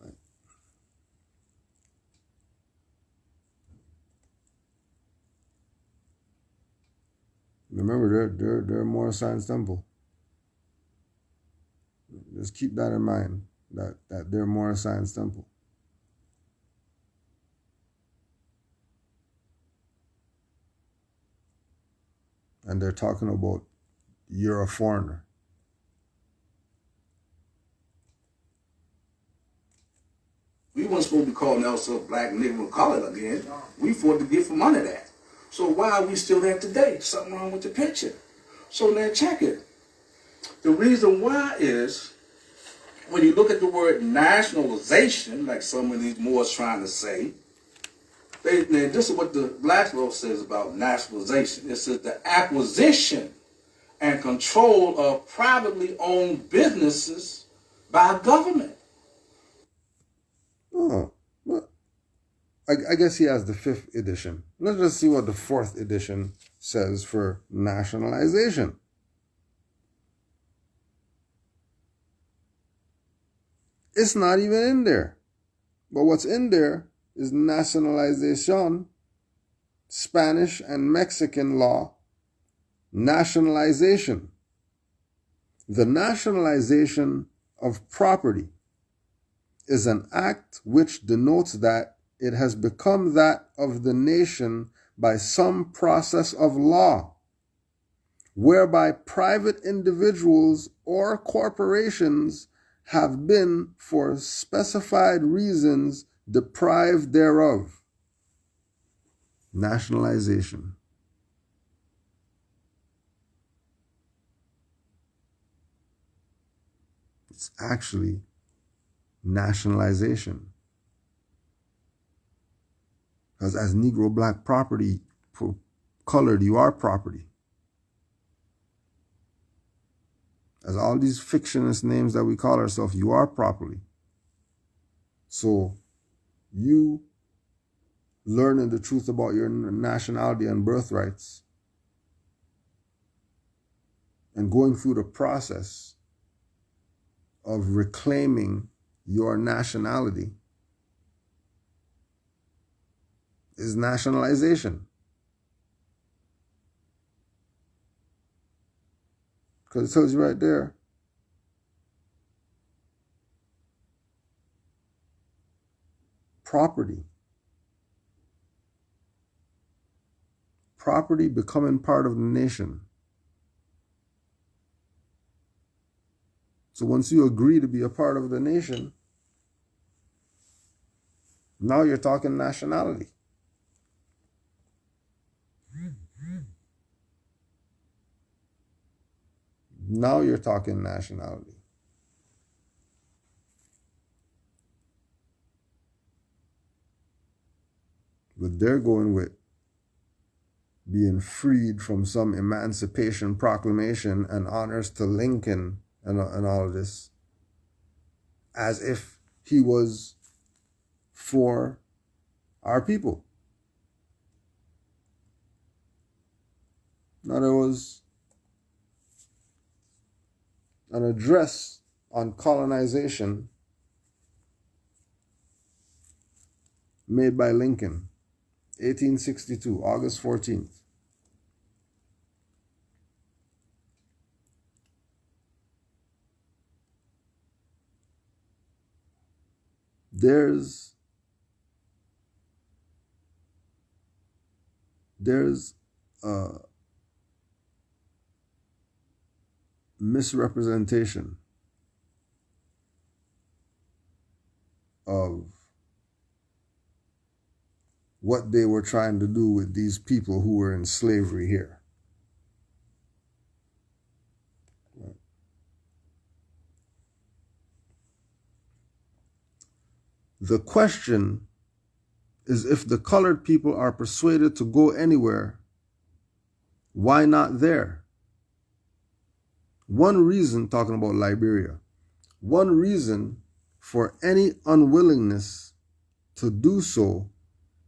Right. Remember, they're Moorish Science Temple. Just keep that in mind, that they're Moorish Science Temple. And they're talking about you're a foreigner. We weren't supposed to be calling ourselves black Negro colored again. We fought to get from under that. So why are we still there today? Something wrong with the picture. So now check it. The reason why is when you look at the word nationalization, like some of these Moors trying to say, now this is what the Black Law says about nationalization. It says the acquisition and control of privately owned businesses by government. Oh, well, I guess he has the 5th edition. Let's just see what the 4th edition says for nationalization. It's not even in there. But what's in there is nationalization, Spanish and Mexican law, nationalization. The nationalization of property is an act which denotes that it has become that of the nation by some process of law, whereby private individuals or corporations have been, for specified reasons, deprived thereof. Nationalization. It's actually nationalization. Because as Negro, black property, colored, you are property. As all these fictionist names that we call ourselves, you are property. So you learning the truth about your nationality and birthrights and going through the process of reclaiming your nationality is nationalization. Because it tells you right there, property. Property becoming part of the nation. So once you agree to be a part of the nation, now you're talking nationality. Now you're talking nationality. But they're going with being freed from some Emancipation Proclamation and honors to Lincoln and all of this, as if he was for our people. Now there was an address on colonization made by Lincoln, 1862, August 14th. There's a misrepresentation of what they were trying to do with these people who were in slavery here. The question is, if the colored people are persuaded to go anywhere, why not there? One reason, talking about Liberia, one reason for any unwillingness to do so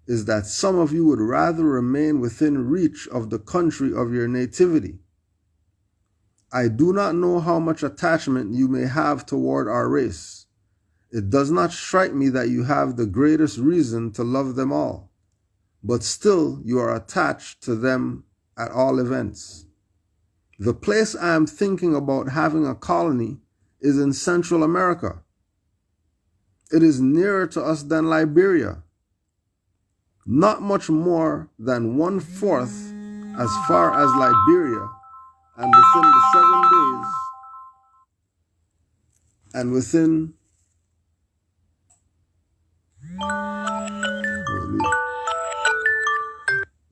is that some of you would rather remain within reach of the country of your nativity. I do not know how much attachment you may have toward our race. It does not strike me that you have the greatest reason to love them all, but still you are attached to them at all events. The place I am thinking about having a colony is in Central America. It is nearer to us than Liberia, not much more than 1/4 as far as Liberia, and within the 7 days, and within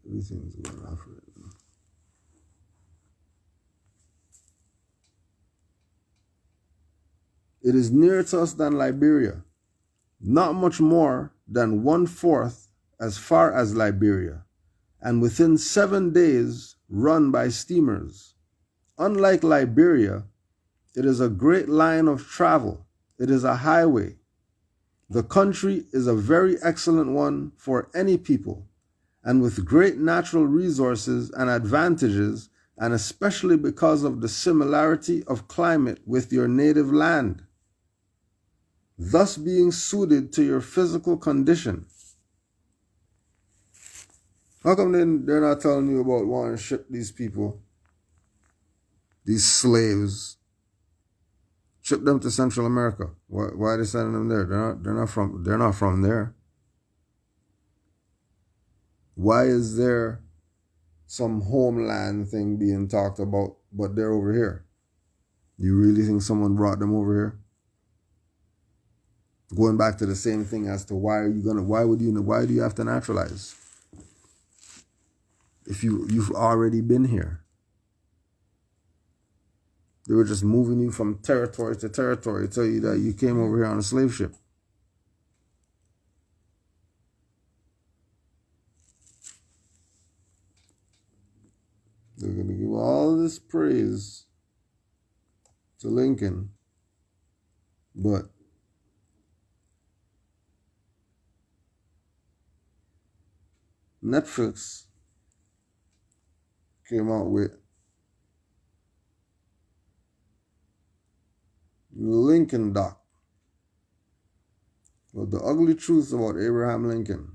everything's going off right now. It is nearer to us than Liberia, not much more than 1/4 as far as Liberia, and within 7 days run by steamers. Unlike Liberia, it is a great line of travel. It is a highway. The country is a very excellent one for any people, and with great natural resources and advantages, and especially because of the similarity of climate with your native land, thus being suited to your physical condition. How come they're not telling you about wanting to ship these people, these slaves, ship them to Central America? Why are they sending them there? They're not from there. Why is there some homeland thing being talked about, but they're over here? You really think someone brought them over here? Going back to the same thing as to why do you have to naturalize? If you've already been here. They were just moving you from territory to territory, tell you that you came over here on a slave ship. They're going to give all this praise to Lincoln, but Netflix came out with Lincoln doc. Well, the ugly truth about Abraham Lincoln,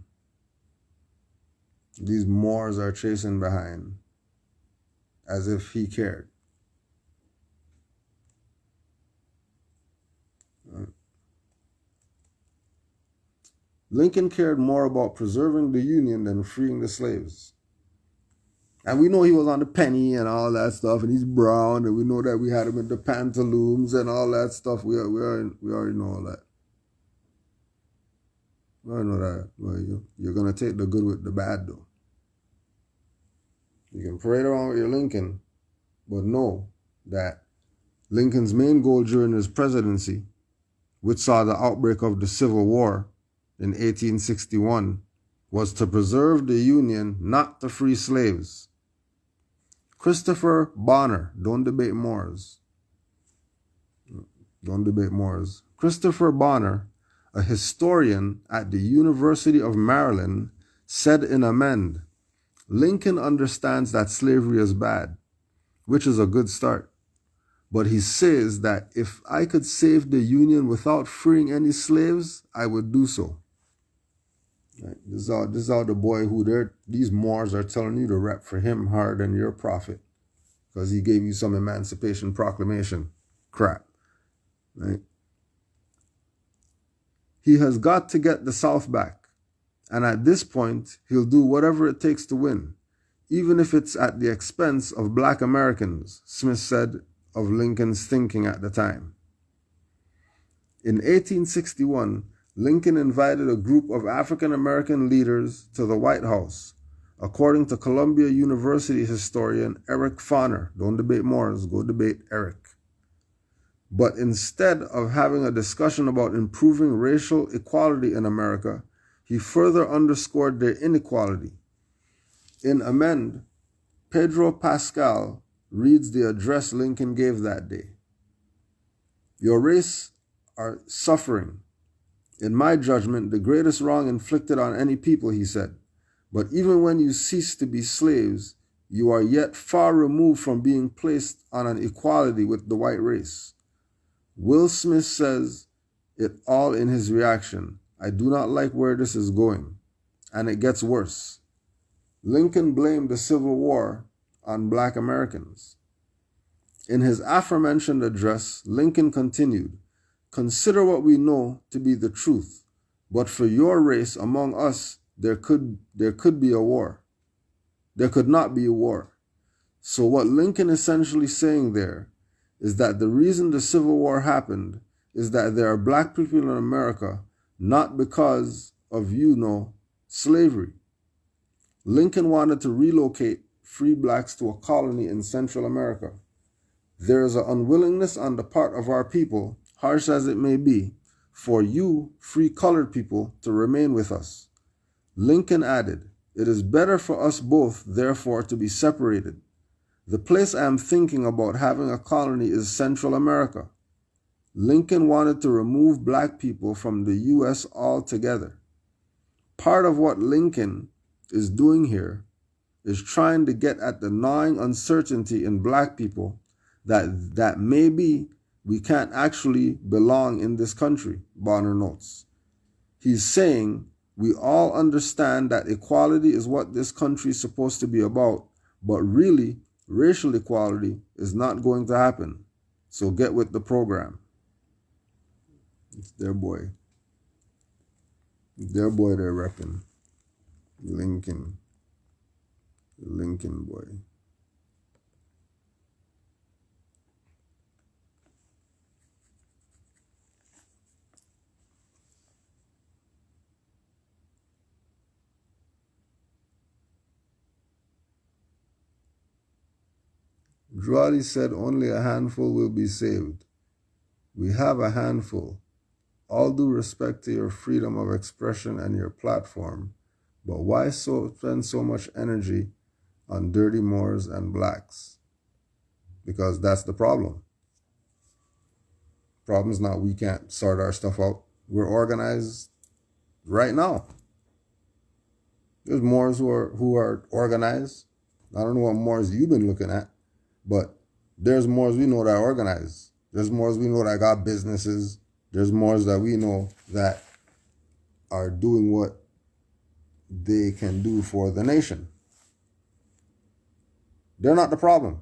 these Moors are chasing behind as if he cared. Lincoln cared more about preserving the Union than freeing the slaves. And we know he was on the penny and all that stuff, and he's brown, and we know that we had him in the pantaloons and all that stuff. We already know all that. We already know that. Well, you're going to take the good with the bad, though. You can parade around with your Lincoln, but know that Lincoln's main goal during his presidency, which saw the outbreak of the Civil War in 1861, was to preserve the Union, not to free slaves. Christopher Bonner, don't debate Moors. Don't debate Moors. Christopher Bonner, a historian at the University of Maryland, said in Amend, Lincoln understands that slavery is bad, which is a good start. But he says that if I could save the Union without freeing any slaves, I would do so. Right. This is how the boy these Moors are telling you to rep for him harder than your prophet, because he gave you some Emancipation Proclamation crap. Right? He has got to get the South back, and at this point, he'll do whatever it takes to win, even if it's at the expense of black Americans, Smith said of Lincoln's thinking at the time. In 1861, Lincoln invited a group of African American leaders to the White House, according to Columbia University historian Eric Foner. Don't debate Moors, go debate Eric. But instead of having a discussion about improving racial equality in America, he further underscored their inequality. In Amend, Pedro Pascal reads the address Lincoln gave that day. Your race are suffering. In my judgment, the greatest wrong inflicted on any people, he said. But even when you cease to be slaves, you are yet far removed from being placed on an equality with the white race. Will Smith says it all in his reaction. I do not like where this is going, and it gets worse. Lincoln blamed the Civil War on black Americans. In his aforementioned address, Lincoln continued, consider what we know to be the truth, but for your race among us, there could be a war. There could not be a war. So what Lincoln essentially saying there is that the reason the Civil War happened is that there are black people in America, not because of, slavery. Lincoln wanted to relocate free blacks to a colony in Central America. There is an unwillingness on the part of our people, harsh as it may be, for you, free colored people, to remain with us. Lincoln added, it is better for us both, therefore, to be separated. The place I am thinking about having a colony is Central America. Lincoln wanted to remove black people from the U.S. altogether. Part of what Lincoln is doing here is trying to get at the gnawing uncertainty in black people that maybe we can't actually belong in this country, Bonner notes. He's saying we all understand that equality is what this country is supposed to be about, but really, racial equality is not going to happen. So get with the program. It's their boy. Their boy they're repping. Lincoln. Lincoln boy. Drawley said only a handful will be saved. We have a handful. All due respect to your freedom of expression and your platform, but why spend so much energy on dirty Moors and blacks? Because that's the problem. Problem's not we can't sort our stuff out. We're organized right now. There's Moors who are organized. I don't know what Moors you've been looking at, but there's Moors we know that are organized. There's Moors we know that got businesses. There's Moors that we know that are doing what they can do for the nation. They're not the problem.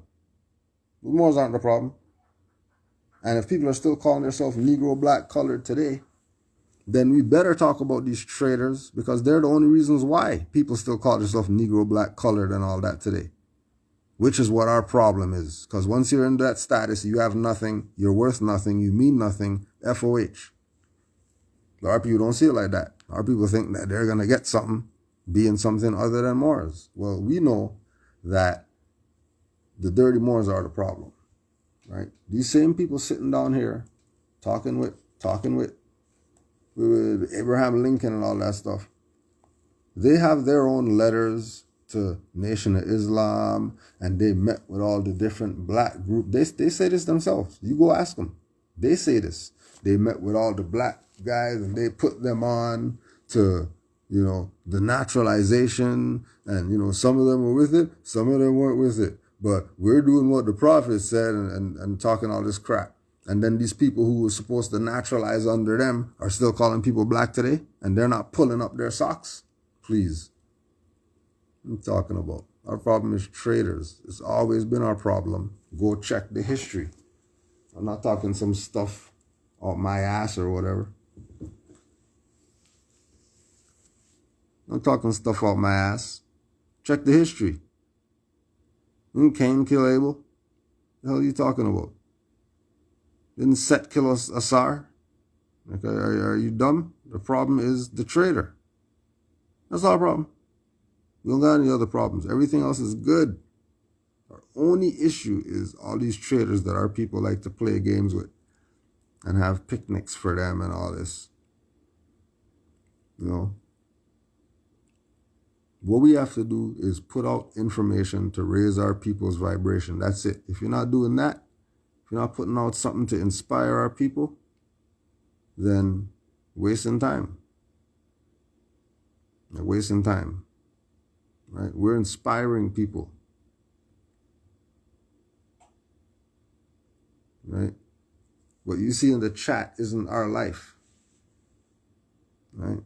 The Moors aren't the problem. And if people are still calling themselves Negro, black, colored today, then we better talk about these traitors, because they're the only reasons why people still call themselves Negro, black, colored, and all that today. Which is what our problem is. Because once you're in that status, you have nothing, you're worth nothing, you mean nothing, FOH. But our people don't see it like that. Our people think that they're going to get something being something other than Moors. Well, we know that the dirty Moors are the problem, right? These same people sitting down here talking with Abraham Lincoln and all that stuff, they have their own letters to Nation of Islam, and they met with all the different black groups. They say this themselves. You go ask them. They say this. They met with all the black guys and they put them on to, the naturalization, and, some of them were with it, some of them weren't with it. But we're doing what the prophet said and talking all this crap. And then these people who were supposed to naturalize under them are still calling people black today, and they're not pulling up their socks. Please. What I'm talking about. Our problem is traitors. It's always been our problem. Go check the history. I'm not talking some stuff off my ass or whatever. I'm talking stuff off my ass. Check the history. Didn't Cain kill Abel? What the hell are you talking about? Didn't Set kill Asar? Okay, are you dumb? The problem is the traitor. That's our problem. We don't got any other problems. Everything else is good. Our only issue is all these traitors that our people like to play games with and have picnics for them and all this. What we have to do is put out information to raise our people's vibration. That's it. If you're not doing that, if you're not putting out something to inspire our people, then wasting time. You're wasting time. Right? We're inspiring people. Right? What you see in the chat isn't our life. Right?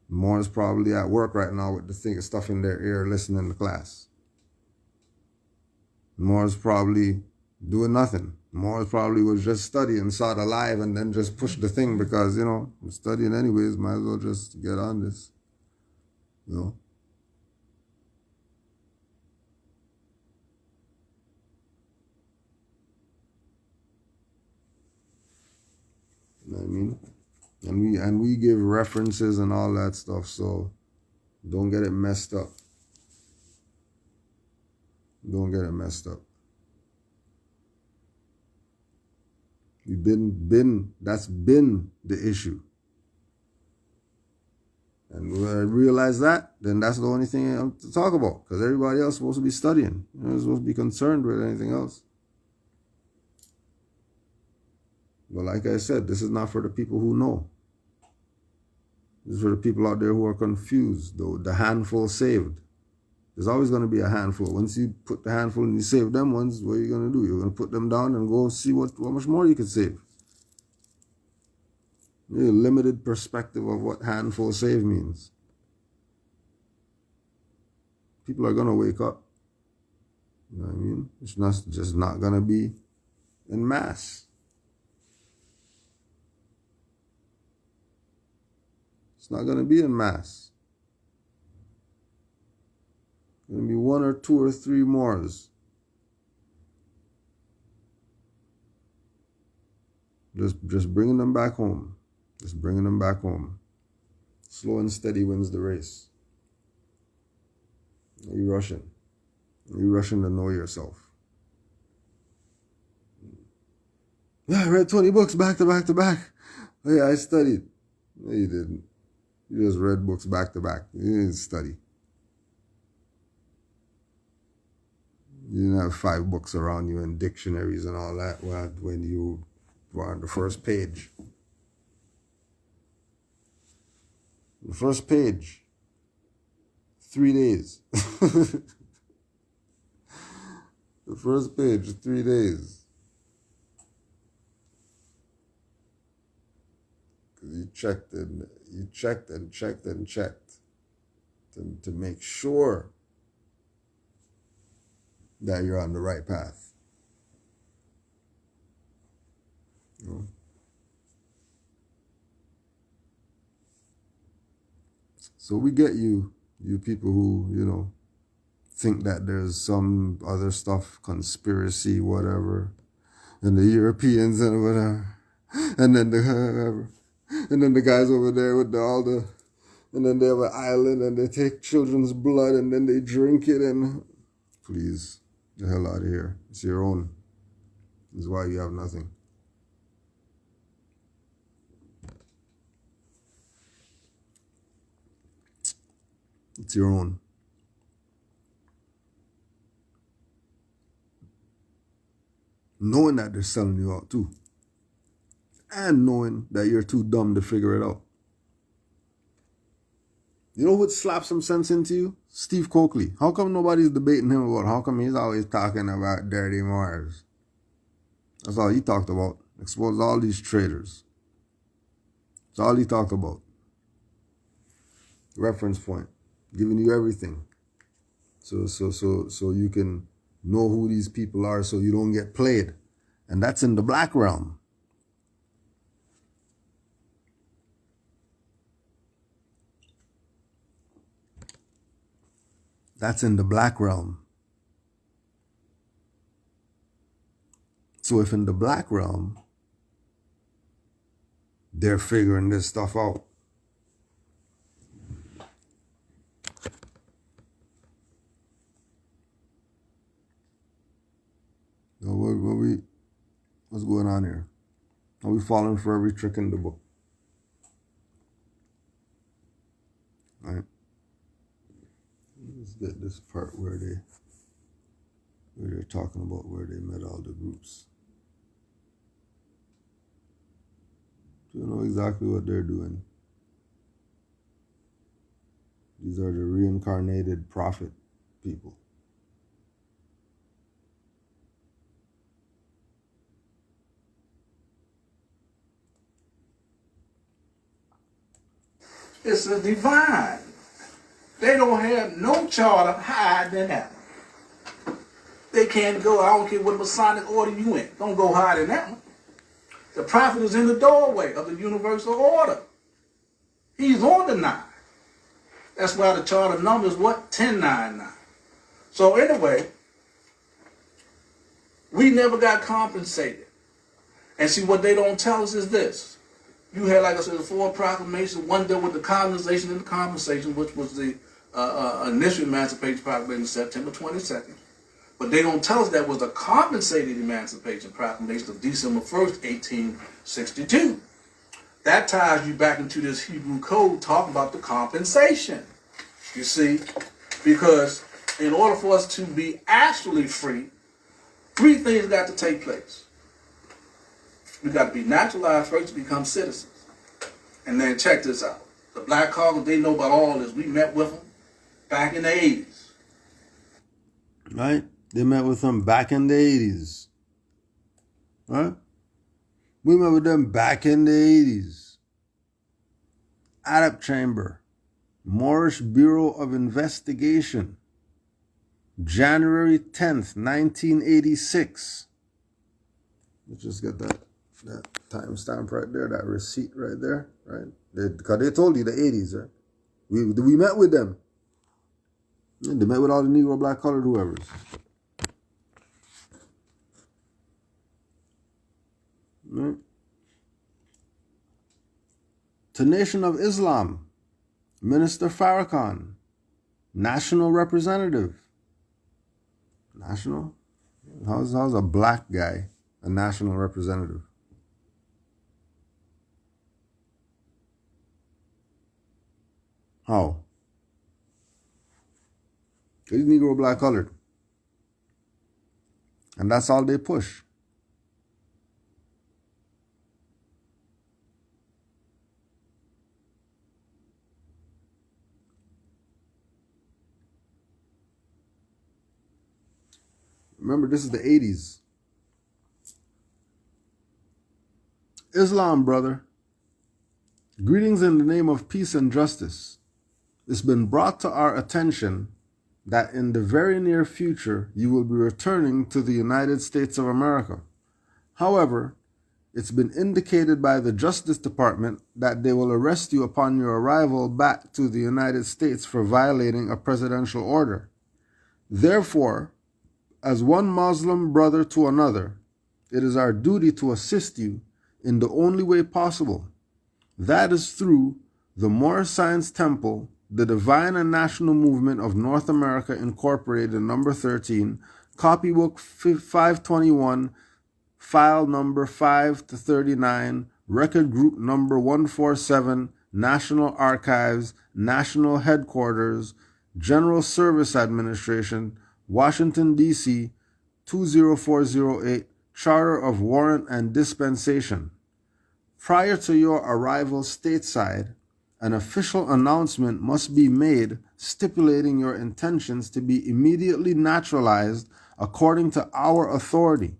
Moors probably at work right now with the thing of stuff in their ear listening to class. Moors probably doing nothing. Moors probably was just studying, saw the live, and then just pushed the thing because, I'm studying anyways, might as well just get on this. You know what I mean? And we give references and all that stuff, so don't get it messed up. Don't get it messed up. That's been the issue. And when I realize that, then that's the only thing I'm to talk about, because everybody else is supposed to be studying. You're not supposed to be concerned with anything else. But like I said, this is not for the people who know. This is for the people out there who are confused, though. The handful saved. There's always going to be a handful. Once you put the handful and you save them ones, what are you going to do? You're going to put them down and go see what much more you can save. A limited perspective of what handful save means. People are going to wake up. You know what I mean? It's not just not going to be in mass. It's not going to be in mass. Gonna be 1 or 2 or 3 more. Just bringing them back home. Just bringing them back home. Slow and steady wins the race. Are you rushing? Are you rushing to know yourself? Yeah, I read 20 books back to back to back. Oh, yeah, I studied. No, you didn't. You just read books back to back. You didn't study. You didn't have 5 books around you and dictionaries and all that when you were on the first page. The first page. 3 days. The first page, 3 days. You checked and checked to make sure that you're on the right path. You know? So we get you people who, you know, think that there's some other stuff, conspiracy, whatever, and the Europeans and whatever, and then the guys over there with and then they have an island and they take children's blood and then they drink it and please, the hell out of here. It's your own. This is why you have nothing. It's your own. Knowing that they're selling you out too. And knowing that you're too dumb to figure it out. You know what slapped some sense into you? Steve Coakley. How come nobody's debating him about how come he's always talking about dirty Moors? That's all he talked about. Expose all these traitors. That's all he talked about. Reference point. Giving you everything. So you can know who these people are so you don't get played. And that's in the black realm. That's in the black realm. So if in the black realm, they're figuring this stuff out. So what's going on here? Are we falling for every trick in the book? All right. Let's get this part where they're talking about where they met all the groups. So you know exactly what they're doing. These are the reincarnated prophet people. It's a divine. They don't have no charter higher than that one. They can't go, I don't care what Masonic order you in. Don't go higher than that one. The prophet is in the doorway of the universal order. He's on the 9. That's why the charter number is what? 1099. So anyway, we never got compensated. And see, what they don't tell us is this. You had, like I said, the 4 proclamations. One dealt with the colonization and the compensation, which was the initial Emancipation Proclamation, September 22nd. But they don't tell us that was a compensated Emancipation Proclamation of December 1st, 1862. That ties you back into this Hebrew code talking about the compensation. You see, because in order for us to be actually free, 3 things got to take place. We got to be naturalized first to become citizens. And then check this out. The Black Caucus, they know about all this. We met with them back in the 80s. Right? They met with them back in the 80s. Right? We met with them back in the 80s. Adept Chamber. Moorish Bureau of Investigation. January 10th, 1986. Let's just get that timestamp right there, that receipt right there, right? Because they told you the 80s, right? We met with them. Yeah, they met with all the Negro, black, colored, whoever's. Right? To Nation of Islam, Minister Farrakhan, national representative. National? How's a black guy a national representative? How? He's Negro, black, colored. And that's all they push. Remember, this is the 80s. Islam, brother. Greetings in the name of peace and justice. It's been brought to our attention that in the very near future you will be returning to the United States of America. However, it's been indicated by the Justice Department that they will arrest you upon your arrival back to the United States for violating a presidential order. Therefore, as one Muslim brother to another, it is our duty to assist you in the only way possible. That is through the Moorish Science Temple, the Divine and National Movement of North America Incorporated, number 13, copybook 521, file number 5 to 39, record group number 147, National Archives, National Headquarters, General Service Administration, Washington, D.C., 20408, Charter of Warrant and Dispensation. Prior to your arrival stateside, an official announcement must be made stipulating your intentions to be immediately naturalized according to our authority.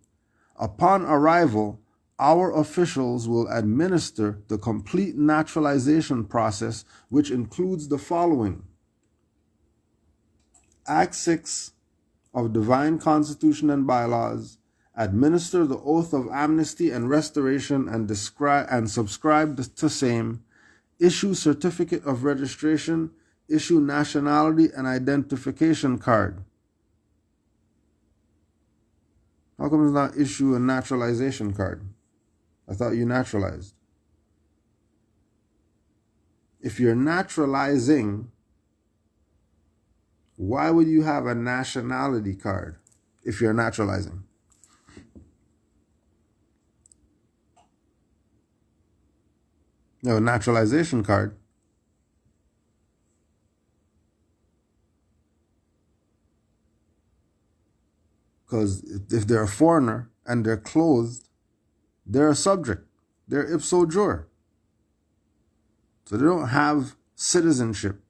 Upon arrival, our officials will administer the complete naturalization process, which includes the following. Act 6 of Divine Constitution and Bylaws, administer the oath of amnesty and restoration and subscribe to same, issue certificate of registration, issue nationality and identification card. How come it's not issue a naturalization card? I thought you naturalized. If you're naturalizing, why would you have a nationality card if you're naturalizing? No, naturalization card. Because if they're a foreigner and they're clothed, they're a subject. They're ipso jure. So they don't have citizenship.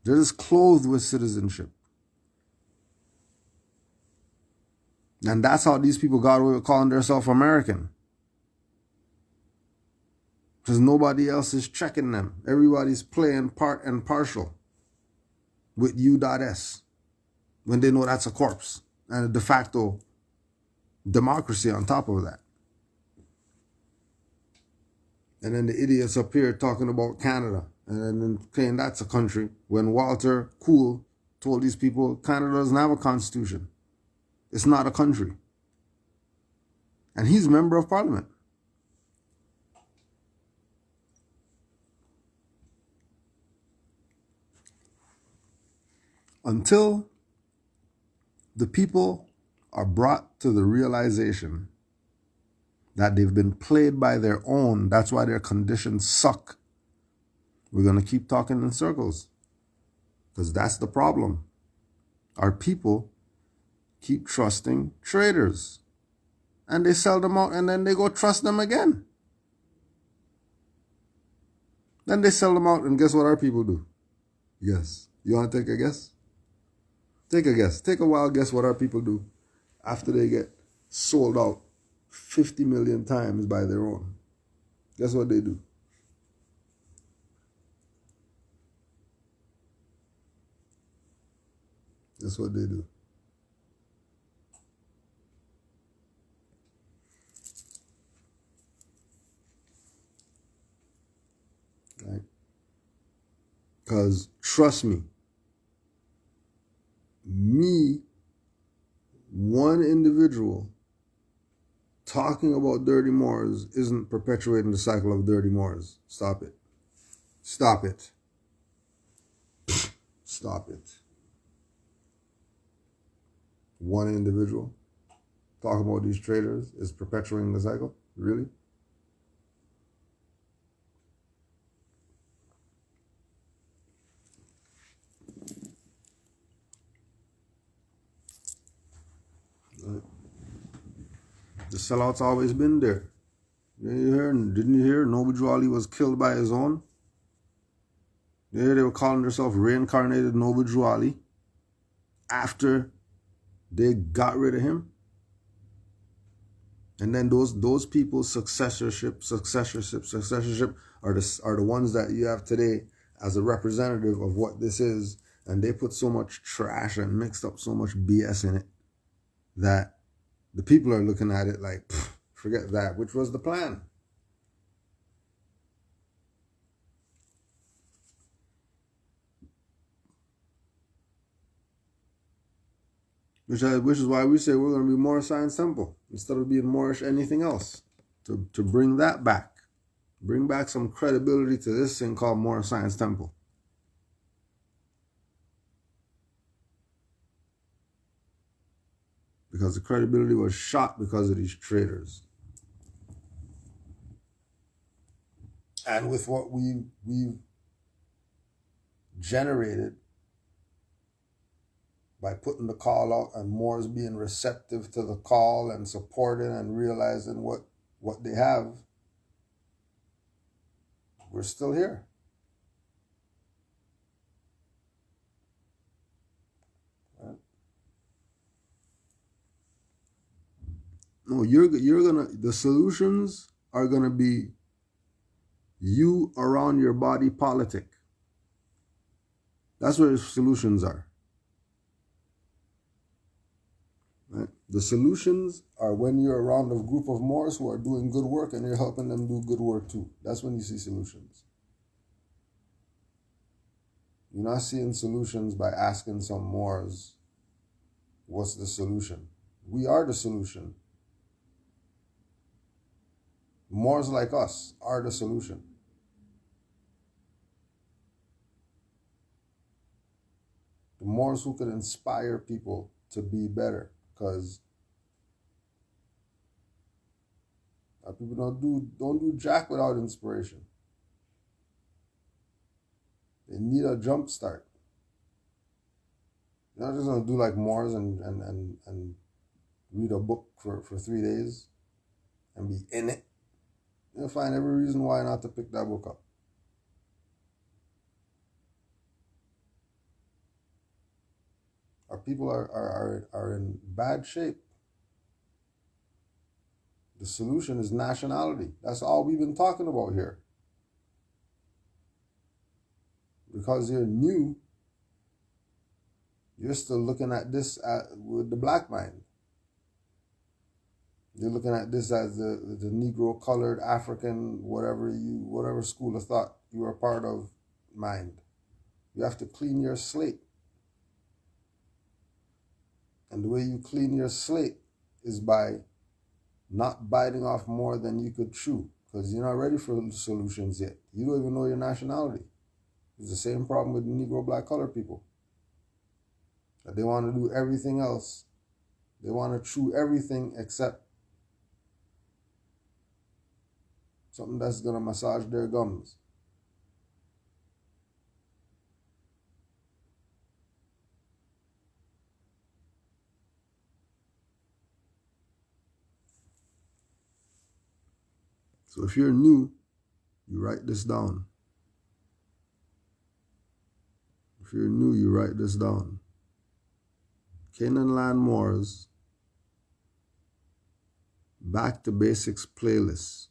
They're just clothed with citizenship. And that's how these people got away with calling themselves American. Because nobody else is checking them. Everybody's playing part and partial with U.S. when they know that's a corpse and a de facto democracy on top of that. And then the idiots up here talking about Canada and then saying that's a country when Walter Cool told these people Canada doesn't have a constitution. It's not a country. And he's a member of parliament. Until the people are brought to the realization that they've been played by their own, that's why their conditions suck, we're going to keep talking in circles. Because that's the problem. Our people keep trusting traders. And they sell them out and then they go trust them again. Then they sell them out and guess what our people do? Yes. You want to take a guess? Take a guess. Take a wild guess what our people do after they get sold out 50 million times by their own. Guess what they do? That's what they do. Right? Because trust me, one individual talking about dirty Moors isn't perpetuating the cycle of dirty Moors. Stop it. Stop it. Stop it. One individual talking about these traitors is perpetuating the cycle? Really? The sellout's always been there. Didn't you hear Noble Drew Ali was killed by his own? They were calling themselves reincarnated Noble Drew Ali after they got rid of him. And then those people's successorship are the ones that you have today as a representative of what this is. And they put so much trash and mixed up so much BS in it that the people are looking at it like, forget that, which was the plan. Which is why we say we're going to be Moorish Science Temple instead of being Moorish anything else. To bring that back. Bring back some credibility to this thing called Moorish Science Temple. Because the credibility was shot because of these traitors. And with what we've generated by putting the call out and Moors being receptive to the call and supporting and realizing what they have, we're still here. Right? No, the solutions are gonna be you around your body politic. That's where the solutions are. Right? The solutions are when you're around a group of Moors who are doing good work and you're helping them do good work too. That's when you see solutions. You're not seeing solutions by asking some Moors, what's the solution? We are the solution. Moors like us are the solution. The Moors who can inspire people to be better. Because people don't do jack without inspiration. They need a jump start. You're not just gonna do like Moors and read a book for 3 days and be in it. You'll find every reason why not to pick that book up. Our people are in bad shape. The solution is nationality. That's all we've been talking about here. Because you're new, you're still looking at this with the black mind. You're looking at this as the Negro, colored, African, whatever school of thought you are part of mind. You have to clean your slate. And the way you clean your slate is by not biting off more than you could chew, because you're not ready for solutions yet. You don't even know your nationality. It's the same problem with the Negro, black, colored people. That they want to do everything else. They want to chew everything except something that's going to massage their gums. So if you're new, you write this down. If you're new, you write this down. Canaanland Moors Back to Basics playlist.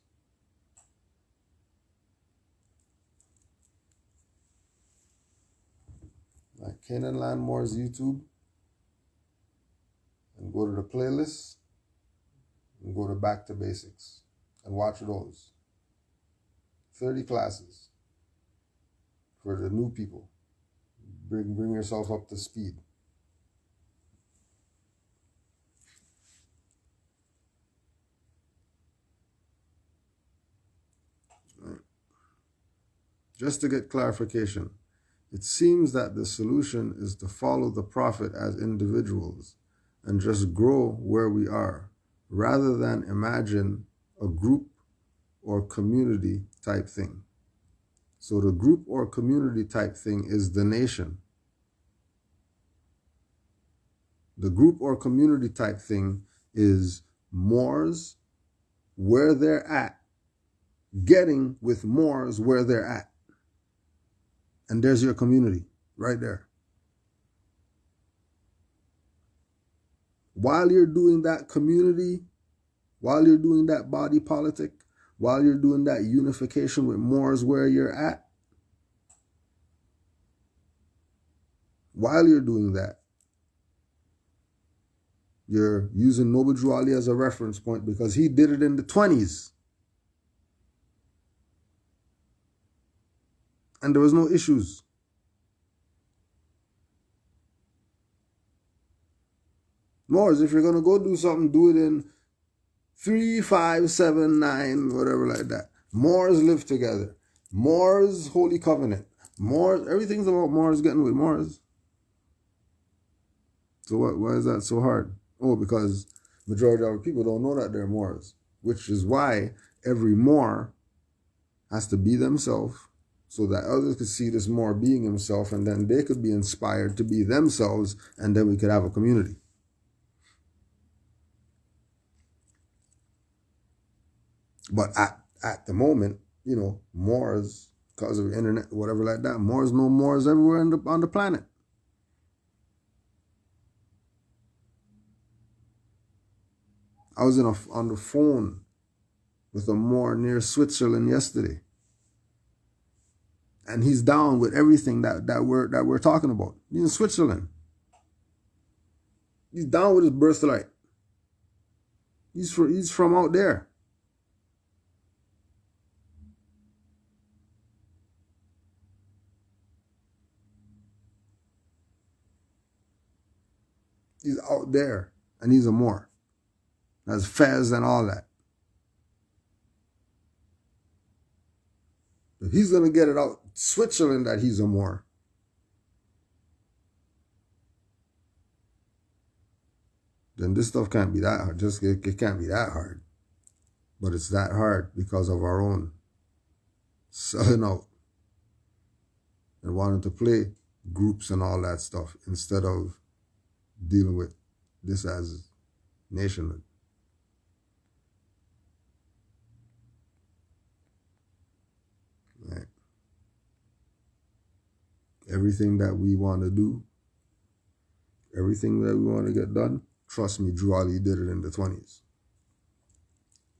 Like Canaanland Moors YouTube, and go to the playlist and go to Back to Basics and watch those. 30 classes for the new people. Bring yourself up to speed. just to get clarification, it seems that the solution is to follow the Prophet as individuals and just grow where we are, rather than imagine a group or community type thing. So the group or community type thing is the nation. The group or community type thing is Moors where they're at, getting with Moors where they're at. And there's your community right there. While you're doing that community, while you're doing that body politic, while you're doing that unification with Moors where you're at, while you're doing that, you're using Noble Drew Ali as a reference point because he did it in the 20s. And there was no issues. Moors, if you're going to go do something, do it in 3, 5, 7, 9, whatever like that. Moors live together. Moors, Holy Covenant. Moors, everything's about Moors getting with Moors. So why is that so hard? Oh, because majority of our people don't know that they're Moors, which is why every Moor has to be themselves so that others could see this Moor being himself, and then they could be inspired to be themselves, and then we could have a community. But at the moment, you know, Moors, because of the internet, whatever like that, Moors know Moors everywhere on the planet. I was on the phone with a Moor near Switzerland yesterday, and he's down with everything that we're talking about. He's in Switzerland. He's down with his birthright. He's from out there. He's out there, and he's a Moor. That's Fez and all that. If he's going to get it out Switzerland that he's a Moor, then this stuff can't be that hard. It can't be that hard. But it's that hard because of our own selling out and wanting to play groups and all that stuff instead of dealing with this as nationhood. Right. Everything that we want to do, everything that we want to get done, trust me, Drew Ali did it in the 20s.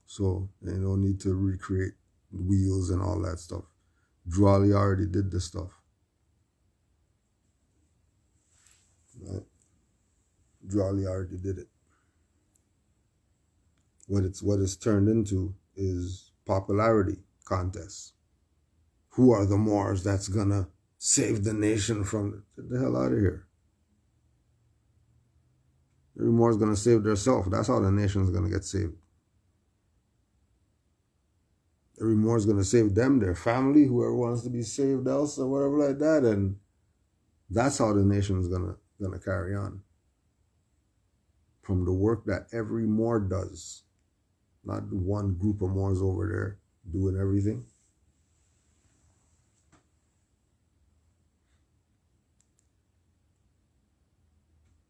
So they don't need to recreate wheels and all that stuff. Drew Ali already did this stuff. Right? Drew Ali already did it. What it's turned into is popularity contests. Who are the Moors that's gonna save the nation from? Get the hell out of here. Every Moor's gonna save themselves. That's how the nation's gonna get saved. Every Moor's gonna save them, their family, whoever wants to be saved else or whatever like that, and that's how the nation's gonna carry on. From the work that every Moor does. Not one group of Moors over there doing everything.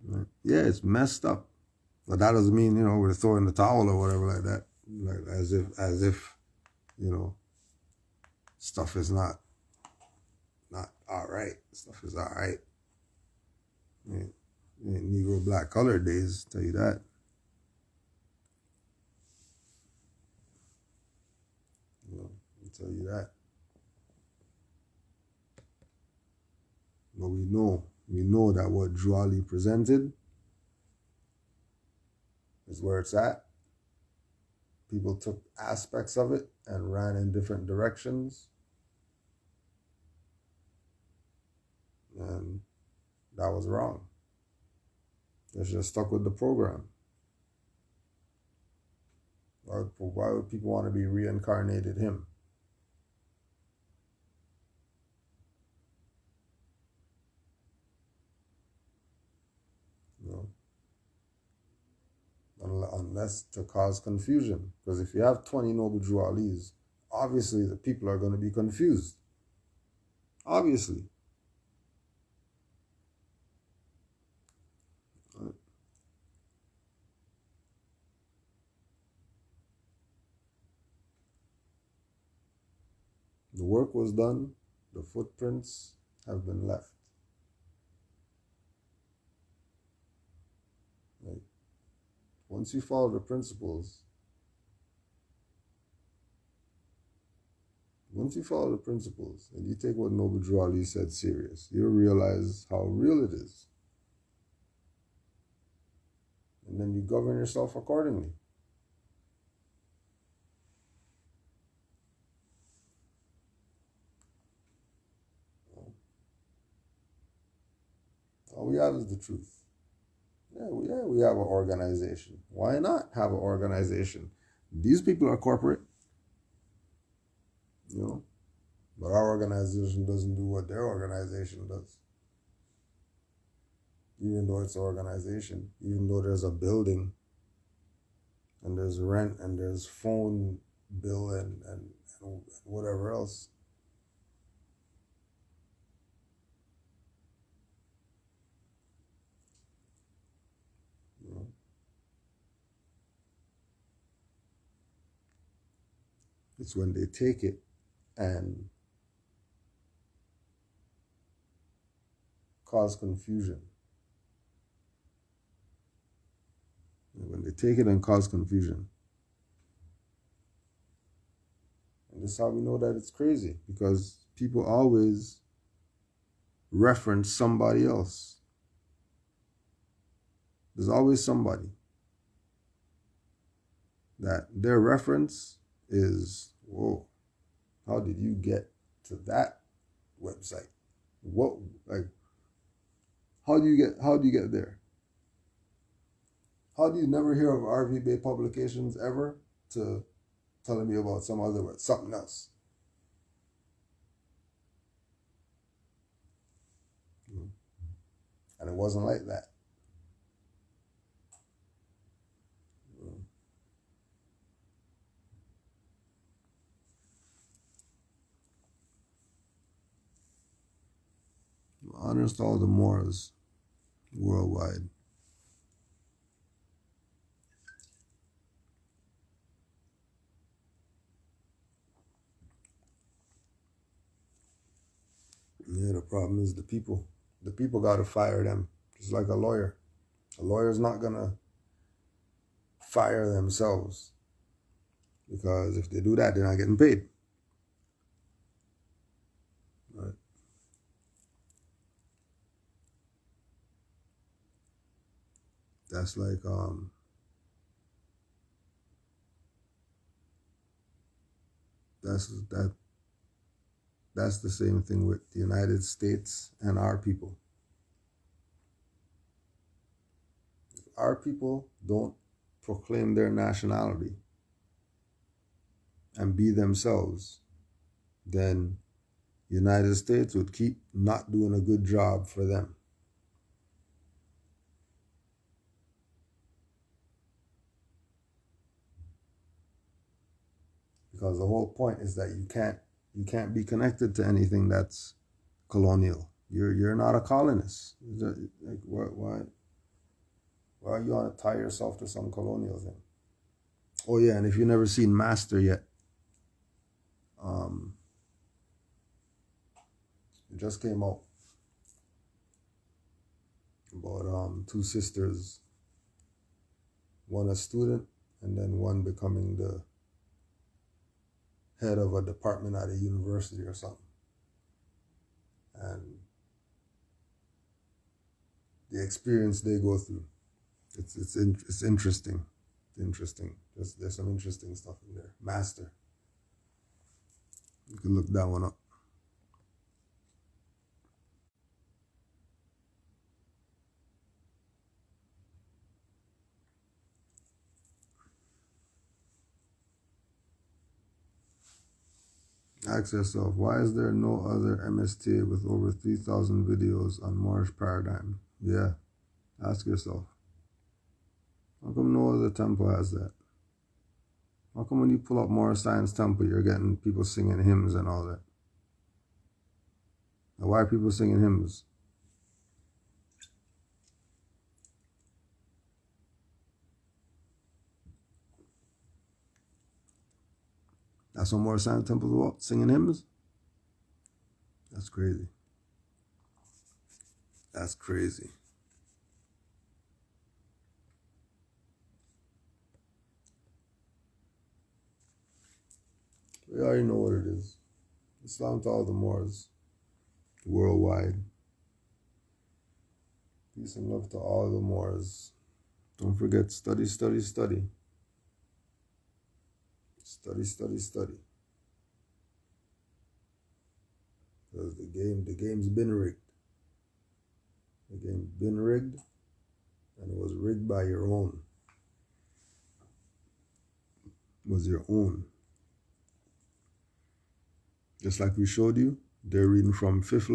Right. Yeah, it's messed up. But that doesn't mean, you know, we're throwing the towel or whatever like that. Like as if, you know, stuff is not all right. Stuff is all right. Negro black colored days, tell you that. I'll tell you that. But we know that what Drew Ali presented is where it's at. People took aspects of it and ran in different directions. And that was wrong. They should have stuck with the program. Why would people want to be reincarnated him? And that's to cause confusion. Because if you have 20 Noble Drew Alis, obviously the people are going to be confused. Obviously. Right. The work was done. The footprints have been left. Like, once you follow the principles, and you take what Noble Drew Ali said serious, you'll realize how real it is. And then you govern yourself accordingly. All we have is the truth. Yeah, we have an organization. Why not have an organization? These people are corporate, you know, but our organization doesn't do what their organization does. Even though it's an organization, even though there's a building, and there's rent, and there's phone bill, and whatever else. It's when they take it and cause confusion. When they take it and cause confusion. And this is how we know that it's crazy, because people always reference somebody else. There's always somebody that their reference is, whoa, how did you get to that website? What, like, how do you get there? How do you never hear of RV Bay Publications ever to telling me about some other word, something else? And it wasn't like that. Honors to all the Moors worldwide. Yeah, the problem is the people. The people got to fire them, just like a lawyer. A lawyer's not going to fire themselves, because if they do that, they're not getting paid. Right. That's like that's the same thing with the United States and our people. If our people don't proclaim their nationality and be themselves, then the United States would keep not doing a good job for them. Because the whole point is that you can't be connected to anything that's colonial. You're not a colonist. Like, why are you want to tie yourself to some colonial thing? Oh yeah, and if you've never seen Master yet, it just came out about two sisters, one a student and then one becoming the head of a department at a university or something. And the experience they go through, it's interesting. It's interesting. There's some interesting stuff in there. Master. You can look that one up. Ask yourself, why is there no other MSTA with over 3,000 videos on Moorish paradigm? Yeah, ask yourself. How come no other temple has that? How come when you pull up Moorish Science Temple, you're getting people singing hymns and all that? Now, why are people singing hymns? That's what Moorish Science Temple is about? Singing hymns? That's crazy. That's crazy. We already know what it is. Islam to all the Moors, worldwide. Peace and love to all the Moors. Don't forget, study, study, study. Study, study, study. Because the game's been rigged. The game's been rigged, and it was rigged by your own. It was your own. Just like we showed you, they're reading from fifth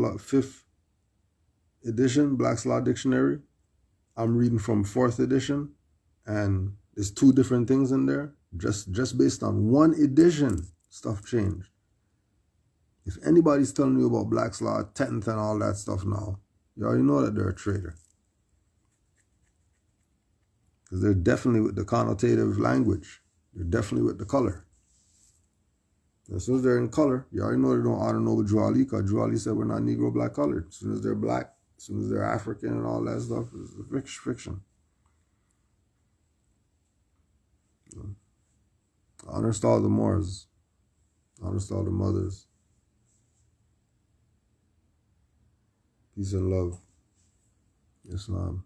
edition, Black's Law Dictionary. I'm reading from 4th edition, and there's 2 different things in there. Just based on 1 edition, stuff changed. If anybody's telling you about Black's Law 10th and all that stuff now, you already know that they're a traitor. Because they're definitely with the connotative language. They're definitely with the color. As soon as they're in color, you already know they don't honor Noble Drew Ali, because Drew Ali said we're not Negro black colored. As soon as they're black, as soon as they're African and all that stuff, it's fiction. Honors to all the Moors. Honors to all the mothers. Peace and love. Islam.